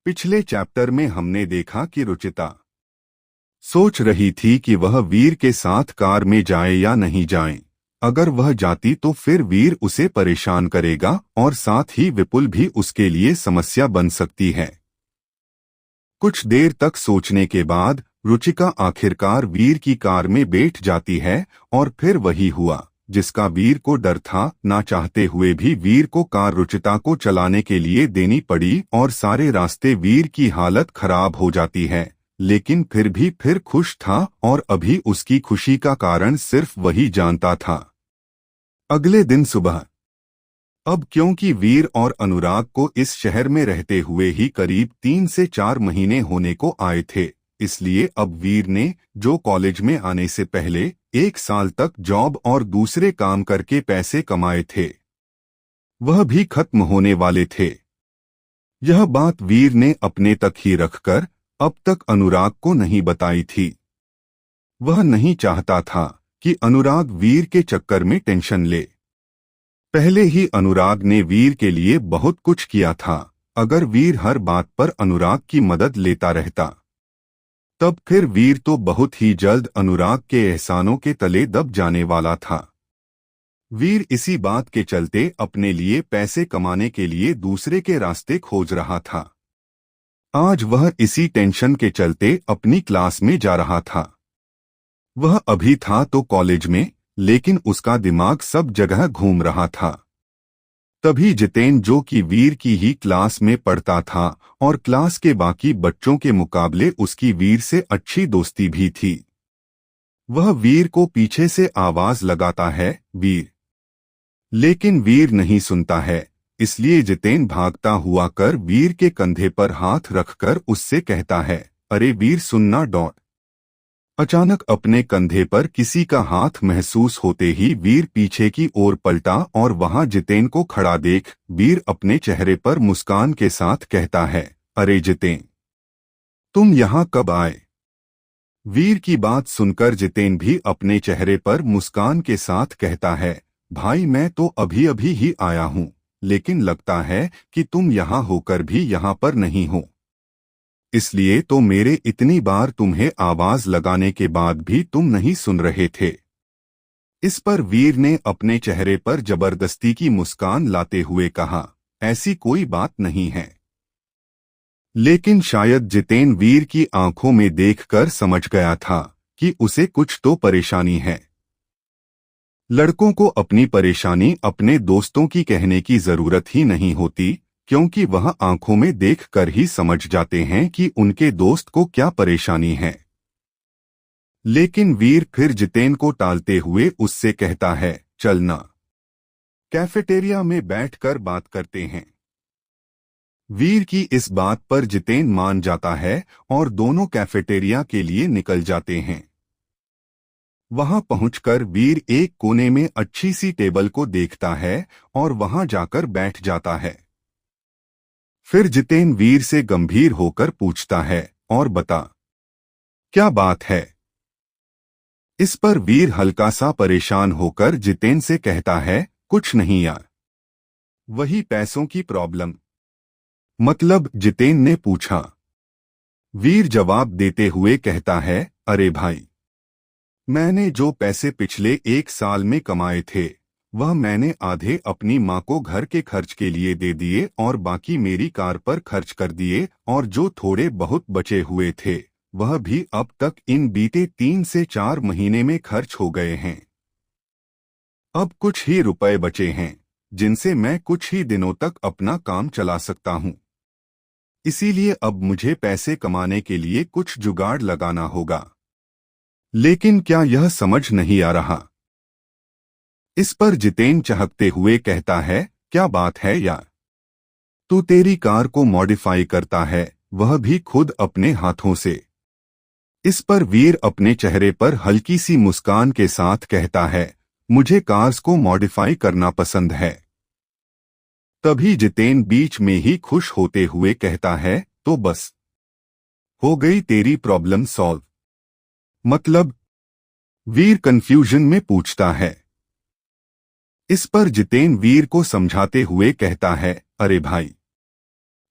पिछले चैप्टर में हमने देखा कि रुचिता सोच रही थी कि वह वीर के साथ कार में जाए या नहीं जाए। अगर वह जाती तो फिर वीर उसे परेशान करेगा और साथ ही विपुल भी उसके लिए समस्या बन सकती है। कुछ देर तक सोचने के बाद रुचिका आखिरकार वीर की कार में बैठ जाती है और फिर वही हुआ जिसका वीर को डर था। ना चाहते हुए भी वीर को कार रुचिता को चलाने के लिए देनी पड़ी और सारे रास्ते वीर की हालत खराब हो जाती है, लेकिन फिर भी खुश था और अभी उसकी खुशी का कारण सिर्फ वही जानता था। अगले दिन सुबह अब क्योंकि वीर और अनुराग को इस शहर में रहते हुए ही करीब 3 से 4 महीने होने को आए थे, इसलिए अब वीर ने जो कॉलेज में आने से पहले 1 साल तक जॉब और दूसरे काम करके पैसे कमाए थे वह भी खत्म होने वाले थे। यह बात वीर ने अपने तक ही रखकर अब तक अनुराग को नहीं बताई थी। वह नहीं चाहता था कि अनुराग वीर के चक्कर में टेंशन ले। पहले ही अनुराग ने वीर के लिए बहुत कुछ किया था। अगर वीर हर बात पर अनुराग की मदद लेता रहता तब फिर वीर तो बहुत ही जल्द अनुराग के एहसानों के तले दब जाने वाला था। वीर इसी बात के चलते अपने लिए पैसे कमाने के लिए दूसरे के रास्ते खोज रहा था। आज वह इसी टेंशन के चलते अपनी क्लास में जा रहा था। वह अभी था तो कॉलेज में, लेकिन उसका दिमाग सब जगह घूम रहा था। तभी जितेन, जो कि वीर की ही क्लास में पढ़ता था और क्लास के बाकी बच्चों के मुकाबले उसकी वीर से अच्छी दोस्ती भी थी, वह वीर को पीछे से आवाज लगाता है, वीर। लेकिन वीर नहीं सुनता है, इसलिए जितेन भागता हुआ कर वीर के कंधे पर हाथ रखकर उससे कहता है, अरे वीर सुनना। अचानक अपने कंधे पर किसी का हाथ महसूस होते ही वीर पीछे की ओर पलटा और वहां जितेन को खड़ा देख वीर अपने चेहरे पर मुस्कान के साथ कहता है, अरे जितेन, तुम यहां कब आए? वीर की बात सुनकर जितेन भी अपने चेहरे पर मुस्कान के साथ कहता है, भाई मैं तो अभी अभी ही आया हूं, लेकिन लगता है कि तुम यहां होकर भी यहां पर नहीं हो, इसलिए तो मेरे इतनी बार तुम्हें आवाज लगाने के बाद भी तुम नहीं सुन रहे थे। इस पर वीर ने अपने चेहरे पर जबरदस्ती की मुस्कान लाते हुए कहा, ऐसी कोई बात नहीं है। लेकिन शायद जितेन वीर की आंखों में देखकर समझ गया था कि उसे कुछ तो परेशानी है। लड़कों को अपनी परेशानी अपने दोस्तों की कहने की जरूरत ही नहीं होती, क्योंकि वह आंखों में देखकर ही समझ जाते हैं कि उनके दोस्त को क्या परेशानी है। लेकिन वीर फिर जितेन को टालते हुए उससे कहता है, चलना, कैफेटेरिया में बैठकर बात करते हैं। वीर की इस बात पर जितेन मान जाता है और दोनों कैफेटेरिया के लिए निकल जाते हैं। वहां पहुंचकर वीर एक कोने में अच्छी सी टेबल को देखता है और वहां जाकर बैठ जाता है। फिर जितेन वीर से गंभीर होकर पूछता है, और बता, क्या बात है? इस पर वीर हल्का सा परेशान होकर जितेन से कहता है, कुछ नहीं यार, वही पैसों की प्रॉब्लम। मतलब? जितेन ने पूछा। वीर जवाब देते हुए कहता है, अरे भाई, मैंने जो पैसे पिछले 1 साल में कमाए थे वह मैंने आधे अपनी माँ को घर के खर्च के लिए दे दिए और बाकी मेरी कार पर खर्च कर दिए, और जो थोड़े बहुत बचे हुए थे वह भी अब तक इन बीते 3 से 4 महीने में खर्च हो गए हैं। अब कुछ ही रुपए बचे हैं जिनसे मैं कुछ ही दिनों तक अपना काम चला सकता हूँ, इसीलिए अब मुझे पैसे कमाने के लिए कुछ जुगाड़ लगाना होगा। लेकिन क्या यह समझ नहीं आ रहा? इस पर जितेन चहकते हुए कहता है, क्या बात है यार, तू तेरी कार को मॉडिफाई करता है, वह भी खुद अपने हाथों से। इस पर वीर अपने चेहरे पर हल्की सी मुस्कान के साथ कहता है, मुझे कार्स को मॉडिफाई करना पसंद है। तभी जितेन बीच में ही खुश होते हुए कहता है, तो बस हो गई तेरी प्रॉब्लम सॉल्व। मतलब? वीर कंफ्यूजन में पूछता है। इस पर जितेन वीर को समझाते हुए कहता है, अरे भाई,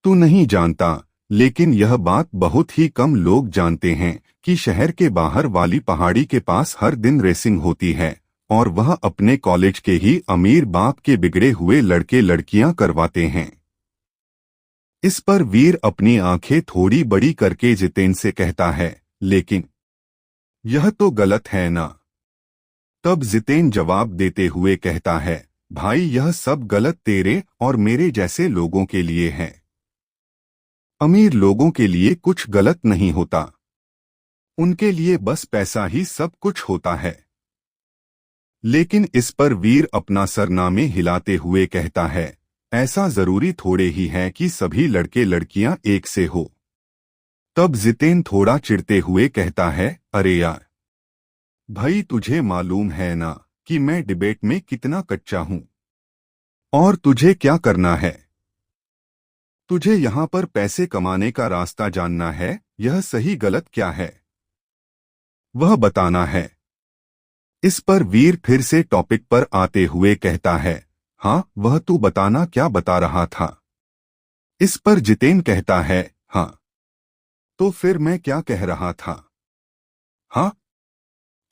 तू नहीं जानता लेकिन यह बात बहुत ही कम लोग जानते हैं कि शहर के बाहर वाली पहाड़ी के पास हर दिन रेसिंग होती है और वह अपने कॉलेज के ही अमीर बाप के बिगड़े हुए लड़के लड़कियां करवाते हैं। इस पर वीर अपनी आंखें थोड़ी बड़ी करके जितेन से कहता है, लेकिन यह तो गलत है ना। तब जितेन जवाब देते हुए कहता है, भाई यह सब गलत तेरे और मेरे जैसे लोगों के लिए है। अमीर लोगों के लिए कुछ गलत नहीं होता, उनके लिए बस पैसा ही सब कुछ होता है। लेकिन इस पर वीर अपना सरनामे हिलाते हुए कहता है, ऐसा जरूरी थोड़े ही है कि सभी लड़के लड़कियां एक से हो। तब जितेन थोड़ा चिढ़ते हुए कहता है, अरे यार भाई तुझे मालूम है ना कि मैं डिबेट में कितना कच्चा हूं, और तुझे क्या करना है? तुझे यहां पर पैसे कमाने का रास्ता जानना है, यह सही गलत क्या है वह बताना है। इस पर वीर फिर से टॉपिक पर आते हुए कहता है, हाँ वह तू बताना क्या बता रहा था? इस पर जितेन कहता है, हाँ तो फिर मैं क्या कह रहा था? हाँ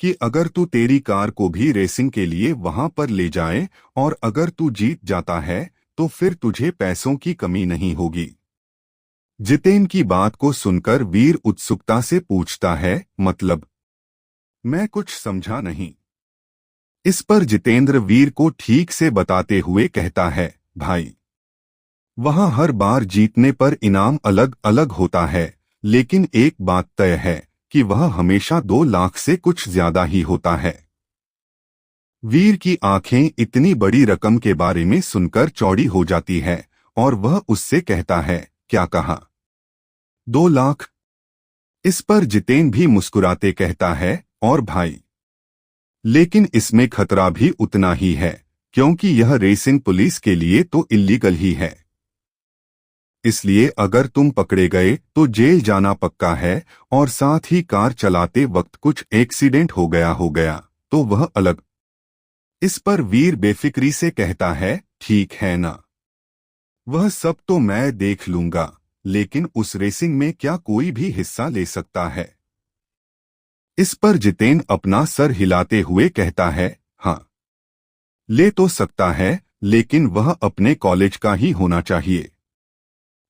कि अगर तू तेरी कार को भी रेसिंग के लिए वहां पर ले जाए और अगर तू जीत जाता है तो फिर तुझे पैसों की कमी नहीं होगी। जितेन की बात को सुनकर वीर उत्सुकता से पूछता है, मतलब? मैं कुछ समझा नहीं। इस पर जितेंद्र वीर को ठीक से बताते हुए कहता है, भाई वहां हर बार जीतने पर इनाम अलग अलग होता है, लेकिन एक बात तय है कि वह हमेशा 2 लाख से कुछ ज्यादा ही होता है। वीर की आंखें इतनी बड़ी रकम के बारे में सुनकर चौड़ी हो जाती है और वह उससे कहता है, क्या कहा? 2 लाख? इस पर जितेन भी मुस्कुराते कहता है, और भाई लेकिन इसमें खतरा भी उतना ही है, क्योंकि यह रेसिंग पुलिस के लिए तो इल्लीगल ही है। इसलिए अगर तुम पकड़े गए तो जेल जाना पक्का है, और साथ ही कार चलाते वक्त कुछ एक्सीडेंट हो गया तो वह अलग। इस पर वीर बेफिक्री से कहता है, ठीक है ना, वह सब तो मैं देख लूंगा, लेकिन उस रेसिंग में क्या कोई भी हिस्सा ले सकता है? इस पर जितेन अपना सर हिलाते हुए कहता है, हाँ ले तो सकता है, लेकिन वह अपने कॉलेज का ही होना चाहिए।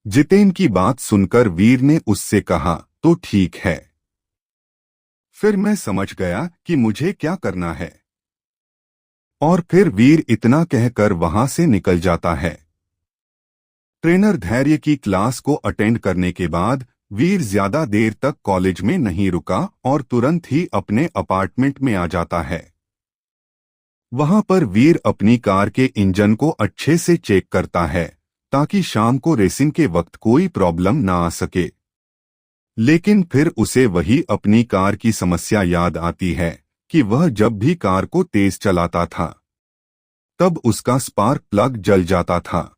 जितेन की बात सुनकर वीर ने उससे कहा, तो ठीक है, फिर मैं समझ गया कि मुझे क्या करना है। और फिर वीर इतना कहकर वहां से निकल जाता है। ट्रेनर धैर्य की क्लास को अटेंड करने के बाद वीर ज्यादा देर तक कॉलेज में नहीं रुका और तुरंत ही अपने अपार्टमेंट में आ जाता है। वहां पर वीर अपनी कार के इंजन को अच्छे से चेक करता है ताकि शाम को रेसिंग के वक्त कोई प्रॉब्लम ना आ सके। लेकिन फिर उसे वही अपनी कार की समस्या याद आती है कि वह जब भी कार को तेज चलाता था तब उसका स्पार्क प्लग जल जाता था।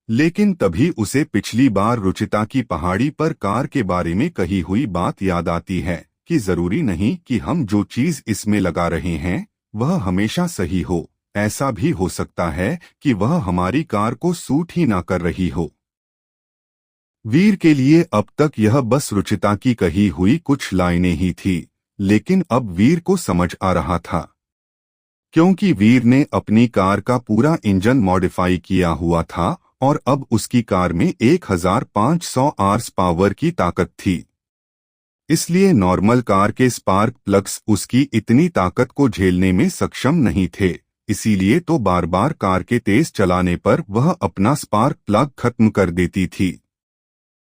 लेकिन तभी उसे पिछली बार रुचिता की पहाड़ी पर कार के बारे में कही हुई बात याद आती है कि जरूरी नहीं कि हम जो चीज इसमें लगा रहे हैं वह हमेशा सही हो, ऐसा भी हो सकता है कि वह हमारी कार को सूट ही ना कर रही हो। वीर के लिए अब तक यह बस रुचिता की कही हुई कुछ लाइनें ही थी, लेकिन अब वीर को समझ आ रहा था, क्योंकि वीर ने अपनी कार का पूरा इंजन मॉडिफाई किया हुआ था और अब उसकी कार में 1500 आर्स पावर की ताकत थी। इसलिए नॉर्मल कार के स्पार्क प्लग्स उसकी इतनी ताकत को झेलने में सक्षम नहीं थे, इसीलिए तो बार बार कार के तेज चलाने पर वह अपना स्पार्क प्लग खत्म कर देती थी।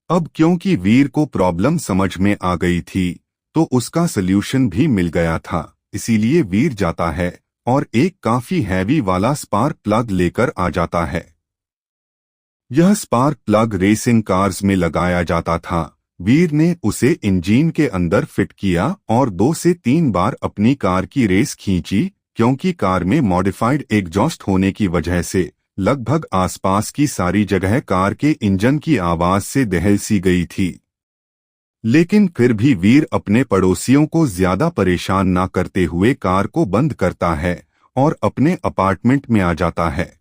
अब क्योंकि वीर को प्रॉब्लम समझ में आ गई थी तो उसका सल्यूशन भी मिल गया था, इसीलिए वीर जाता है और एक काफी हैवी वाला स्पार्क प्लग लेकर आ जाता है। यह स्पार्क प्लग रेसिंग कार्स में लगाया जाता था। वीर ने उसे इंजन के अंदर फिट किया और 2 से 3 बार अपनी कार की रेस खींची, क्योंकि कार में मॉडिफाइड एग्जॉस्ट होने की वजह से लगभग आसपास की सारी जगह कार के इंजन की आवाज से दहल सी गई थी। लेकिन फिर भी वीर अपने पड़ोसियों को ज्यादा परेशान ना करते हुए कार को बंद करता है और अपने अपार्टमेंट में आ जाता है।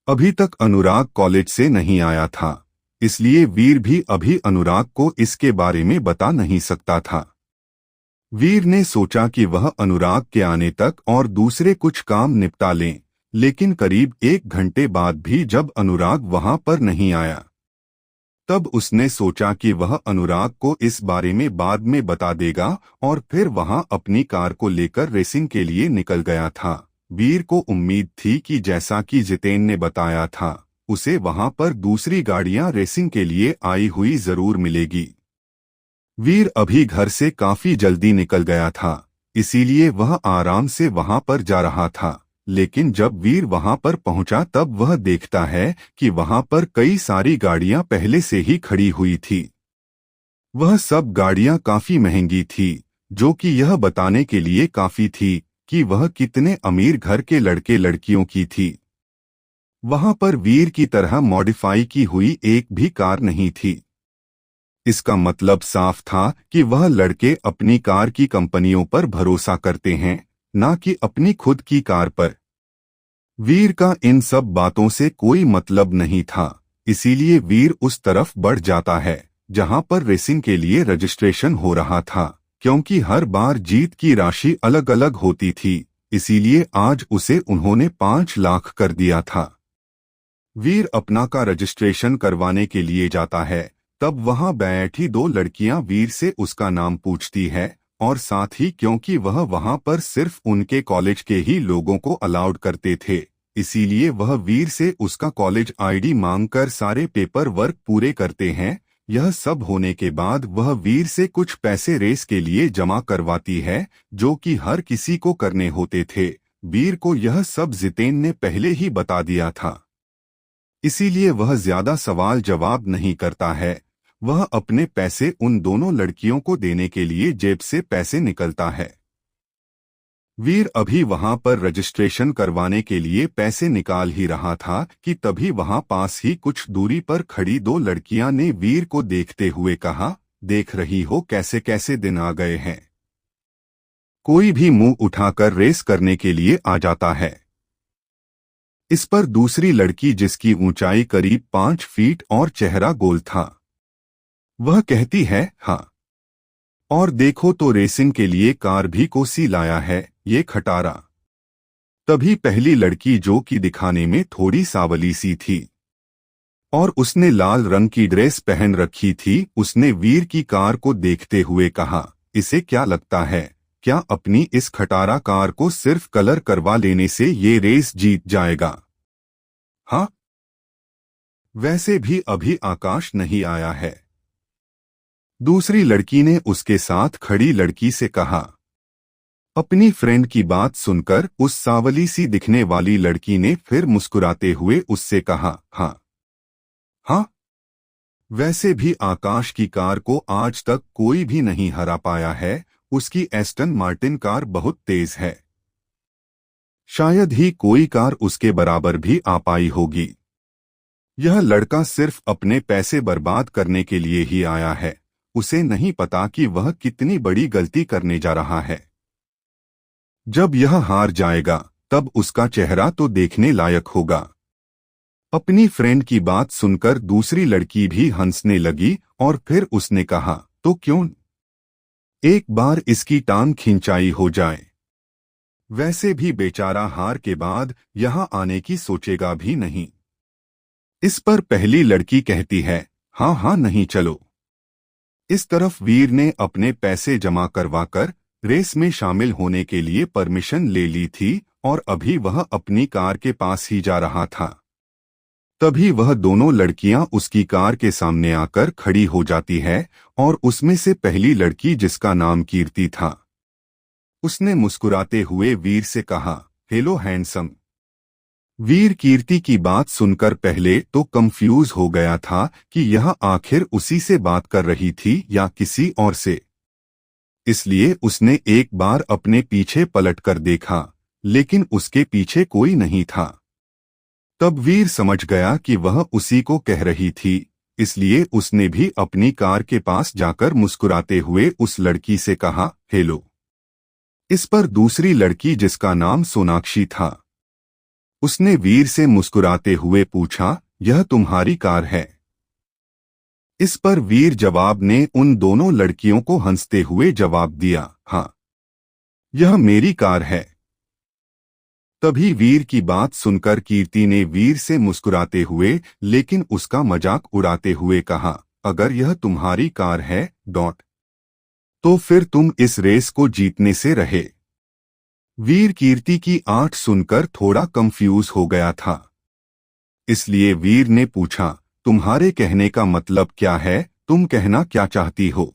अभी तक अनुराग कॉलेज से नहीं आया था, इसलिए वीर भी अभी अनुराग को इसके बारे में बता नहीं सकता था। वीर ने सोचा कि वह अनुराग के आने तक और दूसरे कुछ काम निपटा लें, लेकिन करीब 1 घंटे बाद भी जब अनुराग वहां पर नहीं आया, तब उसने सोचा कि वह अनुराग को इस बारे में बाद में बता देगा और फिर वहां अपनी कार को लेकर रेसिंग के लिए निकल गया था। वीर को उम्मीद थी कि जैसा कि जितेन ने बताया था, उसे वहां पर दूसरी गाड़ियां रेसिंग के लिए आई हुई जरूर मिलेगी। वीर अभी घर से काफी जल्दी निकल गया था, इसीलिए वह आराम से वहां पर जा रहा था। लेकिन जब वीर वहां पर पहुंचा तब वह देखता है कि वहां पर कई सारी गाड़ियां पहले से ही खड़ी हुई थी। वह सब गाड़ियां काफी महंगी थी, जो कि यह बताने के लिए काफी थी कि वह कितने अमीर घर के लड़के लड़कियों की थी। वहां पर वीर की तरह मॉडिफाई की हुई एक भी कार नहीं थी। इसका मतलब साफ था कि वह लड़के अपनी कार की कंपनियों पर भरोसा करते हैं, ना कि अपनी खुद की कार पर। वीर का इन सब बातों से कोई मतलब नहीं था, इसीलिए वीर उस तरफ बढ़ जाता है जहां पर रेसिंग के लिए रजिस्ट्रेशन हो रहा था। क्योंकि हर बार जीत की राशि अलग अलग होती थी, इसीलिए आज उसे उन्होंने 5 लाख कर दिया था। वीर अपना का रजिस्ट्रेशन करवाने के लिए जाता है, तब वहां बैठी 2 लड़कियां वीर से उसका नाम पूछती है और साथ ही क्योंकि वह वहां पर सिर्फ उनके कॉलेज के ही लोगों को अलाउड करते थे, इसीलिए वह वीर से उसका कॉलेज आईडी मांगकर सारे पेपर वर्क पूरे करते हैं। यह सब होने के बाद वह वीर से कुछ पैसे रेस के लिए जमा करवाती है, जो कि हर किसी को करने होते थे। वीर को यह सब जितेन ने पहले ही बता दिया था, इसीलिए वह ज्यादा सवाल जवाब नहीं करता है। वह अपने पैसे उन दोनों लड़कियों को देने के लिए जेब से पैसे निकलता है। वीर अभी वहां पर रजिस्ट्रेशन करवाने के लिए पैसे निकाल ही रहा था कि तभी वहां पास ही कुछ दूरी पर खड़ी 2 लड़कियां ने वीर को देखते हुए कहा, देख रही हो कैसे कैसे दिन आ गए हैं। कोई भी मुंह उठाकर रेस करने के लिए आ जाता है। इस पर दूसरी लड़की, जिसकी ऊंचाई करीब 5 फीट और चेहरा गोल था, वह कहती है, हाँ, और देखो तो रेसिंग के लिए कार भी कोसी लाया है ये खटारा। तभी पहली लड़की, जो कि दिखाने में थोड़ी सावली सी थी और उसने लाल रंग की ड्रेस पहन रखी थी, उसने वीर की कार को देखते हुए कहा, इसे क्या लगता है, क्या अपनी इस खटारा कार को सिर्फ कलर करवा लेने से ये रेस जीत जाएगा? हाँ, वैसे भी अभी आकाश नहीं आया है। दूसरी लड़की ने उसके साथ खड़ी लड़की से कहा। अपनी फ्रेंड की बात सुनकर उस सावली सी दिखने वाली लड़की ने फिर मुस्कुराते हुए उससे कहा, हाँ हाँ, वैसे भी आकाश की कार को आज तक कोई भी नहीं हरा पाया है। उसकी एस्टन मार्टिन कार बहुत तेज है, शायद ही कोई कार उसके बराबर भी आ पाई होगी। यह लड़का सिर्फ अपने पैसे बर्बाद करने के लिए ही आया है, उसे नहीं पता कि वह कितनी बड़ी गलती करने जा रहा है। जब यह हार जाएगा तब उसका चेहरा तो देखने लायक होगा। अपनी फ्रेंड की बात सुनकर दूसरी लड़की भी हंसने लगी और फिर उसने कहा, तो क्यों एक बार इसकी टांग खिंचाई हो जाए। वैसे भी बेचारा हार के बाद यहां आने की सोचेगा भी नहीं। इस पर पहली लड़की कहती है, हाँ हाँ, नहीं चलो। इस तरफ वीर ने अपने पैसे जमा करवाकर रेस में शामिल होने के लिए परमिशन ले ली थी और अभी वह अपनी कार के पास ही जा रहा था। तभी वह दोनों लड़कियां उसकी कार के सामने आकर खड़ी हो जाती है और उसमें से पहली लड़की, जिसका नाम कीर्ति था, उसने मुस्कुराते हुए वीर से कहा, हेलो हैंडसम। वीर कीर्ति की बात सुनकर पहले तो कंफ्यूज हो गया था कि यह आखिर उसी से बात कर रही थी या किसी और से, इसलिए उसने एक बार अपने पीछे पलटकर देखा, लेकिन उसके पीछे कोई नहीं था। तब वीर समझ गया कि वह उसी को कह रही थी, इसलिए उसने भी अपनी कार के पास जाकर मुस्कुराते हुए उस लड़की से कहा, हेलो। इस पर दूसरी लड़की, जिसका नाम सोनाक्षी था, उसने वीर से मुस्कुराते हुए पूछा, यह तुम्हारी कार है? इस पर वीर जवाब ने उन दोनों लड़कियों को हंसते हुए जवाब दिया, हाँ, यह मेरी कार है। तभी वीर की बात सुनकर कीर्ति ने वीर से मुस्कुराते हुए लेकिन उसका मजाक उड़ाते हुए कहा, अगर यह तुम्हारी कार है तो फिर तुम इस रेस को जीतने से रहे। वीर कीर्ति की आंख सुनकर थोड़ा कंफ्यूज हो गया था। इसलिए वीर ने पूछा, तुम्हारे कहने का मतलब क्या है, तुम कहना क्या चाहती हो?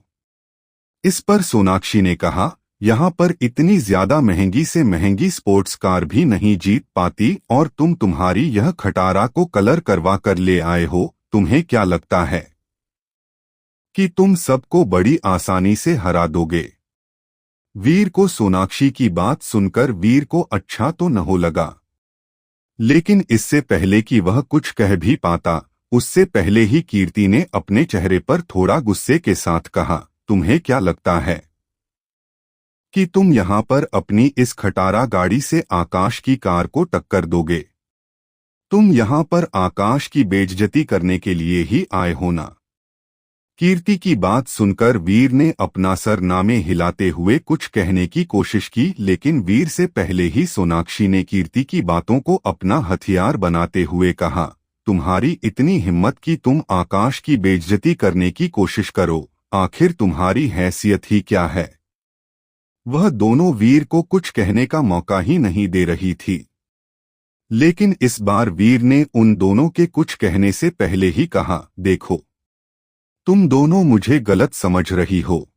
इस पर सोनाक्षी ने कहा, यहाँ पर इतनी ज्यादा महंगी से महंगी स्पोर्ट्स कार भी नहीं जीत पाती और तुम तुम्हारी यह खटारा को कलर करवा कर ले आए हो। तुम्हें क्या लगता है कि तुम सबको बड़ी आसानी से हरा दोगे? वीर को सोनाक्षी की बात सुनकर वीर को अच्छा तो न हो लगा, लेकिन इससे पहले कि वह कुछ कह भी पाता उससे पहले ही कीर्ति ने अपने चेहरे पर थोड़ा गुस्से के साथ कहा, तुम्हें क्या लगता है कि तुम यहाँ पर अपनी इस खटारा गाड़ी से आकाश की कार को टक्कर दोगे? तुम यहाँ पर आकाश की बेइज्जती करने के लिए ही आए हो ना? कीर्ति की बात सुनकर वीर ने अपना सर नामे हिलाते हुए कुछ कहने की कोशिश की, लेकिन वीर से पहले ही सोनाक्षी ने कीर्ति की बातों को अपना हथियार बनाते हुए कहा, तुम्हारी इतनी हिम्मत कि तुम आकाश की बेइज्जती करने की कोशिश करो, आखिर तुम्हारी हैसियत ही क्या है? वह दोनों वीर को कुछ कहने का मौका ही नहीं दे रही थी, लेकिन इस बार वीर ने उन दोनों के कुछ कहने से पहले ही कहा, देखो, तुम दोनों मुझे गलत समझ रही हो।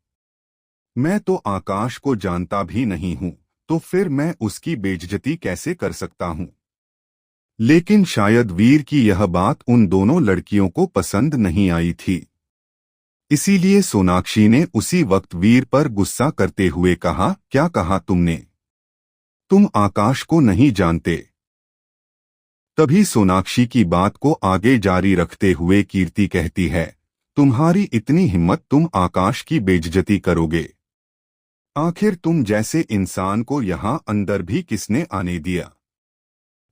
मैं तो आकाश को जानता भी नहीं हूं, तो फिर मैं उसकी बेइज्जती कैसे कर सकता हूं? लेकिन शायद वीर की यह बात उन दोनों लड़कियों को पसंद नहीं आई थी। इसीलिए सोनाक्षी ने उसी वक्त वीर पर गुस्सा करते हुए कहा, क्या कहा तुमने? तुम आकाश को नहीं जानते? तभी सोनाक्षी की बात को आगे जारी रखते हुए कीर्ति कहती है, तुम्हारी इतनी हिम्मत, तुम आकाश की बेइज्जती करोगे? आखिर तुम जैसे इंसान को यहां अंदर भी किसने आने दिया?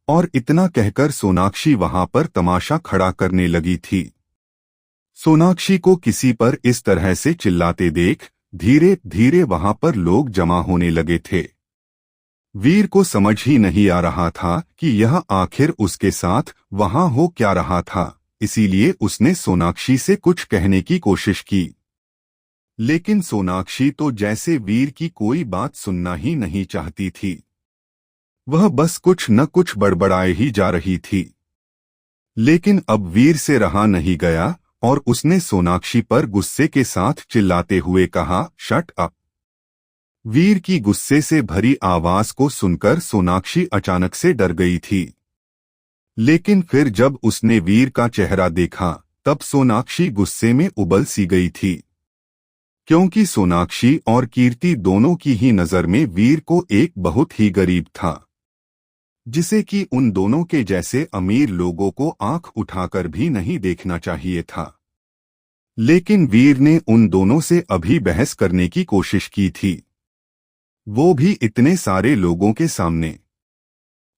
और इतना कहकर सोनाक्षी वहां पर तमाशा खड़ा करने लगी थी। सोनाक्षी को किसी पर इस तरह से चिल्लाते देख धीरे धीरे वहां पर लोग जमा होने लगे थे। वीर को समझ ही नहीं आ रहा था कि यह आखिर उसके साथ वहां हो क्या रहा था, इसीलिए उसने सोनाक्षी से कुछ कहने की कोशिश की, लेकिन सोनाक्षी तो जैसे वीर की कोई बात सुनना ही नहीं चाहती थी। वह बस कुछ न कुछ बड़बड़ाए ही जा रही थी। लेकिन अब वीर से रहा नहीं गया और उसने सोनाक्षी पर गुस्से के साथ चिल्लाते हुए कहा, शट अप। वीर की गुस्से से भरी आवाज को सुनकर सोनाक्षी अचानक से डर गई थी, लेकिन फिर जब उसने वीर का चेहरा देखा तब सोनाक्षी गुस्से में उबल सी गई थी, क्योंकि सोनाक्षी और कीर्ति दोनों की ही नजर में वीर को एक बहुत ही गरीब था, जिसे कि उन दोनों के जैसे अमीर लोगों को आंख उठाकर भी नहीं देखना चाहिए था। लेकिन वीर ने उन दोनों से अभी बहस करने की कोशिश की थी, वो भी इतने सारे लोगों के सामने।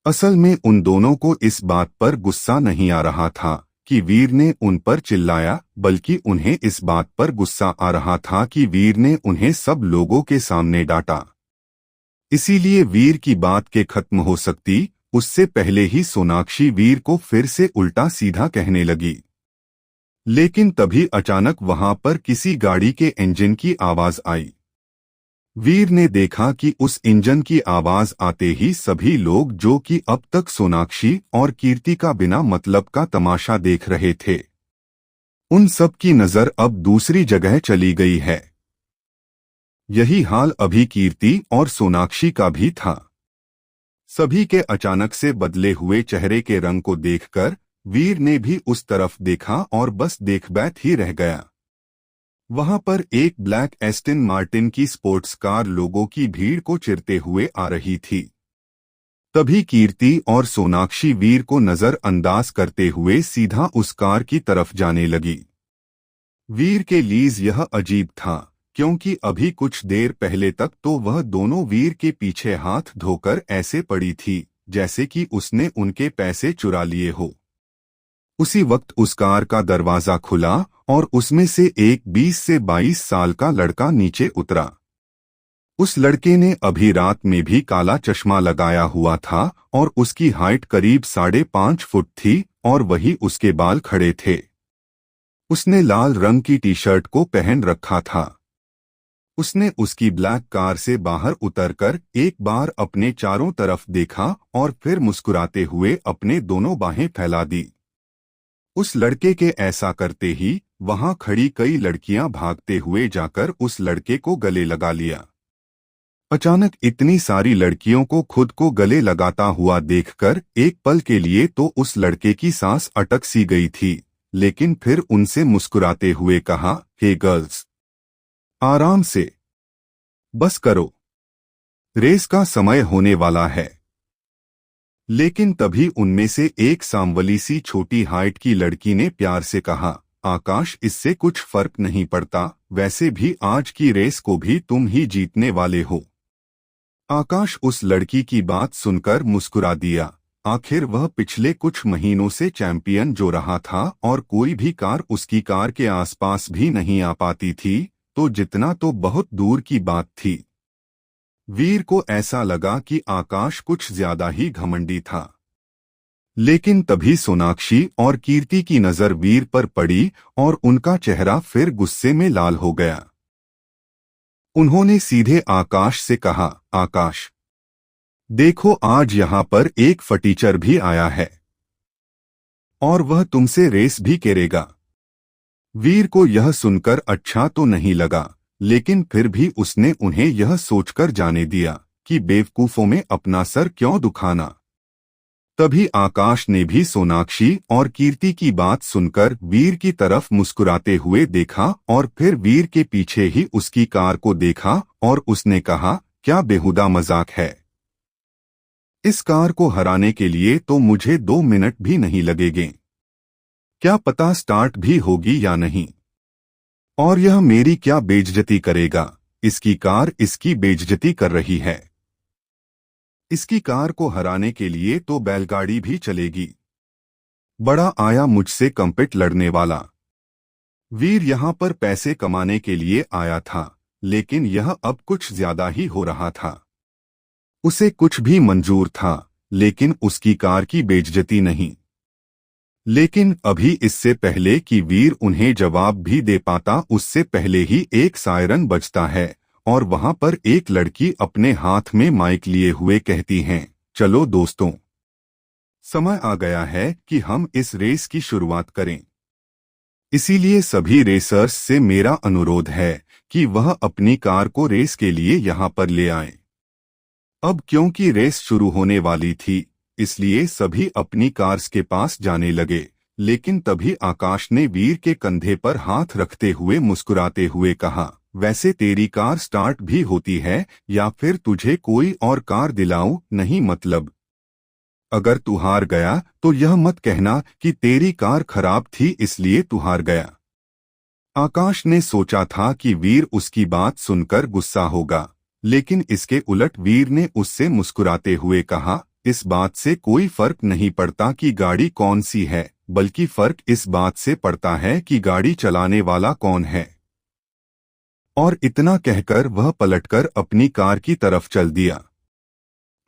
असल में उन दोनों को इस बात पर गुस्सा नहीं आ रहा था कि वीर ने उन पर चिल्लाया, बल्कि उन्हें इस बात पर गुस्सा आ रहा था कि वीर ने उन्हें सब लोगों के सामने डांटा। इसीलिए वीर की बात के खत्म हो सकती उससे पहले ही सोनाक्षी वीर को फिर से उल्टा सीधा कहने लगी। लेकिन तभी अचानक वहां पर किसी गाड़ी के इंजन की आवाज आई। वीर ने देखा कि उस इंजन की आवाज आते ही सभी लोग जो कि अब तक सोनाक्षी और कीर्ति का बिना मतलब का तमाशा देख रहे थे, उन सब की नजर अब दूसरी जगह चली गई है। यही हाल अभी कीर्ति और सोनाक्षी का भी था। सभी के अचानक से बदले हुए चेहरे के रंग को देखकर वीर ने भी उस तरफ देखा और बस देखबैठ ही रह गया। वहां पर एक ब्लैक एस्टन मार्टिन की स्पोर्ट्स कार लोगों की भीड़ को चिरते हुए आ रही थी। तभी कीर्ति और सोनाक्षी वीर को नजरअंदाज करते हुए सीधा उस कार की तरफ जाने लगी। वीर के लिए यह अजीब था, क्योंकि अभी कुछ देर पहले तक तो वह दोनों वीर के पीछे हाथ धोकर ऐसे पड़ी थी जैसे कि उसने उनके पैसे चुरा लिए हो। उसी वक्त उस कार का दरवाजा खुला और उसमें से एक 20 से 22 साल का लड़का नीचे उतरा। उस लड़के ने अभी रात में भी काला चश्मा लगाया हुआ था और उसकी हाइट करीब 5.5 फुट थी और वही उसके बाल खड़े थे। उसने लाल रंग की टी शर्ट को पहन रखा था। उसने उसकी ब्लैक कार से बाहर उतरकर एक बार अपने चारों तरफ देखा और फिर मुस्कुराते हुए अपने दोनों बाहें फैला दी। उस लड़के के ऐसा करते ही वहां खड़ी कई लड़कियां भागते हुए जाकर उस लड़के को गले लगा लिया। अचानक इतनी सारी लड़कियों को खुद को गले लगाता हुआ देखकर एक पल के लिए तो उस लड़के की सांस अटक सी गई थी, लेकिन फिर उनसे मुस्कुराते हुए कहा, हे गर्ल्स, आराम से, बस करो, रेस का समय होने वाला है। लेकिन तभी उनमें से एक सांवली सी छोटी हाइट की लड़की ने प्यार से कहा, आकाश, इससे कुछ फर्क नहीं पड़ता, वैसे भी आज की रेस को भी तुम ही जीतने वाले हो। आकाश उस लड़की की बात सुनकर मुस्कुरा दिया। आखिर वह पिछले कुछ महीनों से चैंपियन जो रहा था और कोई भी कार उसकी कार के आसपास भी नहीं आ पाती थी, तो जितना तो बहुत दूर की बात थी। वीर को ऐसा लगा कि आकाश कुछ ज्यादा ही घमंडी था। लेकिन तभी सोनाक्षी और कीर्ति की नजर वीर पर पड़ी और उनका चेहरा फिर गुस्से में लाल हो गया। उन्होंने सीधे आकाश से कहा, आकाश, देखो आज यहां पर एक फटीचर भी आया है और वह तुमसे रेस भी करेगा। वीर को यह सुनकर अच्छा तो नहीं लगा, लेकिन फिर भी उसने उन्हें यह सोचकर जाने दिया कि बेवकूफों में अपना सर क्यों दुखाना। तभी आकाश ने भी सोनाक्षी और कीर्ति की बात सुनकर वीर की तरफ मुस्कुराते हुए देखा और फिर वीर के पीछे ही उसकी कार को देखा और उसने कहा, क्या बेहुदा मजाक है। इस कार को हराने के लिए तो मुझे 2 मिनट भी नहीं लगेंगे। क्या पता स्टार्ट भी होगी या नहीं। और यह मेरी क्या बेइज्जती करेगा। इसकी कार इसकी बेइज्जती कर रही है। इसकी कार को हराने के लिए तो बैलगाड़ी भी चलेगी। बड़ा आया मुझसे कम्पिट लड़ने वाला। वीर यहाँ पर पैसे कमाने के लिए आया था, लेकिन यह अब कुछ ज्यादा ही हो रहा था। उसे कुछ भी मंजूर था, लेकिन उसकी कार की बेइज्जती नहीं। लेकिन अभी इससे पहले कि वीर उन्हें जवाब भी दे पाता, उससे पहले ही एक सायरन बजता है और वहां पर एक लड़की अपने हाथ में माइक लिए हुए कहती हैं, चलो दोस्तों, समय आ गया है कि हम इस रेस की शुरुआत करें। इसीलिए सभी रेसर्स से मेरा अनुरोध है कि वह अपनी कार को रेस के लिए यहां पर ले आएं। अब क्योंकि रेस शुरू होने वाली थी, इसलिए सभी अपनी कार्स के पास जाने लगे, लेकिन तभी आकाश ने वीर के कंधे पर हाथ रखते हुए मुस्कुराते हुए कहा, वैसे तेरी कार स्टार्ट भी होती है या फिर तुझे कोई और कार दिलाऊं, नहीं मतलब अगर तू हार गया तो यह मत कहना कि तेरी कार खराब थी इसलिए तू हार गया। आकाश ने सोचा था कि वीर उसकी बात सुनकर गुस्सा होगा, लेकिन इसके उलट वीर ने उससे मुस्कुराते हुए कहा, इस बात से कोई फर्क नहीं पड़ता कि गाड़ी कौन सी है, बल्कि फर्क इस बात से पड़ता है कि गाड़ी चलाने वाला कौन है। और इतना कहकर वह पलटकर अपनी कार की तरफ चल दिया।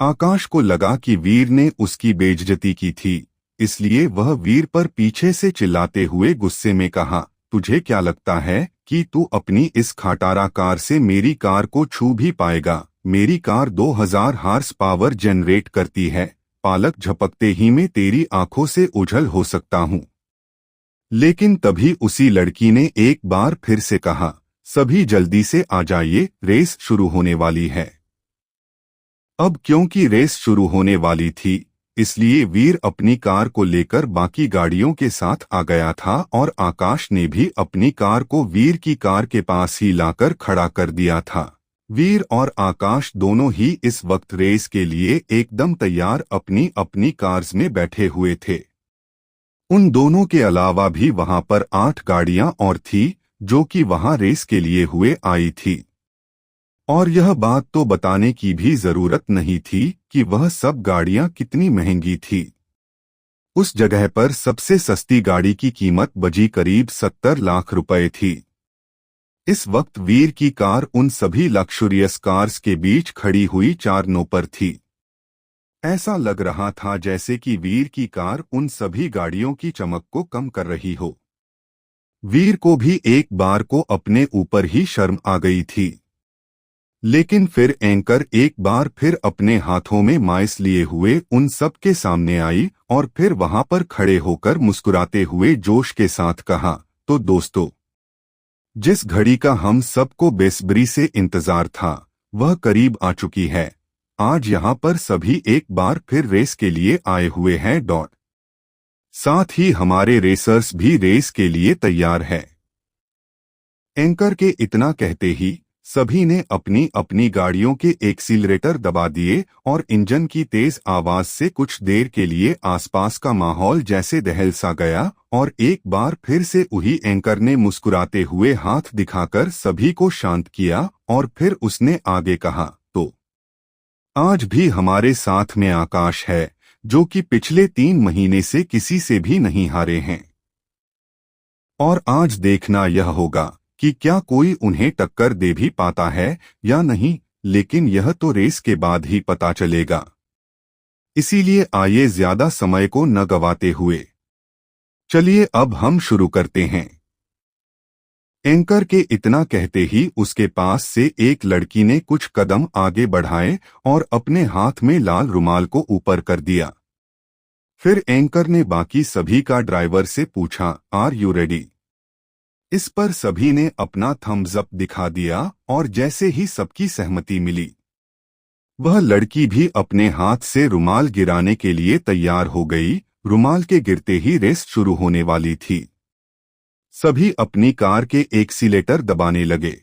आकाश को लगा कि वीर ने उसकी बेइज्जती की थी, इसलिए वह वीर पर पीछे से चिल्लाते हुए गुस्से में कहा, तुझे क्या लगता है कि तू अपनी इस खटारा कार से मेरी कार को छू भी पाएगा। मेरी कार 2000 हार्स पावर जनरेट करती है, पालक झपकते ही में तेरी आंखों से ओझल हो सकता हूं। लेकिन तभी उसी लड़की ने एक बार फिर से कहा, सभी जल्दी से आ जाइए, रेस शुरू होने वाली है। अब क्योंकि रेस शुरू होने वाली थी, इसलिए वीर अपनी कार को लेकर बाकी गाड़ियों के साथ आ गया था और आकाश ने भी अपनी कार को वीर की कार के पास ही लाकर खड़ा कर दिया था। वीर और आकाश दोनों ही इस वक्त रेस के लिए एकदम तैयार अपनी अपनी कार्स में बैठे हुए थे। उन दोनों के अलावा भी वहां पर 8 गाड़ियां और थी जो कि वहां रेस के लिए हुए आई थी। और यह बात तो बताने की भी जरूरत नहीं थी कि वह सब गाड़ियां कितनी महंगी थी। उस जगह पर सबसे सस्ती गाड़ी की कीमत बजी करीब 70 लाख रुपए थी। इस वक्त वीर की कार उन सभी लक्सुरियस कार्स के बीच खड़ी हुई चारनों पर थी। ऐसा लग रहा था जैसे कि वीर की कार उन सभी गाड़ियों की चमक को कम कर रही हो। वीर को भी एक बार को अपने ऊपर ही शर्म आ गई थी। लेकिन फिर एंकर एक बार फिर अपने हाथों में माइस लिए हुए उन सब के सामने आई और फिर वहां पर खड़े होकर मुस्कुराते हुए जोश के साथ कहा, तो दोस्तों, जिस घड़ी का हम सबको बेसब्री से इंतजार था वह करीब आ चुकी है। आज यहाँ पर सभी एक बार फिर रेस के लिए आए हुए हैं। साथ ही हमारे रेसर्स भी रेस के लिए तैयार है। एंकर के इतना कहते ही सभी ने अपनी अपनी गाड़ियों के एक्सीलरेटर दबा दिए और इंजन की तेज आवाज से कुछ देर के लिए आसपास का माहौल जैसे दहल सा गया और एक बार फिर से वही एंकर ने मुस्कुराते हुए हाथ दिखाकर सभी को शांत किया और फिर उसने आगे कहा, तो आज भी हमारे साथ में आकाश है जो कि पिछले 3 महीने से किसी से भी नहीं हारे हैं। और आज देखना यह होगा कि क्या कोई उन्हें टक्कर दे भी पाता है या नहीं, लेकिन यह तो रेस के बाद ही पता चलेगा। इसीलिए आइए ज्यादा समय को न गवाते हुए चलिए अब हम शुरू करते हैं। एंकर के इतना कहते ही उसके पास से एक लड़की ने कुछ कदम आगे बढ़ाए और अपने हाथ में लाल रुमाल को ऊपर कर दिया। फिर एंकर ने बाकी सभी का ड्राइवर से पूछा, आर यू रेडी? इस पर सभी ने अपना थम्स अप दिखा दिया और जैसे ही सबकी सहमति मिली, वह लड़की भी अपने हाथ से रुमाल गिराने के लिए तैयार हो गई। रुमाल के गिरते ही रेस शुरू होने वाली थी। सभी अपनी कार के एक्सीलेटर दबाने लगे।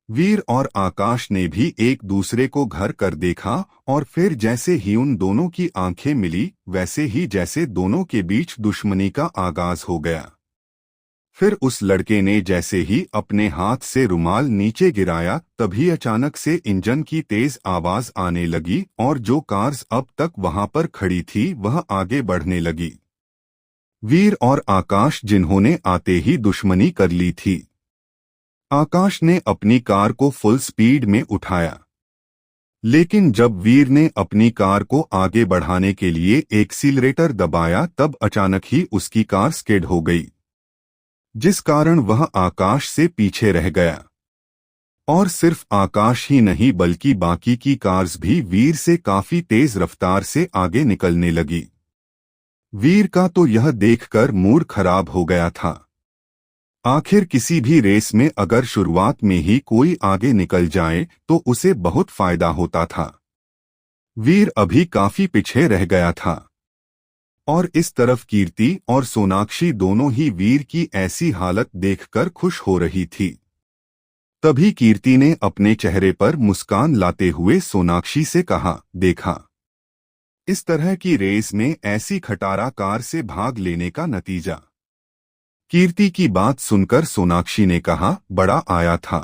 वीर और आकाश ने भी एक दूसरे को घर कर देखा और फिर जैसे ही उन दोनों की आंखें मिली वैसे ही जैसे दोनों के बीच दुश्मनी का आगाज हो गया। फिर उस लड़के ने जैसे ही अपने हाथ से रुमाल नीचे गिराया तभी अचानक से इंजन की तेज आवाज आने लगी और जो कार्स अब तक वहां पर खड़ी थी वह आगे बढ़ने लगी। वीर और आकाश जिन्होंने आते ही दुश्मनी कर ली थी। आकाश ने अपनी कार को फुल स्पीड में उठाया, लेकिन जब वीर ने अपनी कार को आगे बढ़ाने के लिए एक्सीलरेटर दबाया तब अचानक ही उसकी कार स्किड हो गई, जिस कारण वह आकाश से पीछे रह गया। और सिर्फ आकाश ही नहीं बल्कि बाकी की कार्स भी वीर से काफी तेज रफ्तार से आगे निकलने लगी। वीर का तो यह देखकर मूड खराब हो गया था। आखिर किसी भी रेस में अगर शुरुआत में ही कोई आगे निकल जाए तो उसे बहुत फायदा होता था। वीर अभी काफी पीछे रह गया था और इस तरफ कीर्ति और सोनाक्षी दोनों ही वीर की ऐसी हालत देखकर खुश हो रही थी। तभी कीर्ति ने अपने चेहरे पर मुस्कान लाते हुए सोनाक्षी से कहा, देखा, इस तरह की रेस में ऐसी खटारा कार से भाग लेने का नतीजा। कीर्ति की बात सुनकर सोनाक्षी ने कहा, बड़ा आया था।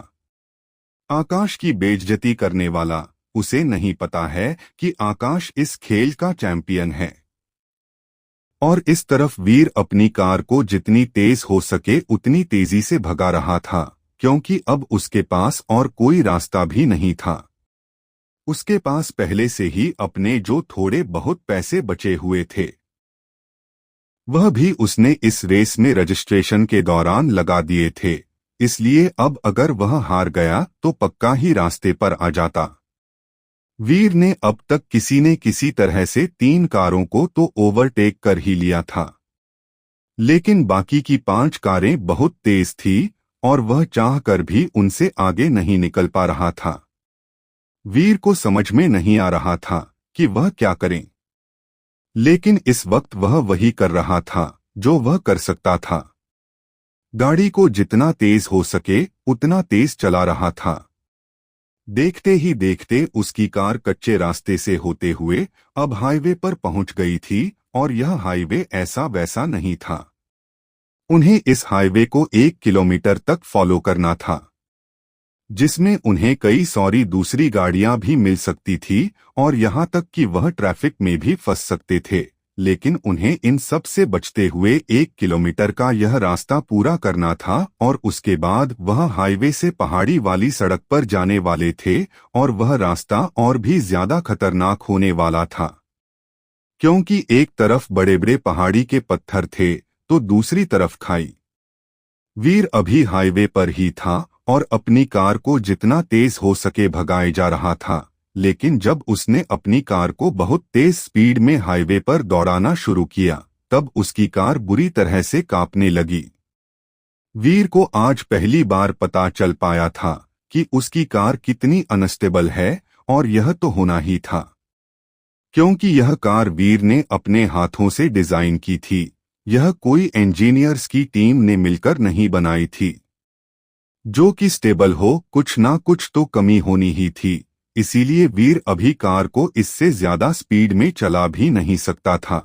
आकाश की बेइज्जती करने वाला, उसे नहीं पता है कि आकाश इस खेल का चैंपियन है। और इस तरफ वीर अपनी कार को जितनी तेज हो सके उतनी तेजी से भगा रहा था, क्योंकि अब उसके पास और कोई रास्ता भी नहीं था। उसके पास पहले से ही अपने जो थोड़े बहुत पैसे बचे हुए थे वह भी उसने इस रेस में रजिस्ट्रेशन के दौरान लगा दिए थे, इसलिए अब अगर वह हार गया तो पक्का ही रास्ते पर आ जाता। वीर ने अब तक किसी न किसी तरह से 3 कारों को तो ओवरटेक कर ही लिया था, लेकिन बाकी की 5 कारें बहुत तेज थी और वह चाहकर भी उनसे आगे नहीं निकल पा रहा था। वीर को समझ में नहीं आ रहा था कि वह क्या करें, लेकिन इस वक्त वह वही कर रहा था जो वह कर सकता था। गाड़ी को जितना तेज हो सके उतना तेज चला रहा था। देखते ही देखते उसकी कार कच्चे रास्ते से होते हुए अब हाईवे पर पहुंच गई थी और यह हाईवे ऐसा वैसा नहीं था। उन्हें इस हाईवे को 1 किलोमीटर तक फॉलो करना था, जिसमें उन्हें कई सारी दूसरी गाड़ियां भी मिल सकती थी और यहां तक कि वह ट्रैफिक में भी फंस सकते थे, लेकिन उन्हें इन सब से बचते हुए 1 किलोमीटर का यह रास्ता पूरा करना था और उसके बाद वह हाईवे से पहाड़ी वाली सड़क पर जाने वाले थे और वह रास्ता और भी ज्यादा खतरनाक होने वाला था, क्योंकि एक तरफ बड़े बड़े पहाड़ी के पत्थर थे तो दूसरी तरफ खाई। वीर अभी हाईवे पर ही था और अपनी कार को जितना तेज हो सके भगाए जा रहा था, लेकिन जब उसने अपनी कार को बहुत तेज स्पीड में हाईवे पर दौड़ाना शुरू किया तब उसकी कार बुरी तरह से कांपने लगी। वीर को आज पहली बार पता चल पाया था कि उसकी कार कितनी अनस्टेबल है, और यह तो होना ही था, क्योंकि यह कार वीर ने अपने हाथों से डिजाइन की थी। यह कोई इंजीनियर्स की टीम ने मिलकर नहीं बनाई थी। जो कि स्टेबल हो, कुछ ना कुछ तो कमी होनी ही थी, इसीलिए वीर अभी कार को इससे ज्यादा स्पीड में चला भी नहीं सकता था।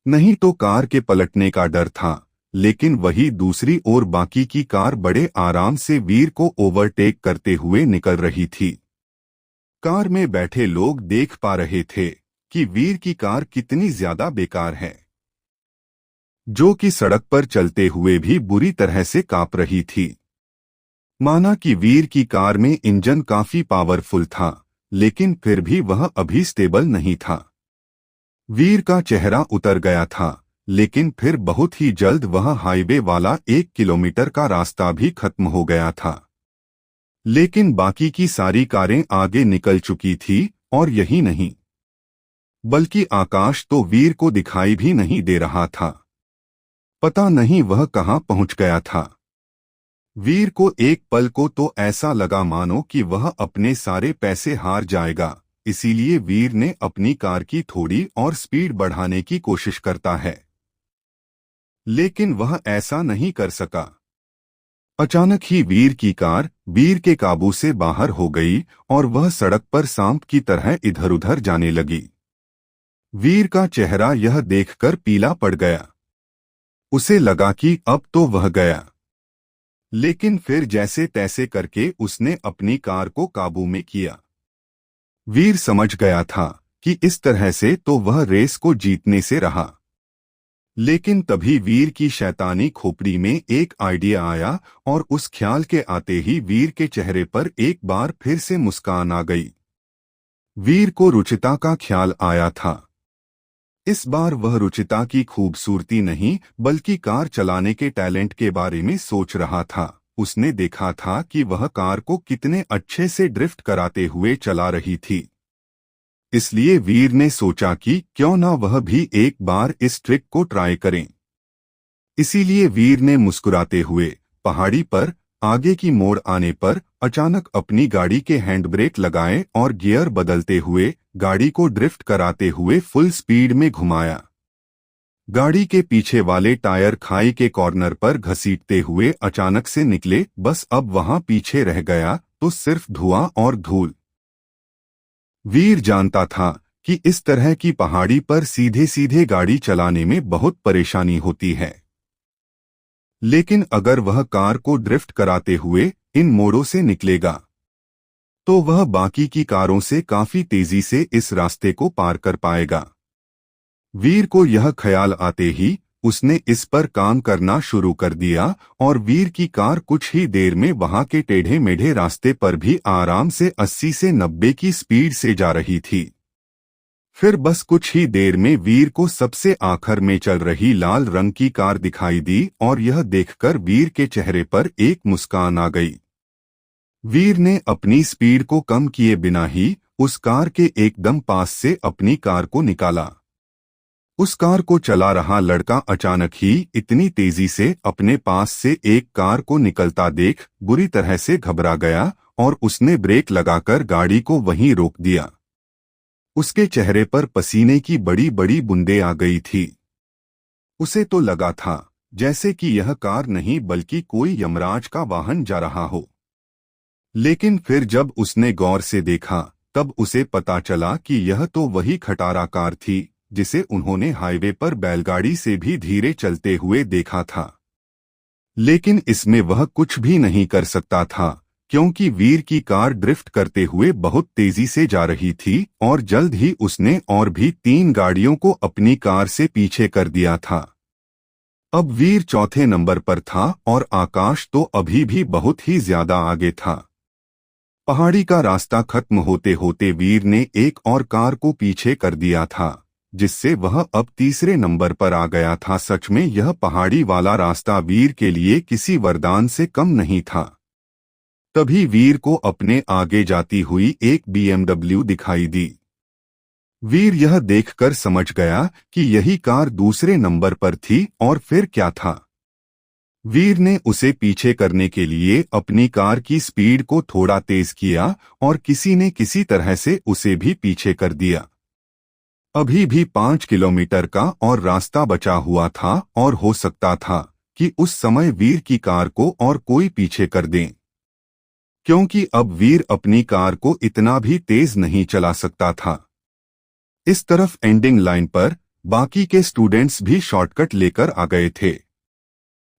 नहीं तो कार के पलटने का डर था, लेकिन वही दूसरी ओर बाकी की कार बड़े आराम से वीर को ओवरटेक करते हुए निकल रही थी। कार में बैठे लोग देख पा रहे थे कि वीर की कार कितनी ज्यादा बेकार है, जो कि सड़क पर चलते हुए भी बुरी तरह से कांप रही थी। माना कि वीर की कार में इंजन काफी पावरफुल था, लेकिन फिर भी वह अभी स्टेबल नहीं था। वीर का चेहरा उतर गया था, लेकिन फिर बहुत ही जल्द वह हाईवे वाला 1 किलोमीटर का रास्ता भी खत्म हो गया था। लेकिन बाकी की सारी कारें आगे निकल चुकी थी, और यही नहीं बल्कि आकाश तो वीर को दिखाई भी नहीं दे रहा था। पता नहीं वह कहाँ पहुंच गया था। वीर को एक पल को तो ऐसा लगा मानो कि वह अपने सारे पैसे हार जाएगा, इसीलिए वीर ने अपनी कार की थोड़ी और स्पीड बढ़ाने की कोशिश करता है, लेकिन वह ऐसा नहीं कर सका। अचानक ही वीर की कार वीर के काबू से बाहर हो गई और वह सड़क पर सांप की तरह इधर उधर जाने लगी। वीर का चेहरा यह देखकर पीला पड़ गया। उसे लगा कि अब तो वह गया, लेकिन फिर जैसे तैसे करके उसने अपनी कार को काबू में किया। वीर समझ गया था कि इस तरह से तो वह रेस को जीतने से रहा। लेकिन तभी वीर की शैतानी खोपड़ी में एक आइडिया आया और उस ख्याल के आते ही वीर के चेहरे पर एक बार फिर से मुस्कान आ गई। वीर को रुचिता का ख्याल आया था। इस बार वह रुचिता की खूबसूरती नहीं बल्कि कार चलाने के टैलेंट के बारे में सोच रहा था। उसने देखा था कि वह कार को कितने अच्छे से ड्रिफ्ट कराते हुए चला रही थी, इसलिए वीर ने सोचा कि क्यों ना वह भी एक बार इस ट्रिक को ट्राई करें। इसीलिए वीर ने मुस्कुराते हुए पहाड़ी पर आगे की मोड़ आने पर अचानक अपनी गाड़ी के हैंड ब्रेक लगाए और गियर बदलते हुए गाड़ी को ड्रिफ्ट कराते हुए फुल स्पीड में घुमाया। गाड़ी के पीछे वाले टायर खाई के कॉर्नर पर घसीटते हुए अचानक से निकले। बस अब वहां पीछे रह गया तो सिर्फ धुआं और धूल। वीर जानता था कि इस तरह की पहाड़ी पर सीधे सीधे गाड़ी चलाने में बहुत परेशानी होती है, लेकिन अगर वह कार को ड्रिफ्ट कराते हुए इन मोड़ों से निकलेगा तो वह बाकी की कारों से काफी तेजी से इस रास्ते को पार कर पाएगा। वीर को यह ख्याल आते ही उसने इस पर काम करना शुरू कर दिया और वीर की कार कुछ ही देर में वहां के टेढ़े मेढ़े रास्ते पर भी आराम से 80 से 90 की स्पीड से जा रही थी। फिर बस कुछ ही देर में वीर को सबसे आखिर में चल रही लाल रंग की कार दिखाई दी और यह देखकर वीर के चेहरे पर एक मुस्कान आ गई। वीर ने अपनी स्पीड को कम किए बिना ही उस कार के एकदम पास से अपनी कार को निकाला। उस कार को चला रहा लड़का अचानक ही इतनी तेजी से अपने पास से एक कार को निकलता देख बुरी तरह से घबरा गया और उसने ब्रेक लगाकर गाड़ी को वहीं रोक दिया। उसके चेहरे पर पसीने की बड़ी बड़ी बूंदें आ गई थी। उसे तो लगा था जैसे कि यह कार नहीं बल्कि कोई यमराज का वाहन जा रहा हो। लेकिन फिर जब उसने गौर से देखा तब उसे पता चला कि यह तो वही खटारा कार थी जिसे उन्होंने हाईवे पर बैलगाड़ी से भी धीरे चलते हुए देखा था। लेकिन इसमें वह कुछ भी नहीं कर सकता था क्योंकि वीर की कार ड्रिफ्ट करते हुए बहुत तेजी से जा रही थी और जल्द ही उसने और भी 3 गाड़ियों को अपनी कार से पीछे कर दिया था। अब वीर चौथे नंबर पर था और आकाश तो अभी भी बहुत ही ज्यादा आगे था। पहाड़ी का रास्ता खत्म होते होते वीर ने एक और कार को पीछे कर दिया था, जिससे वह अब तीसरे नंबर पर आ गया था। सच में यह पहाड़ी वाला रास्ता वीर के लिए किसी वरदान से कम नहीं था। तभी वीर को अपने आगे जाती हुई एक BMW दिखाई दी। वीर यह देखकर समझ गया कि यही कार दूसरे नंबर पर थी और फिर क्या था। वीर ने उसे पीछे करने के लिए अपनी कार की स्पीड को थोड़ा तेज किया और किसी ने किसी तरह से उसे भी पीछे कर दिया। अभी भी 5 किलोमीटर का और रास्ता बचा हुआ था और हो सकता था कि उस समय वीर की कार को और कोई पीछे कर दे, क्योंकि अब वीर अपनी कार को इतना भी तेज नहीं चला सकता था। इस तरफ एंडिंग लाइन पर बाकी के स्टूडेंट्स भी शॉर्टकट लेकर आ गए थे।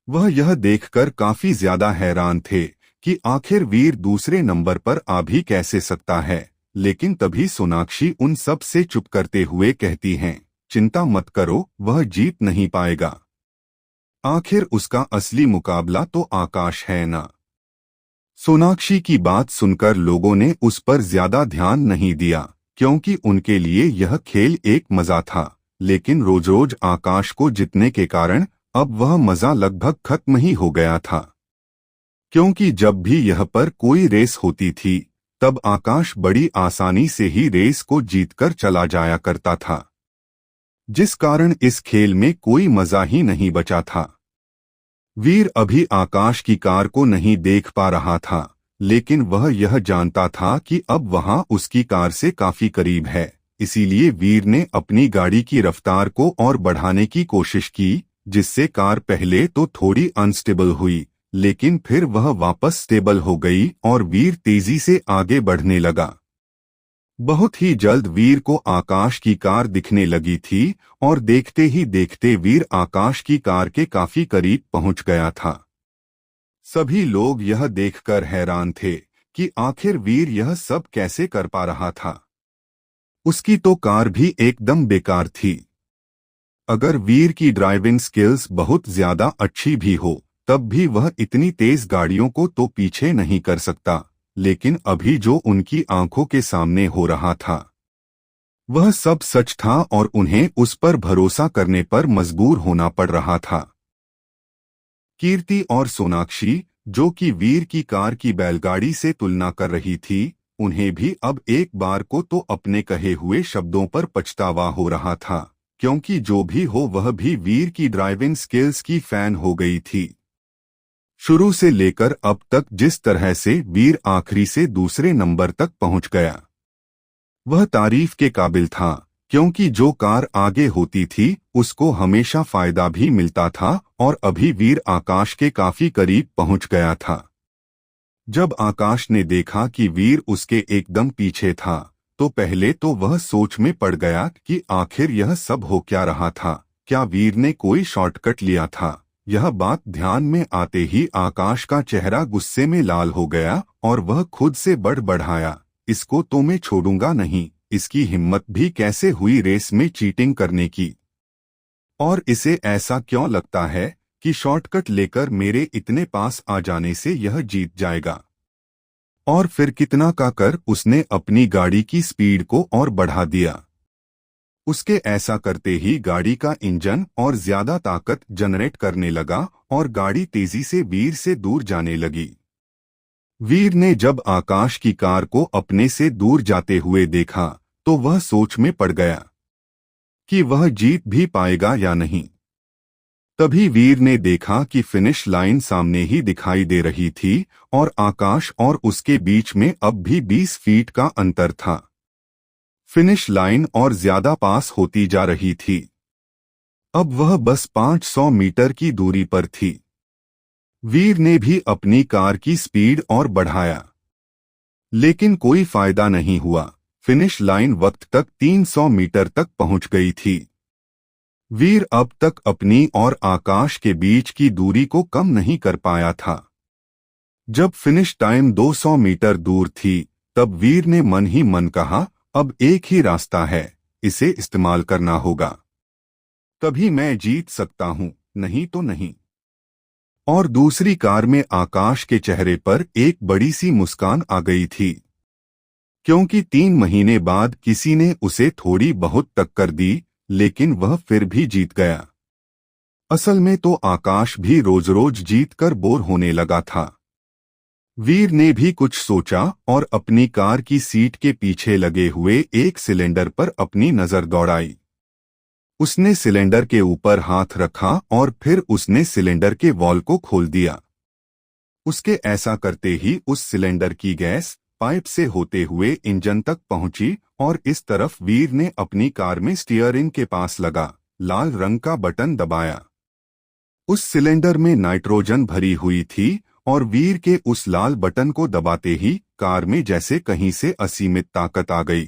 वह यह देखकर काफी ज्यादा हैरान थे कि आखिर वीर दूसरे नंबर पर आ भी कैसे सकता है। लेकिन तभी सोनाक्षी उन सब से चुप करते हुए कहती हैं, चिंता मत करो, वह जीत नहीं पाएगा। आखिर उसका असली मुकाबला तो आकाश है ना। सोनाक्षी की बात सुनकर लोगों ने उस पर ज्यादा ध्यान नहीं दिया, क्योंकि उनके लिए यह खेल एक मजा था। लेकिन रोज रोज आकाश को जीतने के कारण अब वह मजा लगभग खत्म ही हो गया था, क्योंकि जब भी यह पर कोई रेस होती थी तब आकाश बड़ी आसानी से ही रेस को जीतकर चला जाया करता था, जिस कारण इस खेल में कोई मजा ही नहीं बचा था। वीर अभी आकाश की कार को नहीं देख पा रहा था, लेकिन वह यह जानता था कि अब वहां उसकी कार से काफी करीब है। इसीलिए वीर ने अपनी गाड़ी की रफ्तार को और बढ़ाने की कोशिश की, जिससे कार पहले तो थोड़ी अनस्टेबल हुई, लेकिन फिर वह वापस स्टेबल हो गई और वीर तेजी से आगे बढ़ने लगा। बहुत ही जल्द वीर को आकाश की कार दिखने लगी थी और देखते ही देखते वीर आकाश की कार के काफी करीब पहुंच गया था। सभी लोग यह देखकर हैरान थे कि आखिर वीर यह सब कैसे कर पा रहा था। उसकी तो कार भी एकदम बेकार थी। अगर वीर की ड्राइविंग स्किल्स बहुत ज्यादा अच्छी भी हो तब भी वह इतनी तेज गाड़ियों को तो पीछे नहीं कर सकता। लेकिन अभी जो उनकी आंखों के सामने हो रहा था वह सब सच था और उन्हें उस पर भरोसा करने पर मजबूर होना पड़ रहा था। कीर्ति और सोनाक्षी, जो कि वीर की कार की बैलगाड़ी से तुलना कर रही थी, उन्हें भी अब एक बार को तो अपने कहे हुए शब्दों पर पछतावा हो रहा था, क्योंकि जो भी हो वह भी वीर की ड्राइविंग स्किल्स की फैन हो गई थी। शुरू से लेकर अब तक जिस तरह से वीर आखिरी से दूसरे नंबर तक पहुंच गया वह तारीफ के काबिल था, क्योंकि जो कार आगे होती थी उसको हमेशा फायदा भी मिलता था और अभी वीर आकाश के काफी करीब पहुंच गया था। जब आकाश ने देखा कि वीर उसके एकदम पीछे था तो पहले तो वह सोच में पड़ गया कि आखिर यह सब हो क्या रहा था। क्या वीर ने कोई शॉर्टकट लिया था? यह बात ध्यान में आते ही आकाश का चेहरा गुस्से में लाल हो गया और वह खुद से बड़बड़ाया, इसको तो मैं छोड़ूंगा नहीं। इसकी हिम्मत भी कैसे हुई रेस में चीटिंग करने की, और इसे ऐसा क्यों लगता है कि शॉर्टकट लेकर मेरे इतने पास आ जाने से यह जीत जाएगा। और फिर कितना का कर उसने अपनी गाड़ी की स्पीड को और बढ़ा दिया। उसके ऐसा करते ही गाड़ी का इंजन और ज्यादा ताकत जनरेट करने लगा और गाड़ी तेजी से वीर से दूर जाने लगी। वीर ने जब आकाश की कार को अपने से दूर जाते हुए देखा तो वह सोच में पड़ गया कि वह जीत भी पाएगा या नहीं। तभी वीर ने देखा कि फिनिश लाइन सामने ही दिखाई दे रही थी और आकाश और उसके बीच में अब भी 20 फीट का अंतर था। फिनिश लाइन और ज्यादा पास होती जा रही थी। अब वह बस 500 मीटर की दूरी पर थी। वीर ने भी अपनी कार की स्पीड और बढ़ाया, लेकिन कोई फायदा नहीं हुआ। फिनिश लाइन वक्त तक 300 मीटर तक पहुंच गई थी। वीर अब तक अपनी और आकाश के बीच की दूरी को कम नहीं कर पाया था। जब फिनिश टाइम 200 मीटर दूर थी तब वीर ने मन ही मन कहा, अब एक ही रास्ता है, इसे इस्तेमाल करना होगा। तभी मैं जीत सकता हूं, नहीं तो नहीं। और दूसरी कार में आकाश के चेहरे पर एक बड़ी सी मुस्कान आ गई थी, क्योंकि 3 महीने बाद किसी ने उसे थोड़ी बहुत टक्कर दी, लेकिन वह फिर भी जीत गया। असल में तो आकाश भी रोज रोज जीत कर बोर होने लगा था। वीर ने भी कुछ सोचा और अपनी कार की सीट के पीछे लगे हुए एक सिलेंडर पर अपनी नजर दौड़ाई। उसने सिलेंडर के ऊपर हाथ रखा और फिर उसने सिलेंडर के वॉल्व को खोल दिया। उसके ऐसा करते ही उस सिलेंडर की गैस पाइप से होते हुए इंजन तक पहुंची और इस तरफ वीर ने अपनी कार में स्टीयरिंग के पास लगा लाल रंग का बटन दबाया। उस सिलेंडर में नाइट्रोजन भरी हुई थी और वीर के उस लाल बटन को दबाते ही कार में जैसे कहीं से असीमित ताकत आ गई।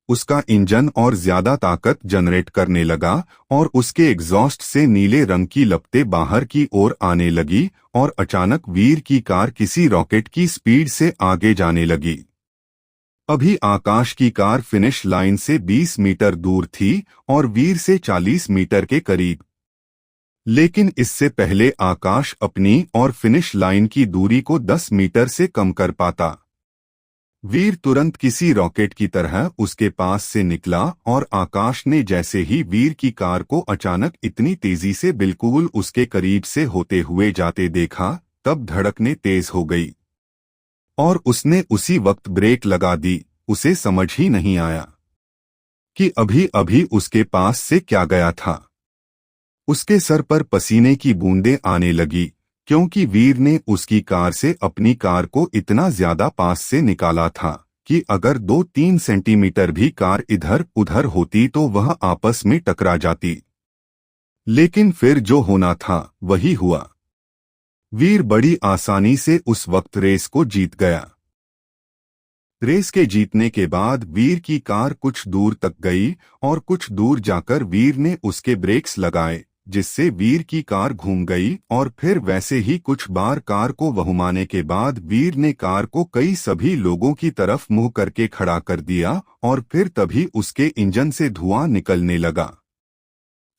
उसका इंजन और ज्यादा ताकत जनरेट करने लगा और उसके एग्जॉस्ट से नीले रंग की लपटें बाहर की ओर आने लगी और अचानक वीर की कार किसी रॉकेट की स्पीड से आगे जाने लगी। अभी आकाश की कार फिनिश लाइन से 20 मीटर दूर थी और वीर से 40 मीटर के करीब। लेकिन इससे पहले आकाश अपनी और फिनिश लाइन की दूरी को 10 मीटर से कम कर पाता। वीर तुरंत किसी रॉकेट की तरह उसके पास से निकला और आकाश ने जैसे ही वीर की कार को अचानक इतनी तेजी से बिल्कुल उसके करीब से होते हुए जाते देखा, तब धड़कने तेज हो गई और उसने उसी वक्त ब्रेक लगा दी। उसे समझ ही नहीं आया कि अभी अभी उसके पास से क्या गया था। उसके सर पर पसीने की बूंदें आने लगी, क्योंकि वीर ने उसकी कार से अपनी कार को इतना ज्यादा पास से निकाला था कि अगर 2-3 सेंटीमीटर भी कार इधर उधर होती तो वह आपस में टकरा जाती। लेकिन फिर जो होना था वही हुआ। वीर बड़ी आसानी से उस वक्त रेस को जीत गया। रेस के जीतने के बाद वीर की कार कुछ दूर तक गई और कुछ दूर जाकर वीर ने उसके ब्रेक्स लगाए, जिससे वीर की कार घूम गई और फिर वैसे ही कुछ बार कार को घुमाने के बाद वीर ने कार को कई सभी लोगों की तरफ मुंह करके खड़ा कर दिया और फिर तभी उसके इंजन से धुआं निकलने लगा।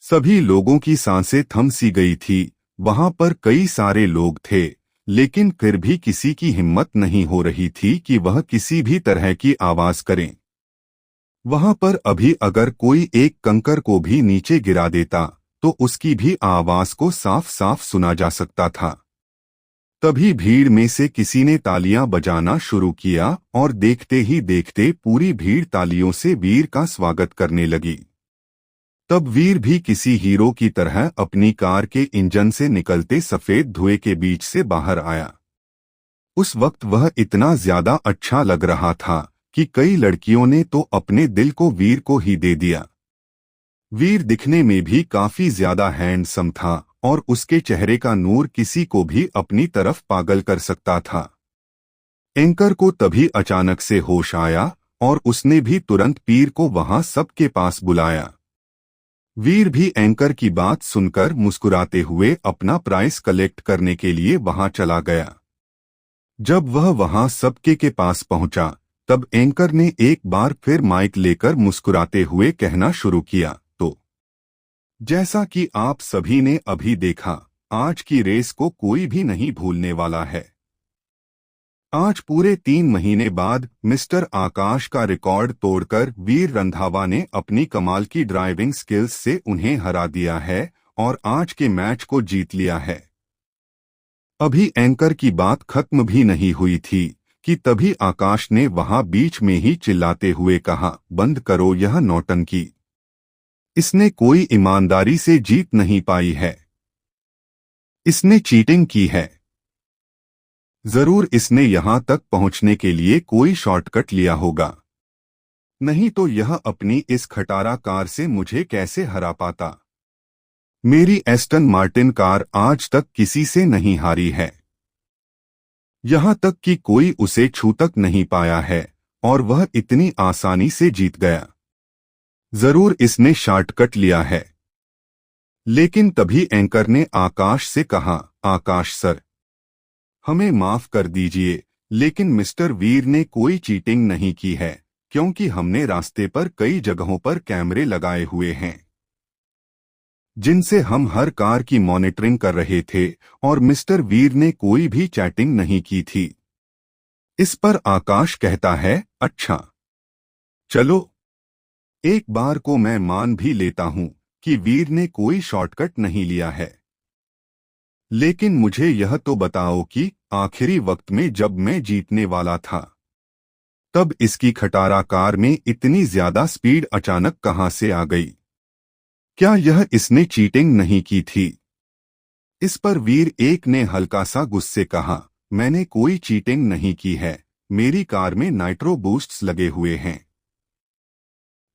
सभी लोगों की सांसें थम सी गई थी। वहां पर कई सारे लोग थे, लेकिन फिर भी किसी की हिम्मत नहीं हो रही थी कि वह किसी भी तरह की आवाज करें। वहां पर अभी अगर कोई एक कंकर को भी नीचे गिरा देता तो उसकी भी आवाज को साफ साफ सुना जा सकता था। तभी भीड़ में से किसी ने तालियां बजाना शुरू किया और देखते ही देखते पूरी भीड़ तालियों से वीर का स्वागत करने लगी। तब वीर भी किसी हीरो की तरह अपनी कार के इंजन से निकलते सफेद धुएं के बीच से बाहर आया। उस वक्त वह इतना ज्यादा अच्छा लग रहा था कि कई लड़कियों ने तो अपने दिल को वीर को ही दे दिया। वीर दिखने में भी काफी ज्यादा हैंडसम था और उसके चेहरे का नूर किसी को भी अपनी तरफ पागल कर सकता था। एंकर को तभी अचानक से होश आया और उसने भी तुरंत पीर को वहां सबके पास बुलाया। वीर भी एंकर की बात सुनकर मुस्कुराते हुए अपना प्राइस कलेक्ट करने के लिए वहां चला गया। जब वह वहां सबके के पास पहुंचा तब एंकर ने एक बार फिर माइक लेकर मुस्कुराते हुए कहना शुरू किया, तो जैसा कि आप सभी ने अभी देखा, आज की रेस को कोई भी नहीं भूलने वाला है। आज पूरे 3 महीने बाद मिस्टर आकाश का रिकॉर्ड तोड़कर वीर रंधावा ने अपनी कमाल की ड्राइविंग स्किल्स से उन्हें हरा दिया है और आज के मैच को जीत लिया है। अभी एंकर की बात खत्म भी नहीं हुई थी कि तभी आकाश ने वहां बीच में ही चिल्लाते हुए कहा, बंद करो यह नौटंकी। इसने कोई ईमानदारी से जीत नहीं पाई है। इसने चीटिंग की है। जरूर इसने यहां तक पहुंचने के लिए कोई शॉर्टकट लिया होगा, नहीं तो यह अपनी इस खटारा कार से मुझे कैसे हरा पाता। मेरी एस्टन मार्टिन कार आज तक किसी से नहीं हारी है, यहां तक कि कोई उसे छू तक नहीं पाया है और वह इतनी आसानी से जीत गया। जरूर इसने शॉर्टकट लिया है। लेकिन तभी एंकर ने आकाश से कहा, आकाश सर, हमें माफ कर दीजिए, लेकिन मिस्टर वीर ने कोई चीटिंग नहीं की है, क्योंकि हमने रास्ते पर कई जगहों पर कैमरे लगाए हुए हैं जिनसे हम हर कार की मॉनिटरिंग कर रहे थे, और मिस्टर वीर ने कोई भी चैटिंग नहीं की थी। इस पर आकाश कहता है, अच्छा चलो, एक बार को मैं मान भी लेता हूं कि वीर ने कोई शॉर्टकट नहीं लिया है, लेकिन मुझे यह तो बताओ कि आखिरी वक्त में जब मैं जीतने वाला था, तब इसकी खटारा कार में इतनी ज्यादा स्पीड अचानक कहां से आ गई? क्या यह इसने चीटिंग नहीं की थी? इस पर वीर एक ने हल्का सा गुस्से कहा, मैंने कोई चीटिंग नहीं की है, मेरी कार में नाइट्रो बूस्ट्स लगे हुए हैं।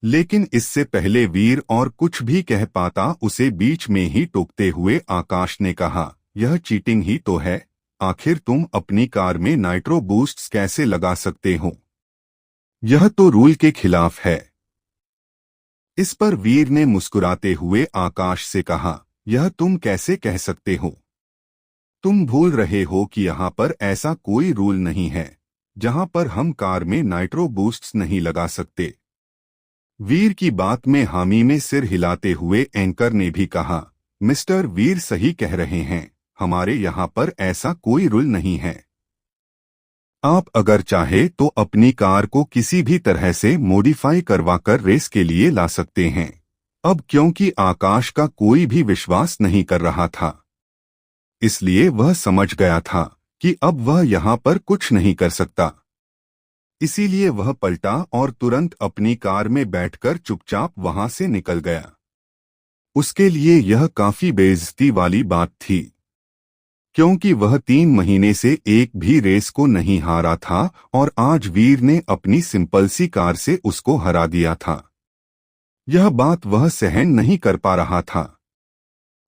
लेकिन इससे पहले वीर और कुछ भी कह पाता, उसे बीच में ही टोकते हुए आकाश ने कहा, यह चीटिंग ही तो है। आखिर तुम अपनी कार में नाइट्रो बूस्ट्स कैसे लगा सकते हो? यह तो रूल के खिलाफ है। इस पर वीर ने मुस्कुराते हुए आकाश से कहा, यह तुम कैसे कह सकते हो? तुम भूल रहे हो कि यहाँ पर ऐसा कोई रूल नहीं है जहाँ पर हम कार में नाइट्रो बूस्ट्स नहीं लगा सकते। वीर की बात में हामी में सिर हिलाते हुए एंकर ने भी कहा, मिस्टर वीर सही कह रहे हैं, हमारे यहाँ पर ऐसा कोई रूल नहीं है। आप अगर चाहे तो अपनी कार को किसी भी तरह से मॉडिफाई करवाकर रेस के लिए ला सकते हैं। अब क्योंकि आकाश का कोई भी विश्वास नहीं कर रहा था, इसलिए वह समझ गया था कि अब वह यहाँ पर कुछ नहीं कर सकता। इसीलिए वह पलटा और तुरंत अपनी कार में बैठकर चुपचाप वहां से निकल गया। उसके लिए यह काफी बेइज्जती वाली बात थी, क्योंकि वह 3 महीने से एक भी रेस को नहीं हारा था और आज वीर ने अपनी सिंपल सी कार से उसको हरा दिया था। यह बात वह सहन नहीं कर पा रहा था।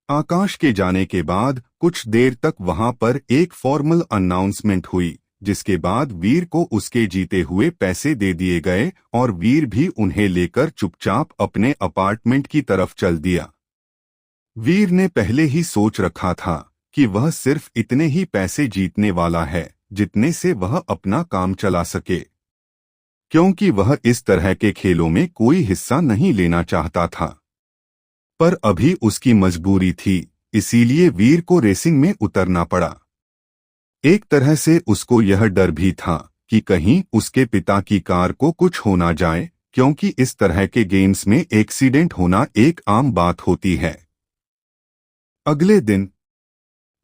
आकाश के जाने के बाद कुछ देर तक वहां पर एक फॉर्मल अनाउंसमेंट हुई, जिसके बाद वीर को उसके जीते हुए पैसे दे दिए गए और वीर भी उन्हें लेकर चुपचाप अपने अपार्टमेंट की तरफ चल दिया। वीर ने पहले ही सोच रखा था कि वह सिर्फ इतने ही पैसे जीतने वाला है जितने से वह अपना काम चला सके, क्योंकि वह इस तरह के खेलों में कोई हिस्सा नहीं लेना चाहता था। पर अभी उसकी मजबूरी थी, इसीलिए वीर को रेसिंग में उतरना पड़ा। एक तरह से उसको यह डर भी था कि कहीं उसके पिता की कार को कुछ हो ना जाए, क्योंकि इस तरह के गेम्स में एक्सीडेंट होना एक आम बात होती है। अगले दिन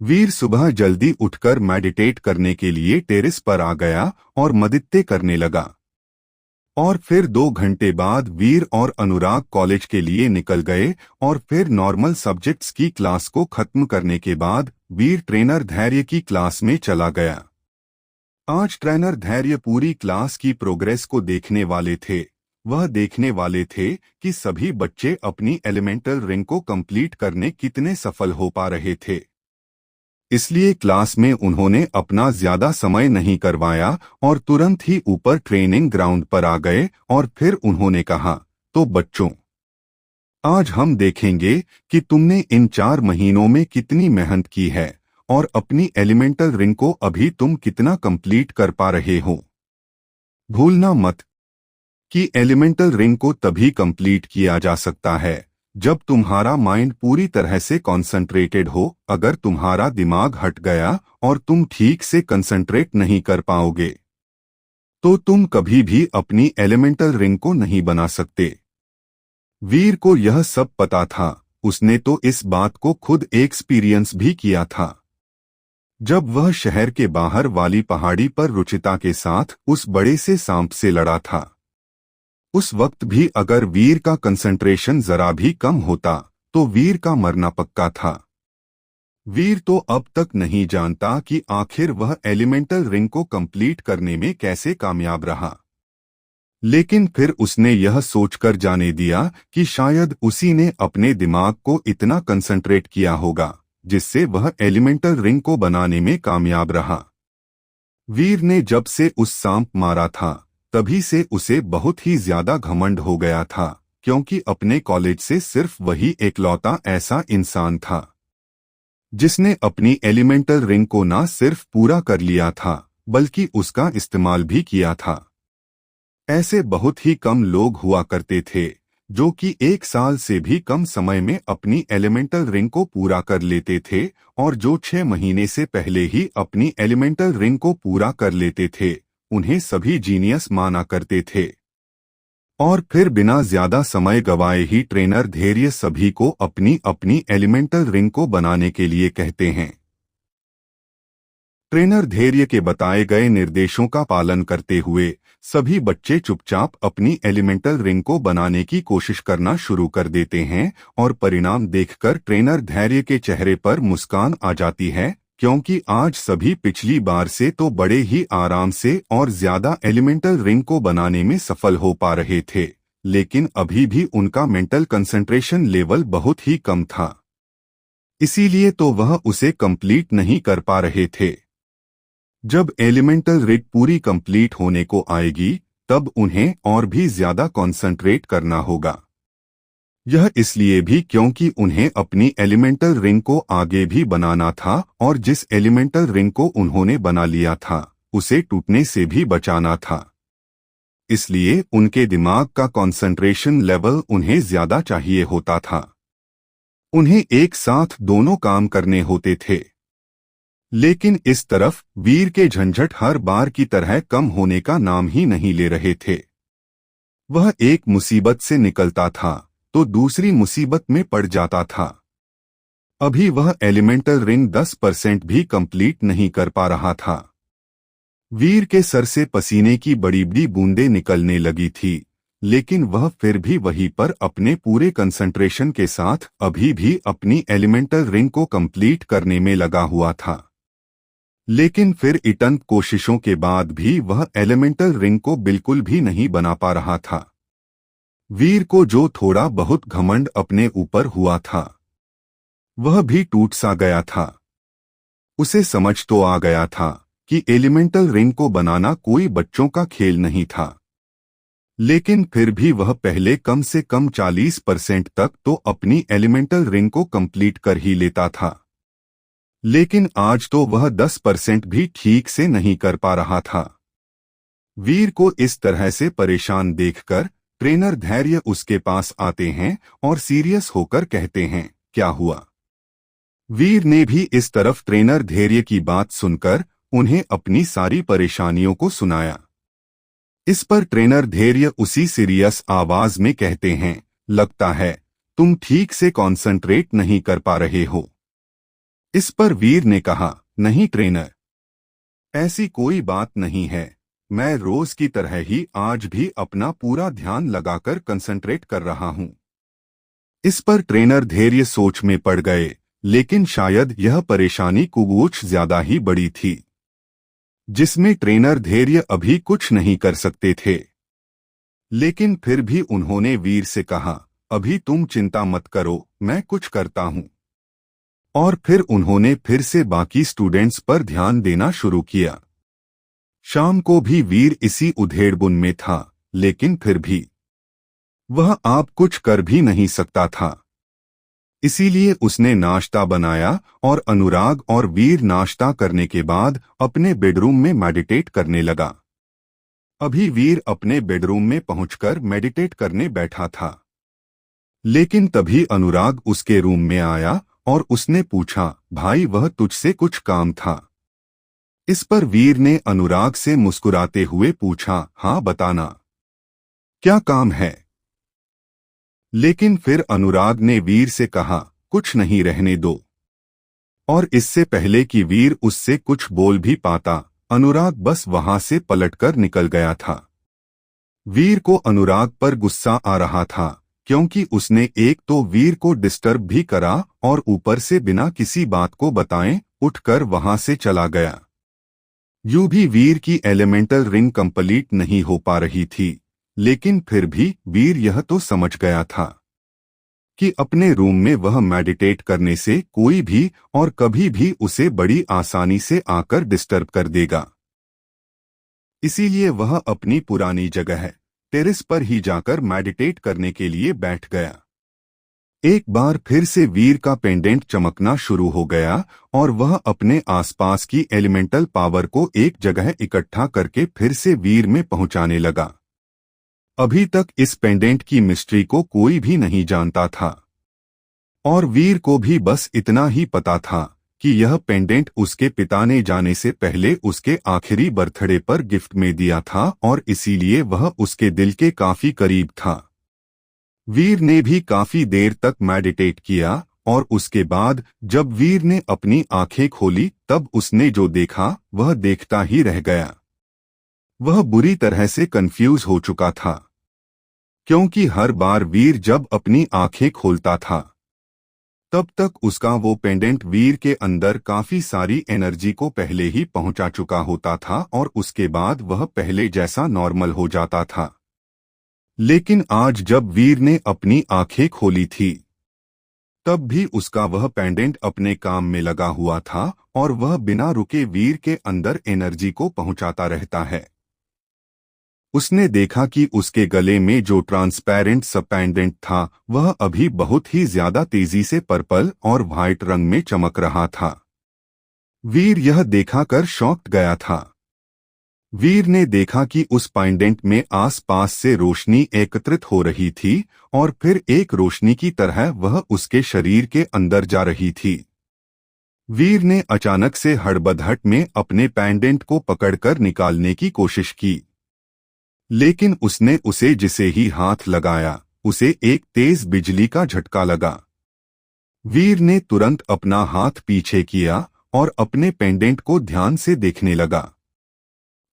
वीर सुबह जल्दी उठकर मेडिटेट करने के लिए टेरेस पर आ गया और मदित्ते करने लगा। और फिर 2 घंटे बाद वीर और अनुराग कॉलेज के लिए निकल गए और फिर नॉर्मल सब्जेक्ट्स की क्लास को खत्म करने के बाद वीर ट्रेनर धैर्य की क्लास में चला गया। आज ट्रेनर धैर्य पूरी क्लास की प्रोग्रेस को देखने वाले थे। वह देखने वाले थे कि सभी बच्चे अपनी एलिमेंटल रिंग को कंप्लीट करने कितने सफल हो पा रहे थे। इसलिए क्लास में उन्होंने अपना ज्यादा समय नहीं करवाया और तुरंत ही ऊपर ट्रेनिंग ग्राउंड पर आ गए और फिर उन्होंने कहा, तो बच्चों, आज हम देखेंगे कि तुमने इन 4 महीनों में कितनी मेहनत की है और अपनी एलिमेंटल रिंग को अभी तुम कितना कंप्लीट कर पा रहे हो। भूलना मत कि एलिमेंटल रिंग को तभी कंप्लीट किया जा सकता है जब तुम्हारा माइंड पूरी तरह से कॉन्सेंट्रेटेड हो। अगर तुम्हारा दिमाग हट गया और तुम ठीक से कंसंट्रेट नहीं कर पाओगे तो तुम कभी भी अपनी एलिमेंटल रिंग को नहीं बना सकते। वीर को यह सब पता था, उसने तो इस बात को खुद एक्सपीरियंस भी किया था। जब वह शहर के बाहर वाली पहाड़ी पर रुचिता के साथ उस बड़े से सांप से लड़ा था, उस वक्त भी अगर वीर का कंसंट्रेशन जरा भी कम होता तो वीर का मरना पक्का था। वीर तो अब तक नहीं जानता कि आखिर वह एलिमेंटल रिंग को कंप्लीट करने में कैसे कामयाब रहा, लेकिन फिर उसने यह सोचकर जाने दिया कि शायद उसी ने अपने दिमाग को इतना कंसंट्रेट किया होगा जिससे वह एलिमेंटल रिंग को बनाने में कामयाब रहा। वीर ने जब से उस सांप मारा था तभी से उसे बहुत ही ज्यादा घमंड हो गया था, क्योंकि अपने कॉलेज से सिर्फ वही एकलौता ऐसा इंसान था जिसने अपनी एलिमेंटल रिंग को न सिर्फ पूरा कर लिया था बल्कि उसका इस्तेमाल भी किया था। ऐसे बहुत ही कम लोग हुआ करते थे जो कि 1 साल से भी कम समय में अपनी एलिमेंटल रिंग को पूरा कर लेते थे, और जो 6 महीने से पहले ही अपनी एलिमेंटल रिंग को पूरा कर लेते थे उन्हें सभी जीनियस माना करते थे। और फिर बिना ज्यादा समय गवाए ही ट्रेनर धैर्य सभी को अपनी अपनी एलिमेंटल रिंग को बनाने के लिए कहते हैं। ट्रेनर धैर्य के बताए गए निर्देशों का पालन करते हुए सभी बच्चे चुपचाप अपनी एलिमेंटल रिंग को बनाने की कोशिश करना शुरू कर देते हैं, और परिणाम देखकर ट्रेनर धैर्य के चेहरे पर मुस्कान आ जाती है, क्योंकि आज सभी पिछली बार से तो बड़े ही आराम से और ज्यादा एलिमेंटल रिंग को बनाने में सफल हो पा रहे थे, लेकिन अभी भी उनका मेंटल कंसंट्रेशन लेवल बहुत ही कम था। इसीलिए तो वह उसे कंप्लीट नहीं कर पा रहे थे। जब एलिमेंटल रिग पूरी कंप्लीट होने को आएगी तब उन्हें और भी ज्यादा कंसंट्रेट करना होगा। यह इसलिए भी क्योंकि उन्हें अपनी एलिमेंटल रिंग को आगे भी बनाना था, और जिस एलिमेंटल रिंग को उन्होंने बना लिया था उसे टूटने से भी बचाना था। इसलिए उनके दिमाग का कंसंट्रेशन लेवल उन्हें ज्यादा चाहिए होता था। उन्हें एक साथ दोनों काम करने होते थे। लेकिन इस तरफ वीर के झंझट हर बार की तरह कम होने का नाम ही नहीं ले रहे थे। वह एक मुसीबत से निकलता था तो दूसरी मुसीबत में पड़ जाता था। अभी वह एलिमेंटल रिंग 10% भी कंप्लीट नहीं कर पा रहा था। वीर के सर से पसीने की बड़ी बड़ी बूंदें निकलने लगी थी, लेकिन वह फिर भी वहीं पर अपने पूरे कंसंट्रेशन के साथ अभी भी अपनी एलिमेंटल रिंग को कंप्लीट करने में लगा हुआ था। लेकिन फिर इतनी कोशिशों के बाद भी वह एलिमेंटल रिंग को बिल्कुल भी नहीं बना पा रहा था। वीर को जो थोड़ा बहुत घमंड अपने ऊपर हुआ था वह भी टूट सा गया था। उसे समझ तो आ गया था कि एलिमेंटल रिंग को बनाना कोई बच्चों का खेल नहीं था, लेकिन फिर भी वह पहले कम से कम 40% तक तो अपनी एलिमेंटल रिंग को कंप्लीट कर ही लेता था। लेकिन आज तो वह 10% भी ठीक से नहीं कर पा रहा था। वीर को इस तरह से परेशान देखकर ट्रेनर धैर्य उसके पास आते हैं और सीरियस होकर कहते हैं, क्या हुआ? वीर ने भी इस तरफ ट्रेनर धैर्य की बात सुनकर उन्हें अपनी सारी परेशानियों को सुनाया। इस पर ट्रेनर धैर्य उसी सीरियस आवाज में कहते हैं, लगता है तुम ठीक से कॉन्सेंट्रेट नहीं कर पा रहे हो। इस पर वीर ने कहा, नहीं ट्रेनर, ऐसी कोई बात नहीं है, मैं रोज की तरह ही आज भी अपना पूरा ध्यान लगाकर कंसंट्रेट कर रहा हूं। इस पर ट्रेनर धैर्य सोच में पड़ गए, लेकिन शायद यह परेशानी कुछ ज्यादा ही बड़ी थी जिसमें ट्रेनर धैर्य अभी कुछ नहीं कर सकते थे। लेकिन फिर भी उन्होंने वीर से कहा, अभी तुम चिंता मत करो, मैं कुछ करता हूं। और फिर उन्होंने फिर से बाकी स्टूडेंट्स पर ध्यान देना शुरू किया। शाम को भी वीर इसी उधेड़बुन में था, लेकिन फिर भी वह आप कुछ कर भी नहीं सकता था। इसीलिए उसने नाश्ता बनाया और अनुराग और वीर नाश्ता करने के बाद अपने बेडरूम में मेडिटेट करने लगा। अभी वीर अपने बेडरूम में पहुंचकर मेडिटेट करने बैठा था, लेकिन तभी अनुराग उसके रूम में आया और उसने पूछा, भाई वह तुझसे कुछ काम था? इस पर वीर ने अनुराग से मुस्कुराते हुए पूछा, हाँ बताना, क्या काम है? लेकिन फिर अनुराग ने वीर से कहा, कुछ नहीं, रहने दो। और इससे पहले कि वीर उससे कुछ बोल भी पाता, अनुराग बस वहां से पलटकर निकल गया था। वीर को अनुराग पर गुस्सा आ रहा था, क्योंकि उसने एक तो वीर को डिस्टर्ब भी करा और ऊपर से बिना किसी बात को बताए उठकर वहां से चला गया। यूं भी वीर की एलिमेंटल रिंग कंप्लीट नहीं हो पा रही थी, लेकिन फिर भी वीर यह तो समझ गया था कि अपने रूम में वह मेडिटेट करने से कोई भी और कभी भी उसे बड़ी आसानी से आकर डिस्टर्ब कर देगा। इसीलिए वह अपनी पुरानी जगह टेरेस पर ही जाकर मेडिटेट करने के लिए बैठ गया। एक बार फिर से वीर का पेंडेंट चमकना शुरू हो गया और वह अपने आसपास की एलिमेंटल पावर को एक जगह इकट्ठा करके फिर से वीर में पहुंचाने लगा। अभी तक इस पेंडेंट की मिस्ट्री को कोई भी नहीं जानता था और वीर को भी बस इतना ही पता था कि यह पेंडेंट उसके पिता ने जाने से पहले उसके आखिरी बर्थडे पर गिफ्ट में दिया था और इसीलिए वह उसके दिल के काफी करीब था। वीर ने भी काफी देर तक मेडिटेट किया और उसके बाद जब वीर ने अपनी आंखें खोली तब उसने जो देखा वह देखता ही रह गया। वह बुरी तरह से कंफ्यूज हो चुका था क्योंकि हर बार वीर जब अपनी आंखें खोलता था तब तक उसका वो पेंडेंट वीर के अंदर काफी सारी एनर्जी को पहले ही पहुंचा चुका होता था और उसके बाद वह पहले जैसा नॉर्मल हो जाता था। लेकिन आज जब वीर ने अपनी आंखें खोली थी तब भी उसका वह पेंडेंट अपने काम में लगा हुआ था और वह बिना रुके वीर के अंदर एनर्जी को पहुंचाता रहता है। उसने देखा कि उसके गले में जो ट्रांसपेरेंट सब पेंडेंट था वह अभी बहुत ही ज्यादा तेजी से पर्पल और व्हाइट रंग में चमक रहा था। वीर यह देखाकर शॉक्ड गया था। वीर ने देखा कि उस पेंडेंट में आसपास से रोशनी एकत्रित हो रही थी और फिर एक रोशनी की तरह वह उसके शरीर के अंदर जा रही थी। वीर ने अचानक से हड़बड़ाहट में अपने पेंडेंट को पकड़कर निकालने की कोशिश की, लेकिन उसने उसे जिसे ही हाथ लगाया उसे एक तेज बिजली का झटका लगा। वीर ने तुरंत अपना हाथ पीछे किया और अपने पेंडेंट को ध्यान से देखने लगा।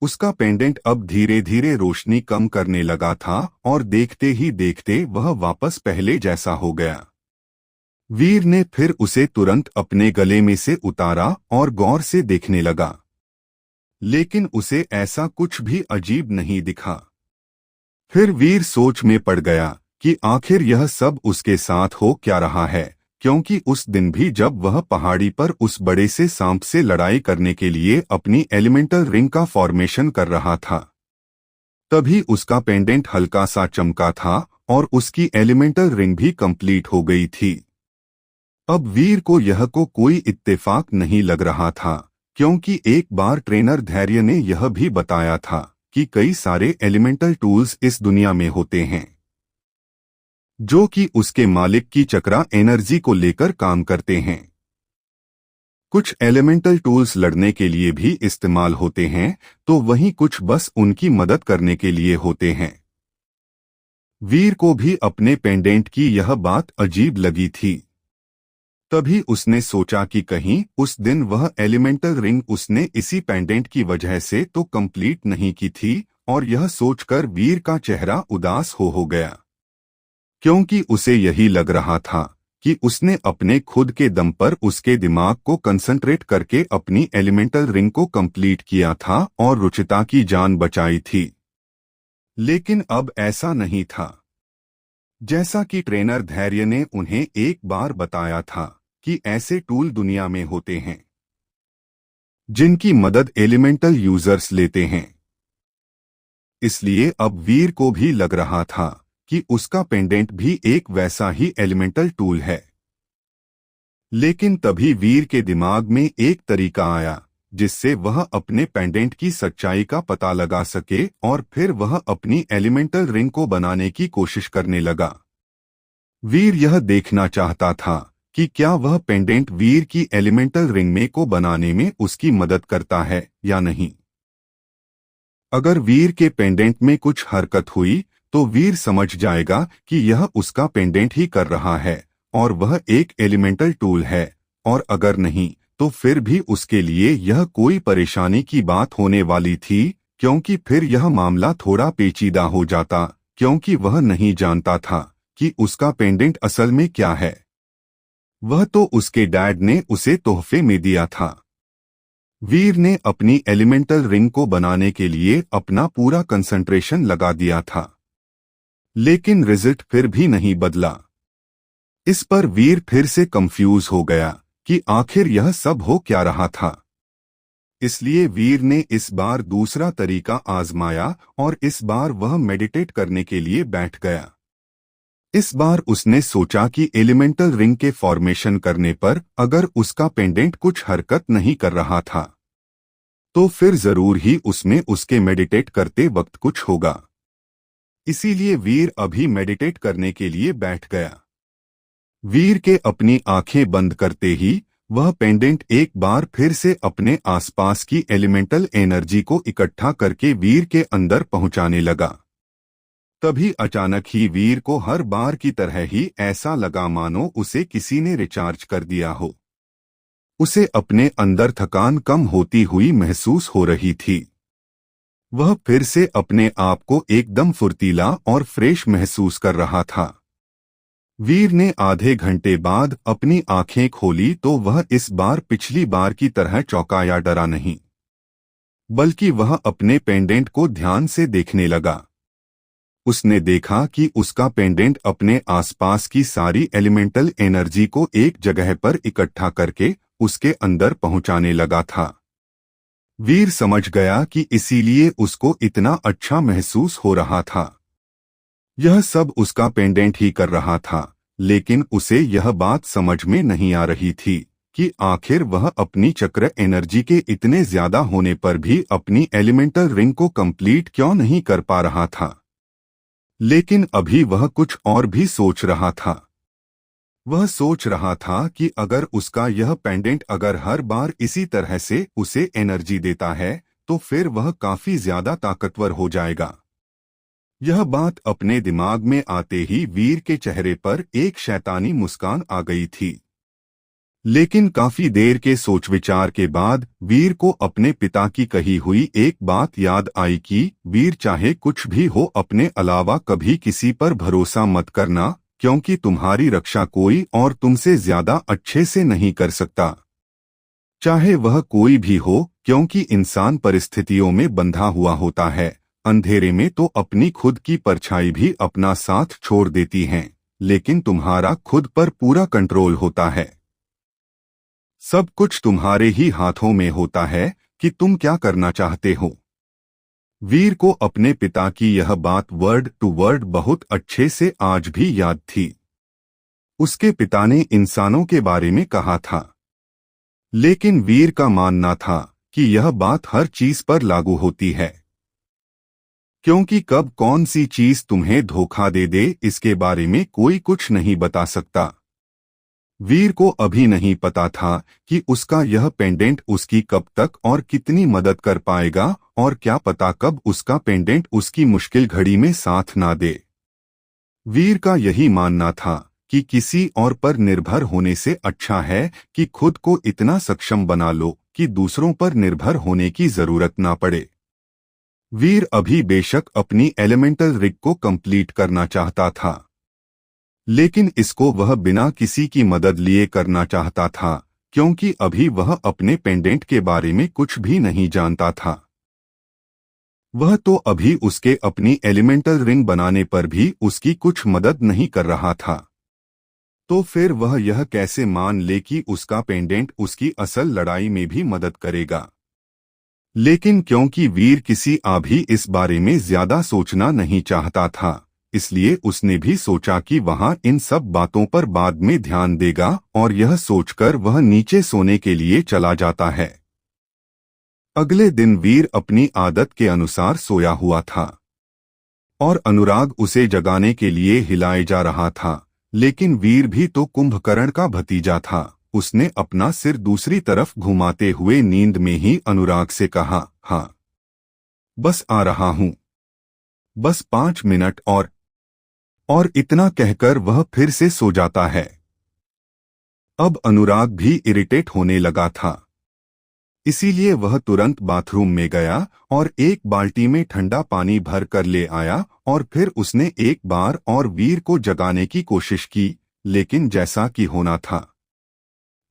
उसका पेंडेंट अब धीरे धीरे रोशनी कम करने लगा था और देखते ही देखते वह वापस पहले जैसा हो गया। वीर ने फिर उसे तुरंत अपने गले में से उतारा और गौर से देखने लगा, लेकिन उसे ऐसा कुछ भी अजीब नहीं दिखा। फिर वीर सोच में पड़ गया कि आखिर यह सब उसके साथ हो क्या रहा है, क्योंकि उस दिन भी जब वह पहाड़ी पर उस बड़े से सांप से लड़ाई करने के लिए अपनी एलिमेंटल रिंग का फॉर्मेशन कर रहा था तभी उसका पेंडेंट हल्का सा चमका था और उसकी एलिमेंटल रिंग भी कंप्लीट हो गई थी। अब वीर को यह कोई इत्तेफाक नहीं लग रहा था, क्योंकि एक बार ट्रेनर धैर्य ने यह भी बताया था कि कई सारे एलिमेंटल टूल्स इस दुनिया में होते हैं जो कि उसके मालिक की चक्रा एनर्जी को लेकर काम करते हैं। कुछ एलिमेंटल टूल्स लड़ने के लिए भी इस्तेमाल होते हैं तो वहीं कुछ बस उनकी मदद करने के लिए होते हैं। वीर को भी अपने पेंडेंट की यह बात अजीब लगी थी। तभी उसने सोचा कि कहीं उस दिन वह एलिमेंटल रिंग उसने इसी पेंडेंट की वजह से तो कंप्लीट नहीं की थी, और यह सोचकर वीर का चेहरा उदास हो गया, क्योंकि उसे यही लग रहा था कि उसने अपने खुद के दम पर उसके दिमाग को कंसंट्रेट करके अपनी एलिमेंटल रिंग को कंप्लीट किया था और रुचिता की जान बचाई थी। लेकिन अब ऐसा नहीं था। जैसा कि ट्रेनर धैर्य ने उन्हें एक बार बताया था कि ऐसे टूल दुनिया में होते हैं जिनकी मदद एलिमेंटल यूजर्स लेते हैं। इसलिए अब वीर को भी लग रहा था कि उसका पेंडेंट भी एक वैसा ही एलिमेंटल टूल है। लेकिन तभी वीर के दिमाग में एक तरीका आया जिससे वह अपने पेंडेंट की सच्चाई का पता लगा सके और फिर वह अपनी एलिमेंटल रिंग को बनाने की कोशिश करने लगा। वीर यह देखना चाहता था कि क्या वह पेंडेंट वीर की एलिमेंटल रिंग में को बनाने में उसकी मदद करता है या नहीं। अगर वीर के पेंडेंट में कुछ हरकत हुई तो वीर समझ जाएगा कि यह उसका पेंडेंट ही कर रहा है और वह एक एलिमेंटल टूल है, और अगर नहीं तो फिर भी उसके लिए यह कोई परेशानी की बात होने वाली थी, क्योंकि फिर यह मामला थोड़ा पेचीदा हो जाता, क्योंकि वह नहीं जानता था कि उसका पेंडेंट असल में क्या है। वह तो उसके डैड ने उसे तोहफे में दिया था। वीर ने अपनी एलिमेंटल रिंग को बनाने के लिए अपना पूरा कंसंट्रेशन लगा दिया था, लेकिन रिजल्ट फिर भी नहीं बदला। इस पर वीर फिर से कंफ्यूज हो गया कि आखिर यह सब हो क्या रहा था। इसलिए वीर ने इस बार दूसरा तरीका आजमाया और इस बार वह मेडिटेट करने के लिए बैठ गया। इस बार उसने सोचा कि एलिमेंटल रिंग के फॉर्मेशन करने पर अगर उसका पेंडेंट कुछ हरकत नहीं कर रहा था तो फिर जरूर ही उसमें उसके मेडिटेट करते वक्त कुछ होगा। इसीलिए वीर अभी मेडिटेट करने के लिए बैठ गया। वीर के अपनी आंखें बंद करते ही वह पेंडेंट एक बार फिर से अपने आसपास की एलिमेंटल एनर्जी को इकट्ठा करके वीर के अंदर पहुंचाने लगा। तभी अचानक ही वीर को हर बार की तरह ही ऐसा लगा मानो उसे किसी ने रिचार्ज कर दिया हो। उसे अपने अंदर थकान कम होती हुई महसूस हो रही थी। वह फिर से अपने आप को एकदम फुर्तीला और फ्रेश महसूस कर रहा था। वीर ने आधे घंटे बाद अपनी आंखें खोली तो वह इस बार पिछली बार की तरह चौंका या डरा नहीं, बल्कि वह अपने पेंडेंट को ध्यान से देखने लगा। उसने देखा कि उसका पेंडेंट अपने आसपास की सारी एलिमेंटल एनर्जी को एक जगह पर इकट्ठा करके उसके अंदर पहुंचाने लगा था। वीर समझ गया कि इसीलिए उसको इतना अच्छा महसूस हो रहा था। यह सब उसका पेंडेंट ही कर रहा था, लेकिन उसे यह बात समझ में नहीं आ रही थी कि आखिर वह अपनी चक्र एनर्जी के इतने ज्यादा होने पर भी अपनी एलिमेंटल रिंग को कंप्लीट क्यों नहीं कर पा रहा था। लेकिन अभी वह कुछ और भी सोच रहा था। वह सोच रहा था कि अगर उसका यह पेंडेंट अगर हर बार इसी तरह से उसे एनर्जी देता है तो फिर वह काफी ज्यादा ताकतवर हो जाएगा। यह बात अपने दिमाग में आते ही वीर के चेहरे पर एक शैतानी मुस्कान आ गई थी। लेकिन काफी देर के सोच विचार के बाद वीर को अपने पिता की कही हुई एक बात याद आई कि वीर चाहे कुछ भी हो अपने अलावा कभी किसी पर भरोसा मत करना, क्योंकि तुम्हारी रक्षा कोई और तुमसे ज्यादा अच्छे से नहीं कर सकता, चाहे वह कोई भी हो, क्योंकि इंसान परिस्थितियों में बंधा हुआ होता है। अंधेरे में तो अपनी खुद की परछाई भी अपना साथ छोड़ देती हैं, लेकिन तुम्हारा खुद पर पूरा कंट्रोल होता है। सब कुछ तुम्हारे ही हाथों में होता है कि तुम क्या करना चाहते हो। वीर को अपने पिता की यह बात वर्ड टू वर्ड बहुत अच्छे से आज भी याद थी। उसके पिता ने इंसानों के बारे में कहा था, लेकिन वीर का मानना था कि यह बात हर चीज पर लागू होती है, क्योंकि कब कौन सी चीज तुम्हें धोखा दे दे इसके बारे में कोई कुछ नहीं बता सकता। वीर को अभी नहीं पता था कि उसका यह पेंडेंट उसकी कब तक और कितनी मदद कर पाएगा, और क्या पता कब उसका पेंडेंट उसकी मुश्किल घड़ी में साथ ना दे। वीर का यही मानना था कि किसी और पर निर्भर होने से अच्छा है कि खुद को इतना सक्षम बना लो कि दूसरों पर निर्भर होने की जरूरत ना पड़े। वीर अभी बेशक अपनी एलिमेंटल रिग को कंप्लीट करना चाहता था, लेकिन इसको वह बिना किसी की मदद लिए करना चाहता था, क्योंकि अभी वह अपने पेंडेंट के बारे में कुछ भी नहीं जानता था। वह तो अभी उसके अपनी एलिमेंटल रिंग बनाने पर भी उसकी कुछ मदद नहीं कर रहा था, तो फिर वह यह कैसे मान ले कि उसका पेंडेंट उसकी असल लड़ाई में भी मदद करेगा। लेकिन क्योंकि वीर किसी भी इस बारे में ज्यादा सोचना नहीं चाहता था, इसलिए उसने भी सोचा कि वहां इन सब बातों पर बाद में ध्यान देगा, और यह सोचकर वह नीचे सोने के लिए चला जाता है। अगले दिन वीर अपनी आदत के अनुसार सोया हुआ था और अनुराग उसे जगाने के लिए हिलाए जा रहा था, लेकिन वीर भी तो कुंभकर्ण का भतीजा था। उसने अपना सिर दूसरी तरफ घुमाते हुए नींद में ही अनुराग से कहा, हाँ बस आ रहा हूं, बस 5 मिनट और इतना कहकर वह फिर से सो जाता है। अब अनुराग भी इरिटेट होने लगा था, इसीलिए वह तुरंत बाथरूम में गया और एक बाल्टी में ठंडा पानी भर कर ले आया, और फिर उसने एक बार और वीर को जगाने की कोशिश की, लेकिन जैसा कि होना था,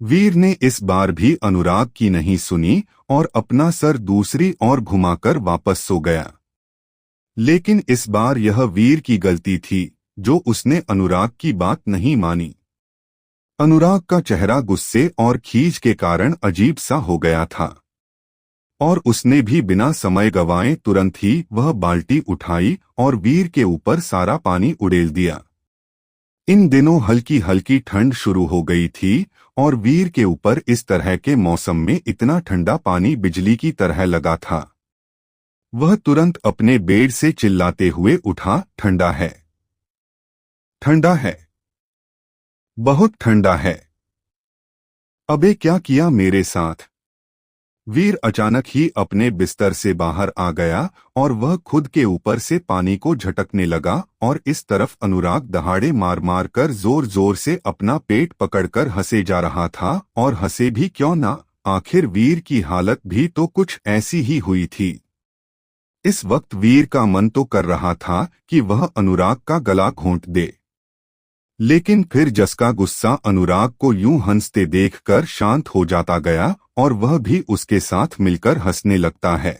वीर ने इस बार भी अनुराग की नहीं सुनी और अपना सर दूसरी ओर घुमाकर वापस सो गया। लेकिन इस बार यह वीर की गलती थी जो उसने अनुराग की बात नहीं मानी। अनुराग का चेहरा गुस्से और खीज के कारण अजीब सा हो गया था, और उसने भी बिना समय गवाए तुरंत ही वह बाल्टी उठाई और वीर के ऊपर सारा पानी उड़ेल दिया। इन दिनों हल्की हल्की ठंड शुरू हो गई थी और वीर के ऊपर इस तरह के मौसम में इतना ठंडा पानी बिजली की तरह लगा था। वह तुरंत अपने बेड से चिल्लाते हुए उठा, ठंडा है, ठंडा है, बहुत ठंडा है। अबे क्या किया मेरे साथ? वीर अचानक ही अपने बिस्तर से बाहर आ गया और वह खुद के ऊपर से पानी को झटकने लगा और इस तरफ अनुराग दहाड़े मार मार कर जोर जोर से अपना पेट पकड़कर हंसे जा रहा था। और हंसे भी क्यों ना, आखिर वीर की हालत भी तो कुछ ऐसी ही हुई थी। इस वक्त वीर का मन तो कर रहा था कि वह अनुराग का गला घोंट दे, लेकिन फिर जसका गुस्सा अनुराग को यूं हंसते देखकर शांत हो जाता गया और वह भी उसके साथ मिलकर हंसने लगता है।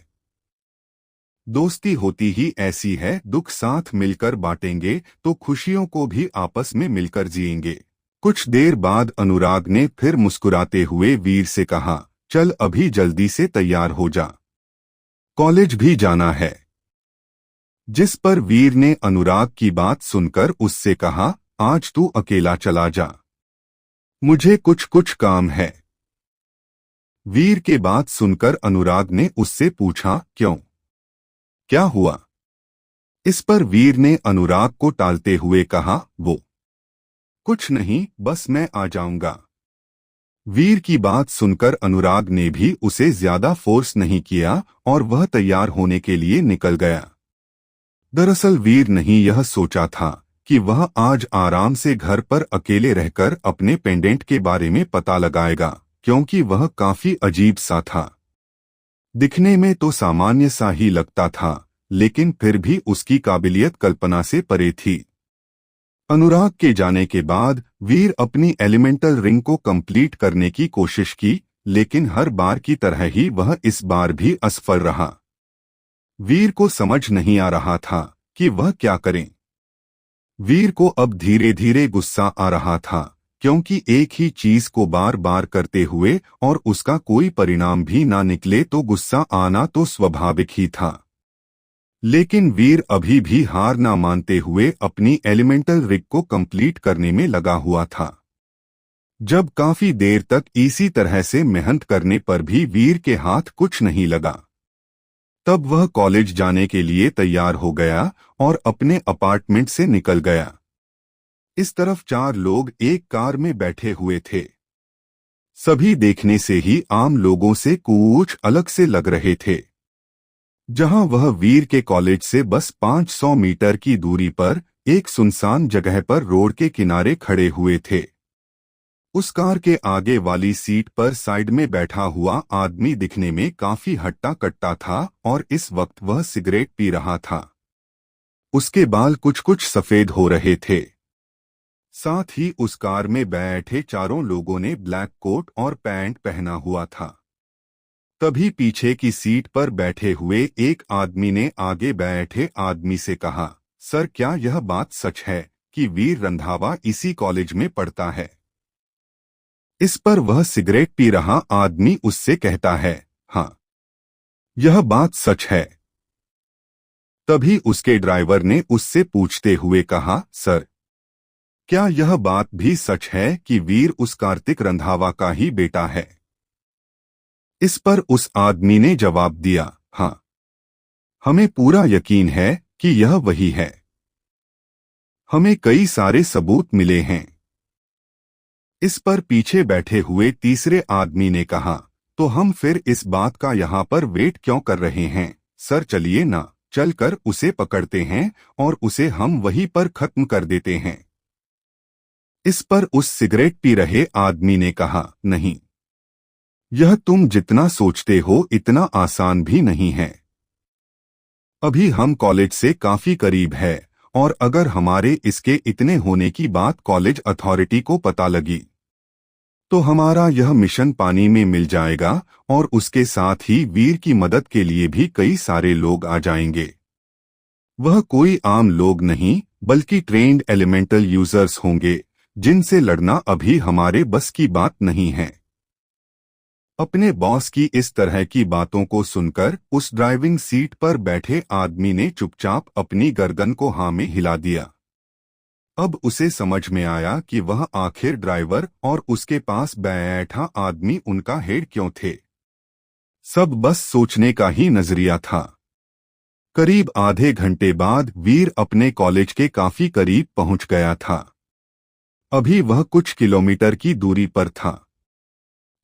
दोस्ती होती ही ऐसी है, दुख साथ मिलकर बांटेंगे तो खुशियों को भी आपस में मिलकर जिएंगे। कुछ देर बाद अनुराग ने फिर मुस्कुराते हुए वीर से कहा, चल अभी जल्दी से तैयार हो जा, कॉलेज भी जाना है। जिस पर वीर ने अनुराग की बात सुनकर उससे कहा, आज तू अकेला चला जा, मुझे कुछ कुछ काम है। वीर के बात सुनकर अनुराग ने उससे पूछा, क्यों, क्या हुआ? इस पर वीर ने अनुराग को टालते हुए कहा, वो कुछ नहीं, बस मैं आ जाऊंगा। वीर की बात सुनकर अनुराग ने भी उसे ज्यादा फोर्स नहीं किया और वह तैयार होने के लिए निकल गया। दरअसल वीर नहीं यह सोचा था कि वह आज आराम से घर पर अकेले रहकर अपने पेंडेंट के बारे में पता लगाएगा, क्योंकि वह काफी अजीब सा था। दिखने में तो सामान्य सा ही लगता था, लेकिन फिर भी उसकी काबिलियत कल्पना से परे थी। अनुराग के जाने के बाद वीर अपनी एलिमेंटल रिंग को कंप्लीट करने की कोशिश की, लेकिन हर बार की तरह ही वह इस बार भी असफल रहा। वीर को समझ नहीं आ रहा था कि वह क्या करे। वीर को अब धीरे धीरे गुस्सा आ रहा था, क्योंकि एक ही चीज को बार बार करते हुए और उसका कोई परिणाम भी ना निकले तो गुस्सा आना तो स्वाभाविक ही था। लेकिन वीर अभी भी हार ना मानते हुए अपनी एलिमेंटल रिग को कंप्लीट करने में लगा हुआ था। जब काफी देर तक इसी तरह से मेहनत करने पर भी वीर के हाथ कुछ नहीं लगा, तब वह कॉलेज जाने के लिए तैयार हो गया और अपने अपार्टमेंट से निकल गया। इस तरफ 4 लोग एक कार में बैठे हुए थे। सभी देखने से ही आम लोगों से कुछ अलग से लग रहे थे। जहां वह वीर के कॉलेज से बस 500 मीटर की दूरी पर एक सुनसान जगह पर रोड के किनारे खड़े हुए थे। उस कार के आगे वाली सीट पर साइड में बैठा हुआ आदमी दिखने में काफी हट्टा कट्टा था और इस वक्त वह सिगरेट पी रहा था। उसके बाल कुछ कुछ सफेद हो रहे थे। साथ ही उस कार में बैठे चारों लोगों ने ब्लैक कोट और पैंट पहना हुआ था। तभी पीछे की सीट पर बैठे हुए एक आदमी ने आगे बैठे आदमी से कहा, सर क्या यह बात सच है कि वीर रंधावा इसी कॉलेज में पढ़ता है? इस पर वह सिगरेट पी रहा आदमी उससे कहता है, हाँ, यह बात सच है। तभी उसके ड्राइवर ने उससे पूछते हुए कहा, सर क्या यह बात भी सच है कि वीर उस कार्तिक रंधावा का ही बेटा है? इस पर उस आदमी ने जवाब दिया, हाँ, हमें पूरा यकीन है कि यह वही है। हमें कई सारे सबूत मिले हैं। इस पर पीछे बैठे हुए तीसरे आदमी ने कहा, तो हम फिर इस बात का यहाँ पर वेट क्यों कर रहे हैं? सर चलिए ना, चलकर उसे पकड़ते हैं और उसे हम वहीं पर खत्म कर देते हैं। इस पर उस सिगरेट पी रहे आदमी ने कहा, नहीं, यह तुम जितना सोचते हो इतना आसान भी नहीं है। अभी हम कॉलेज से काफी करीब है और अगर हमारे इसके इतने होने की बात कॉलेज अथॉरिटी को पता लगी तो हमारा यह मिशन पानी में मिल जाएगा और उसके साथ ही वीर की मदद के लिए भी कई सारे लोग आ जाएंगे। वह कोई आम लोग नहीं बल्कि ट्रेन्ड एलिमेंटल यूजर्स होंगे, जिनसे लड़ना अभी हमारे बस की बात नहीं है। अपने बॉस की इस तरह की बातों को सुनकर उस ड्राइविंग सीट पर बैठे आदमी ने चुपचाप अपनी गर्दन को हाँ में हिला दिया। अब उसे समझ में आया कि वह आखिर ड्राइवर और उसके पास बैठा आदमी उनका हेड क्यों थे। सब बस सोचने का ही नजरिया था। करीब आधे घंटे बाद वीर अपने कॉलेज के काफी करीब पहुंच गया था। अभी वह कुछ किलोमीटर की दूरी पर था।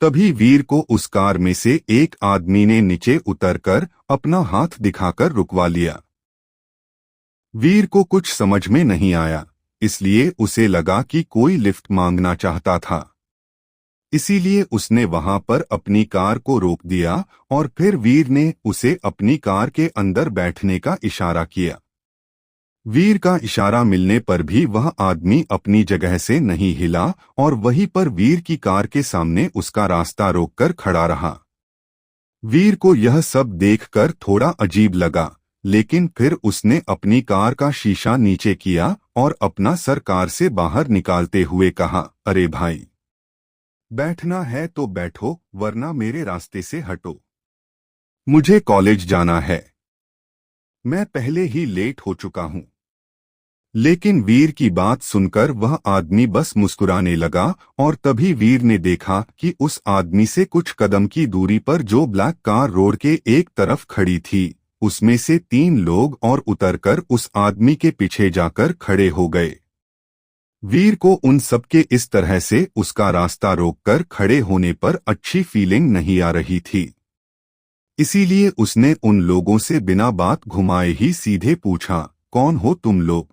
तभी वीर को उस कार में से एक आदमी ने नीचे उतरकर अपना हाथ दिखाकर रुकवा लिया। वीर को कुछ समझ में नहीं आया, इसलिए उसे लगा कि कोई लिफ्ट मांगना चाहता था। इसीलिए उसने वहां पर अपनी कार को रोक दिया और फिर वीर ने उसे अपनी कार के अंदर बैठने का इशारा किया। वीर का इशारा मिलने पर भी वह आदमी अपनी जगह से नहीं हिला और वहीं पर वीर की कार के सामने उसका रास्ता रोककर खड़ा रहा। वीर को यह सब देखकर थोड़ा अजीब लगा, लेकिन फिर उसने अपनी कार का शीशा नीचे किया और अपना सर कार से बाहर निकालते हुए कहा, अरे भाई, बैठना है तो बैठो, वरना मेरे रास्ते से हटो। मुझे कॉलेज जाना है। मैं पहले ही लेट हो चुका हूं। लेकिन वीर की बात सुनकर वह आदमी बस मुस्कुराने लगा और तभी वीर ने देखा कि उस आदमी से कुछ कदम की दूरी पर जो ब्लैक कार रोड के एक तरफ खड़ी थी, उसमें से 3 लोग और उतरकर उस आदमी के पीछे जाकर खड़े हो गए। वीर को उन सबके इस तरह से उसका रास्ता रोककर खड़े होने पर अच्छी फीलिंग नहीं आ रही थी। इसीलिए उसने उन लोगों से बिना बात घुमाए ही सीधे पूछा, कौन हो तुम लोग?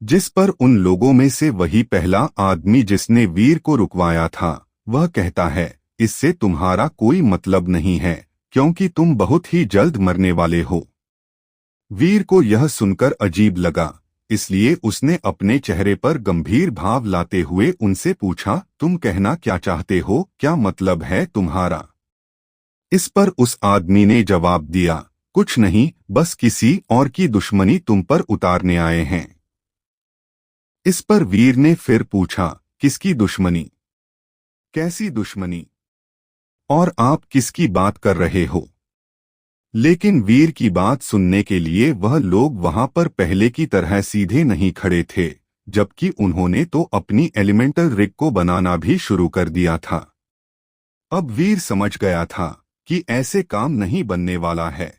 जिस पर उन लोगों में से वही पहला आदमी जिसने वीर को रुकवाया था, वह कहता है, इससे तुम्हारा कोई मतलब नहीं है, क्योंकि तुम बहुत ही जल्द मरने वाले हो। वीर को यह सुनकर अजीब लगा, इसलिए उसने अपने चेहरे पर गंभीर भाव लाते हुए उनसे पूछा, तुम कहना क्या चाहते हो, क्या मतलब है तुम्हारा? इस पर उस आदमी ने जवाब दिया, कुछ नहीं, बस किसी और की दुश्मनी तुम पर उतारने आए हैं। इस पर वीर ने फिर पूछा, किसकी दुश्मनी? कैसी दुश्मनी? और आप किसकी बात कर रहे हो? लेकिन वीर की बात सुनने के लिए वह लोग वहां पर पहले की तरह सीधे नहीं खड़े थे, जबकि उन्होंने तो अपनी एलिमेंटल रिग को बनाना भी शुरू कर दिया था। अब वीर समझ गया था कि ऐसे काम नहीं बनने वाला है।